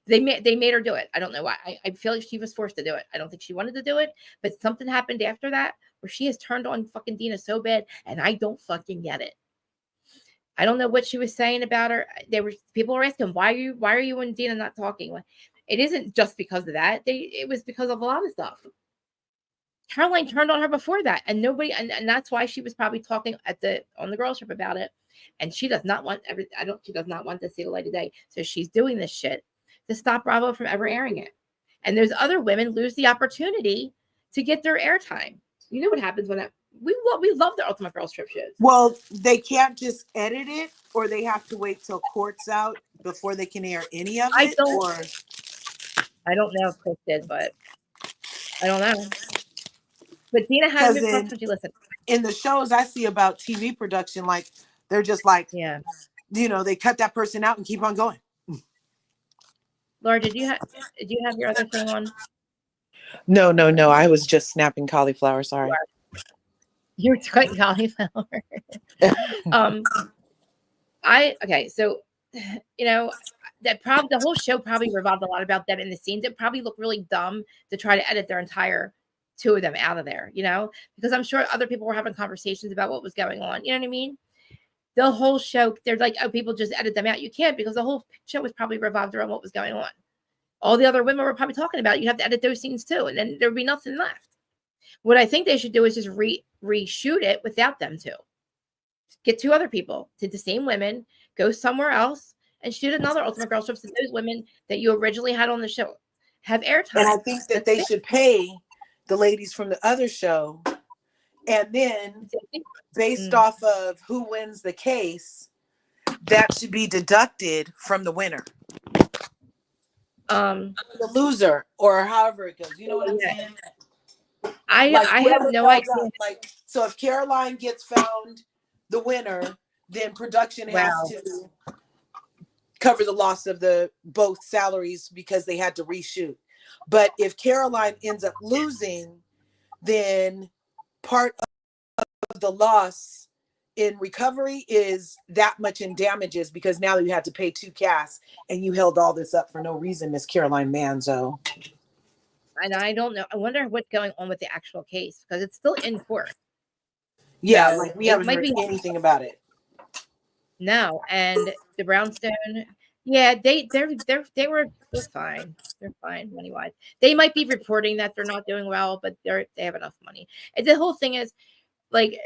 They made her do it. I don't know why. I feel like she was forced to do it. I don't think she wanted to do it, but something happened after that where she has turned on fucking Dina so bad, and I don't fucking get it. I don't know what she was saying about her. People were asking, why are you and Dina not talking? It isn't just because of that. It was because of a lot of stuff. Caroline turned on her before that, and nobody, and that's why she was probably talking on the girls trip about it. And she does not want she does not want to see the light of day. So she's doing this shit to stop Bravo from ever airing it. And those other women lose the opportunity to get their airtime. You know what happens when we love the Ultimate Girls Trip shows. Well, they can't just edit it, or they have to wait till court's out before they can air any of it. I don't know if Chris did, but I don't know. But Dina has been plus when she listened. In the shows I see about TV production, like they're just like, yeah, you know, they cut that person out and keep on going. Laura, did you have your other thing on? No. I was just snapping cauliflower. Sorry. You were cutting cauliflower. So, you know, the whole show probably revolved a lot about them in the scenes. It probably looked really dumb to try to edit their entire two of them out of there, you know, because I'm sure other people were having conversations about what was going on. You know what I mean? The whole show, they're like, oh, people just edit them out. You can't, because the whole show was probably revolved around what was going on. All the other women were probably talking about it. You have to edit those scenes too, and then there would be nothing left. What I think they should do is just reshoot it without them two. Get two other people, to the same women, go somewhere else and shoot another Ultimate Girls Trip to those women that you originally had on the show. Have airtime. And I think that they should pay the ladies from the other show, and then based off of who wins the case, that should be deducted from the winner. The loser, or however it goes. You know what I'm saying? I have no idea. Like, so if Caroline gets found the winner, then production has to cover the loss of both salaries because they had to reshoot. But if Caroline ends up losing, then part of the loss in recovery is that much in damages, because now you had to pay two casts and you held all this up for no reason, Miss Caroline Manzo. And I don't know. I wonder what's going on with the actual case, because it's still in court. Yeah, So like we it haven't might heard be anything about it. no. And the brownstone, yeah, they're fine. They're fine money wise. They might be reporting that they're not doing well, but they have enough money. And the whole thing is like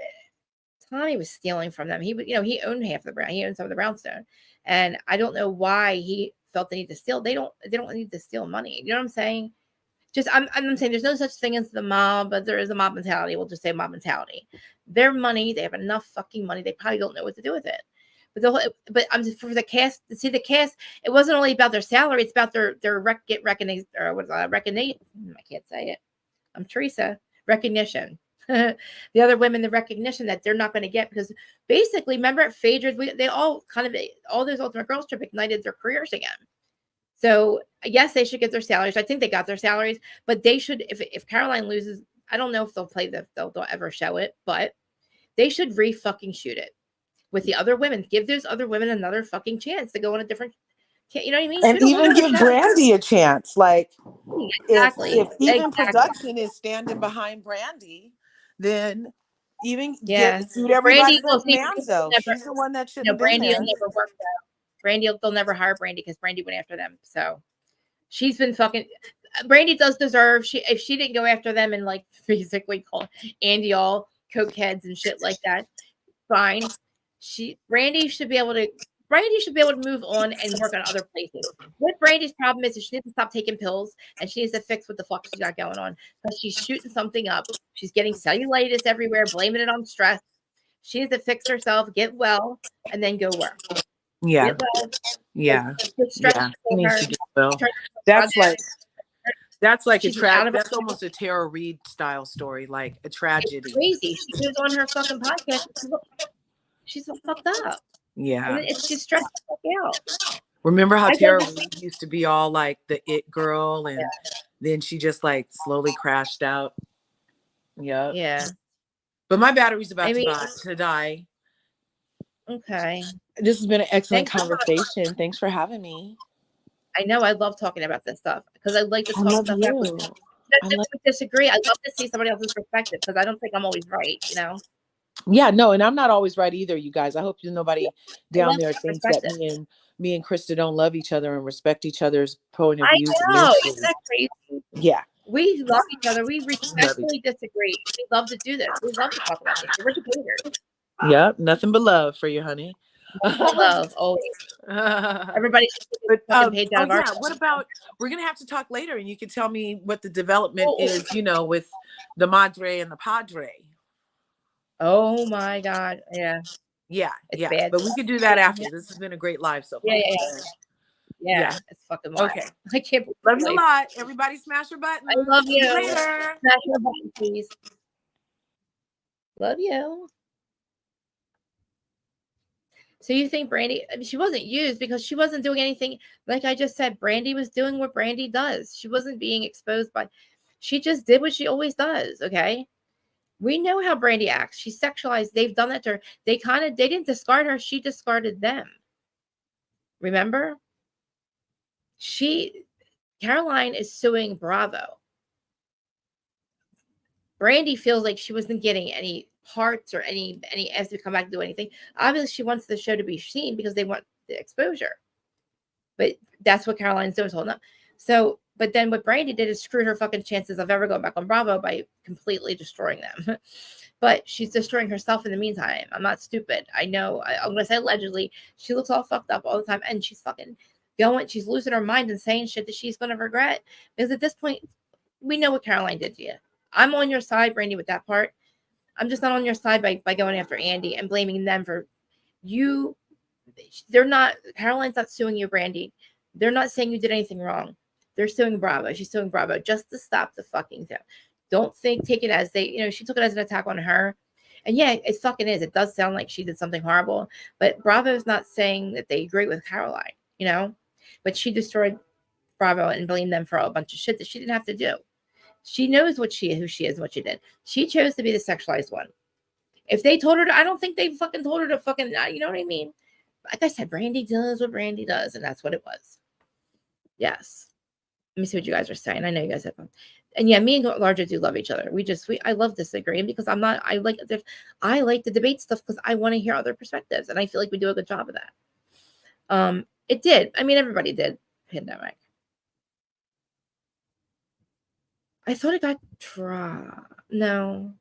Tommy was stealing from them. He would, he owned half the brown. He owned some of the brownstone, and I don't know why he felt the need to steal. They don't need to steal money. You know what I'm saying? Just I'm saying there's no such thing as the mob, but there is a mob mentality. We'll just say mob mentality. Their money, they have enough fucking money. They probably don't know what to do with it. But I'm just for the cast to see the cast. It wasn't only about their salary; it's about their recognition or recognition. I can't say it. I'm Teresa. Recognition. The other women, the recognition that they're not going to get because basically, remember at Phaedra, they all all those Ultimate Girls Trip ignited their careers again. So yes, they should get their salaries. I think they got their salaries, but they should. If Caroline loses, I don't know if they'll play they'll ever show it, but they should fucking shoot it with the other women. Give those other women another fucking chance to go on a different. You know what I mean? And Shoot a whole even nother give show. Brandy a chance. Like Exactly. if even Exactly. production is standing behind Brandy, then even Yeah. shoot everybody Brandy but will see. Manzo. She's the one that shouldn't have been Brandy there. will never work out. Brandy, they'll never hire Brandy because Brandy went after them. So she's been fucking. Brandy does deserve. If she didn't go after them and like basically call Andy all cokeheads and shit like that, fine. Brandy should be able to. Brandy should be able to move on and work on other places. What Brandy's problem is she needs to stop taking pills and she needs to fix what the fuck she's got going on because she's shooting something up. She's getting cellulitis everywhere, blaming it on stress. She needs to fix herself, get well, and then go work. Yeah. Get well. Yeah. Get stress Yeah. from her. Needs to get well. That's like She's a tragedy. out of That's almost a Tara Reid style story, like a tragedy. It's crazy. She goes on her fucking podcast. She's so fucked up. Yeah. And she's stressed the fuck out. Remember how Tara Reid used to be all like the it girl and then she just like slowly crashed out. Yep. Yeah. But my battery's about to die. Okay. This has been an excellent Thanks conversation. Thanks for having me. I know. I love talking about this stuff because I like to talk stuff out with people. I disagree. I love to see somebody else's perspective because I don't think I'm always right, Yeah, no, and I'm not always right either, you guys. I hope nobody down there thinks that me and Krista don't love each other and respect each other's point of view. I know. Isn't that crazy? Yeah. We love each other. We respectfully disagree. We love to do this. We love to talk about this. We're debaters. Yep, nothing but love for you, honey. Love always. Everybody should page out of our what about we're gonna have to talk later and you can tell me what the development is, with the Madre and the Padre. Oh my God. Yeah. Yeah. It's yeah. bad. But we could do that after. This has been a great live so far. Yeah. It's fucking wild. Okay. I can't believe love you a lot. Everybody smash your button. I love you. Later. Smash your button, please. Love you. So you think Brandy, she wasn't used because she wasn't doing anything. Like I just said, Brandy was doing what Brandy does. She wasn't being exposed she just did what she always does. Okay. We know how Brandy acts. She's sexualized. They've done that to her. They didn't discard her. She discarded them. Remember? Caroline is suing Bravo. Brandy feels like she wasn't getting any parts or any as to come back and do anything. Obviously, she wants the show to be seen because they want the exposure. But that's what Caroline's doing, holding up. So, but then what Brandy did is screw her fucking chances of ever going back on Bravo by completely destroying them. But she's destroying herself in the meantime. I'm not stupid. I know. I'm going to say allegedly. She looks all fucked up all the time. And she's fucking she's losing her mind and saying shit that she's going to regret. Because at this point, we know what Caroline did to you. I'm on your side, Brandy, with that part. I'm just not on your side by going after Andy and blaming them for you. Caroline's not suing you, Brandy. They're not saying you did anything wrong. They're suing Bravo. She's suing Bravo just to stop the fucking thing. Don't take it as she took it as an attack on her. And yeah, it fucking is. It does sound like she did something horrible. But Bravo is not saying that they agree with Caroline, But she destroyed Bravo and blamed them for a bunch of shit that she didn't have to do. She knows who she is, and what she did. She chose to be the sexualized one. If they told her I don't think they fucking told her to fucking, you know what I mean? Like I said, Brandy does what Brandy does, and that's what it was. Yes. Let me see what you guys are saying. I know you guys have fun. And yeah, me and Larger do love each other. I love disagreeing because I like the debate stuff because I want to hear other perspectives. And I feel like we do a good job of that. It did. I mean, everybody did. Pandemic. I thought it got dropped. No.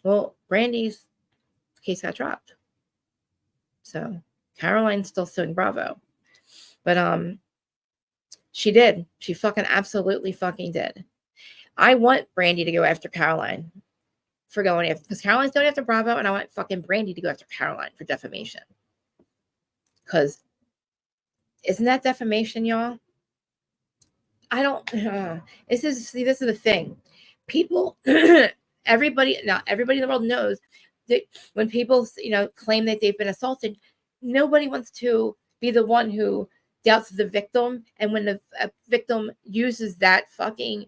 Well, Brandy's case got dropped. So Caroline's still suing Bravo. But she did. She fucking absolutely fucking did. I want Brandy to go after Caroline for going after, because Caroline's going after Bravo, and I want fucking Brandy to go after Caroline for defamation. Because isn't that defamation, y'all? I don't. This is the thing. People, everybody in the world knows that when people, claim that they've been assaulted, nobody wants to be the one who doubts the victim. And when the victim uses that fucking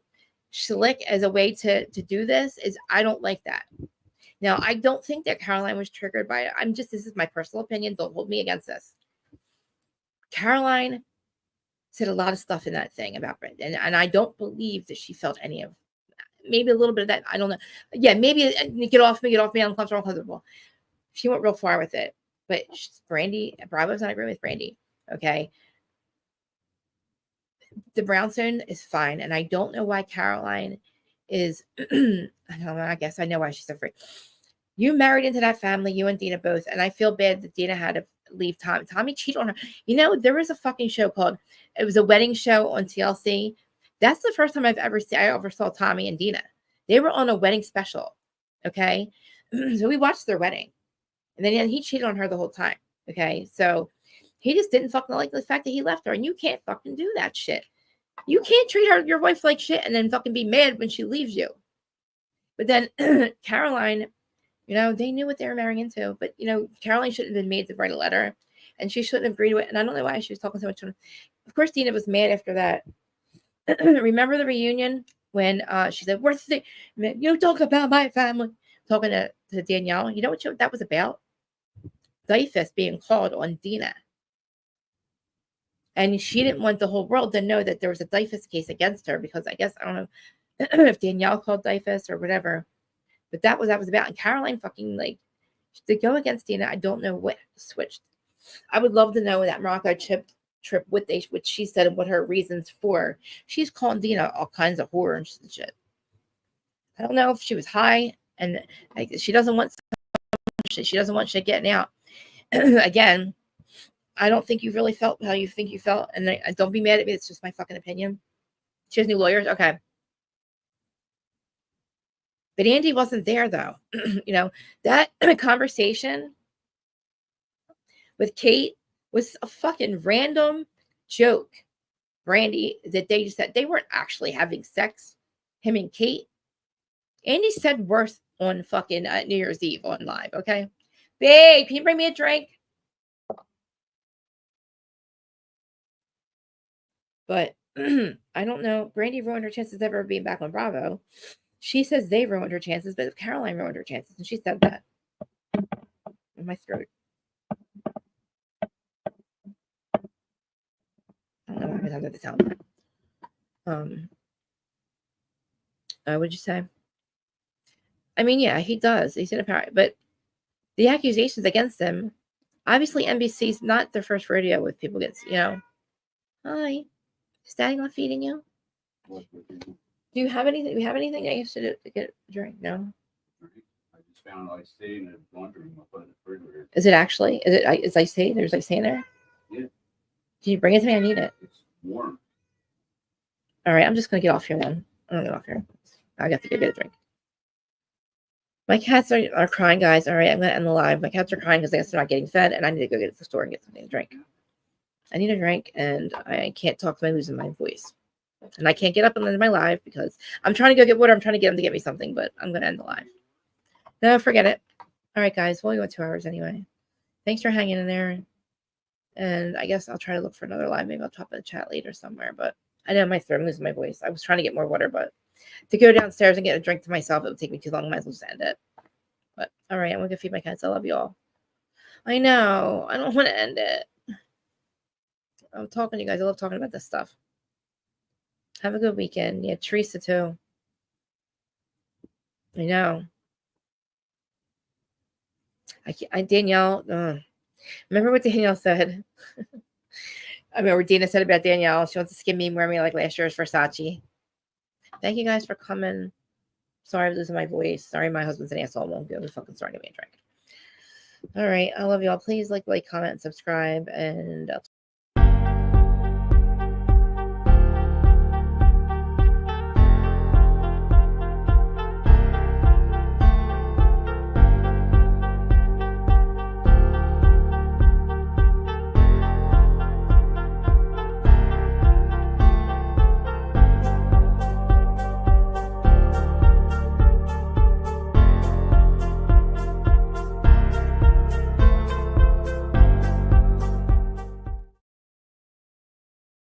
schlick as a way to do this, I don't like that. Now, I don't think that Caroline was triggered by it. This is my personal opinion. Don't hold me against this. Caroline said a lot of stuff in that thing about Brandon, and I don't believe that she felt any of, maybe a little bit of that. I don't know. Yeah, maybe get off me, I'm uncomfortable. She went real far with it, but Bravo's not agreeing with Brandy. Okay. The brownstone is fine, and I don't know why Caroline is, I don't know, I guess I know why she's afraid. You married into that family, you and Dina both, and I feel bad that Dina had to leave Tommy. Tommy cheated on her. There was a fucking show it was a wedding show on TLC. That's the first time I ever saw Tommy and Dina. They were on a wedding special. Okay. So we watched their wedding. And then he cheated on her the whole time. Okay. So he just didn't fucking like the fact that he left her. And you can't fucking do that shit. You can't treat your wife like shit and then fucking be mad when she leaves you. But then Caroline, they knew what they were marrying into. But, Caroline shouldn't have been made to write a letter. And she shouldn't have agreed to it. And I don't know why she was talking so much. Of course, Dina was mad after that. Remember the reunion when she said, "Where's the you talk about my family?" Talking to Danielle. You know what that was about? Dyfus being called on Dina. And she didn't want the whole world to know that there was a Dyfus case against her because I guess, I don't know if Danielle called Dyfus or whatever. But that was about. And Caroline fucking to go against Dina, I don't know what switched. I would love to know that Morocco trip what she said and what her reasons for. She's calling Dina all kinds of whore and shit. I don't know if she was high and she doesn't want shit getting out. Again, I don't think you really felt how you think you felt, and don't be mad at me. It's just my fucking opinion. She has new lawyers, okay. But Andy wasn't there though. That conversation with Kate was a fucking random joke. Brandy, that they just said they weren't actually having sex, him and Kate. Andy said worse on fucking New Year's Eve on live, okay? Babe, can you bring me a drink? But I don't know. Brandy ruined her chances of ever being back on Bravo. She says they ruined her chances, but Caroline ruined her chances, and she said that. In my throat. I don't know why I was under the sound. What'd you say? I mean, yeah, he does. He's in a power, but the accusations against him, obviously NBC's not their first rodeo with people getting, Hi. Is Daddy not feeding you? Do you have anything? Do you have anything I used to do to get a drink? No. I just found iced tea in the laundry room. I put it in the refrigerator. Is it actually? Is iced tea? There's iced tea in there? Yeah. Can you bring it to me? I need it. It's warm. All right, I'm just gonna get off here then. I'm gonna get off here. I got to go get a drink. My cats are crying, guys. All right, I'm gonna end the live. My cats are crying because I guess they're not getting fed, and I need to go get to the store and get something to drink. I need a drink, and I can't talk to my losing my voice. And I can't get up and end my live because I'm trying to go get water. I'm trying to get them to get me something, but I'm going to end the live. No, forget it. All right, guys. We'll go 2 hours anyway. Thanks for hanging in there. And I guess I'll try to look for another live. Maybe I'll top of the chat later somewhere. But I know my throat, I'm losing my voice. I was trying to get more water, but to go downstairs and get a drink to myself, it would take me too long. I might as well just end it. But all right, I'm going to feed my cats. I love you all. I know. I don't want to end it. I'm talking to you guys. I love talking about this stuff. Have a good weekend. Yeah, Teresa too. I know. Danielle. Remember what Danielle said? I remember what Dina said about Danielle. She wants to skin me and wear me like last year's Versace. Thank you guys for coming. Sorry I'm losing my voice. Sorry my husband's an asshole. Won't be able to fucking start me a drink. All right. I love y'all. Please like, comment, subscribe, and I'll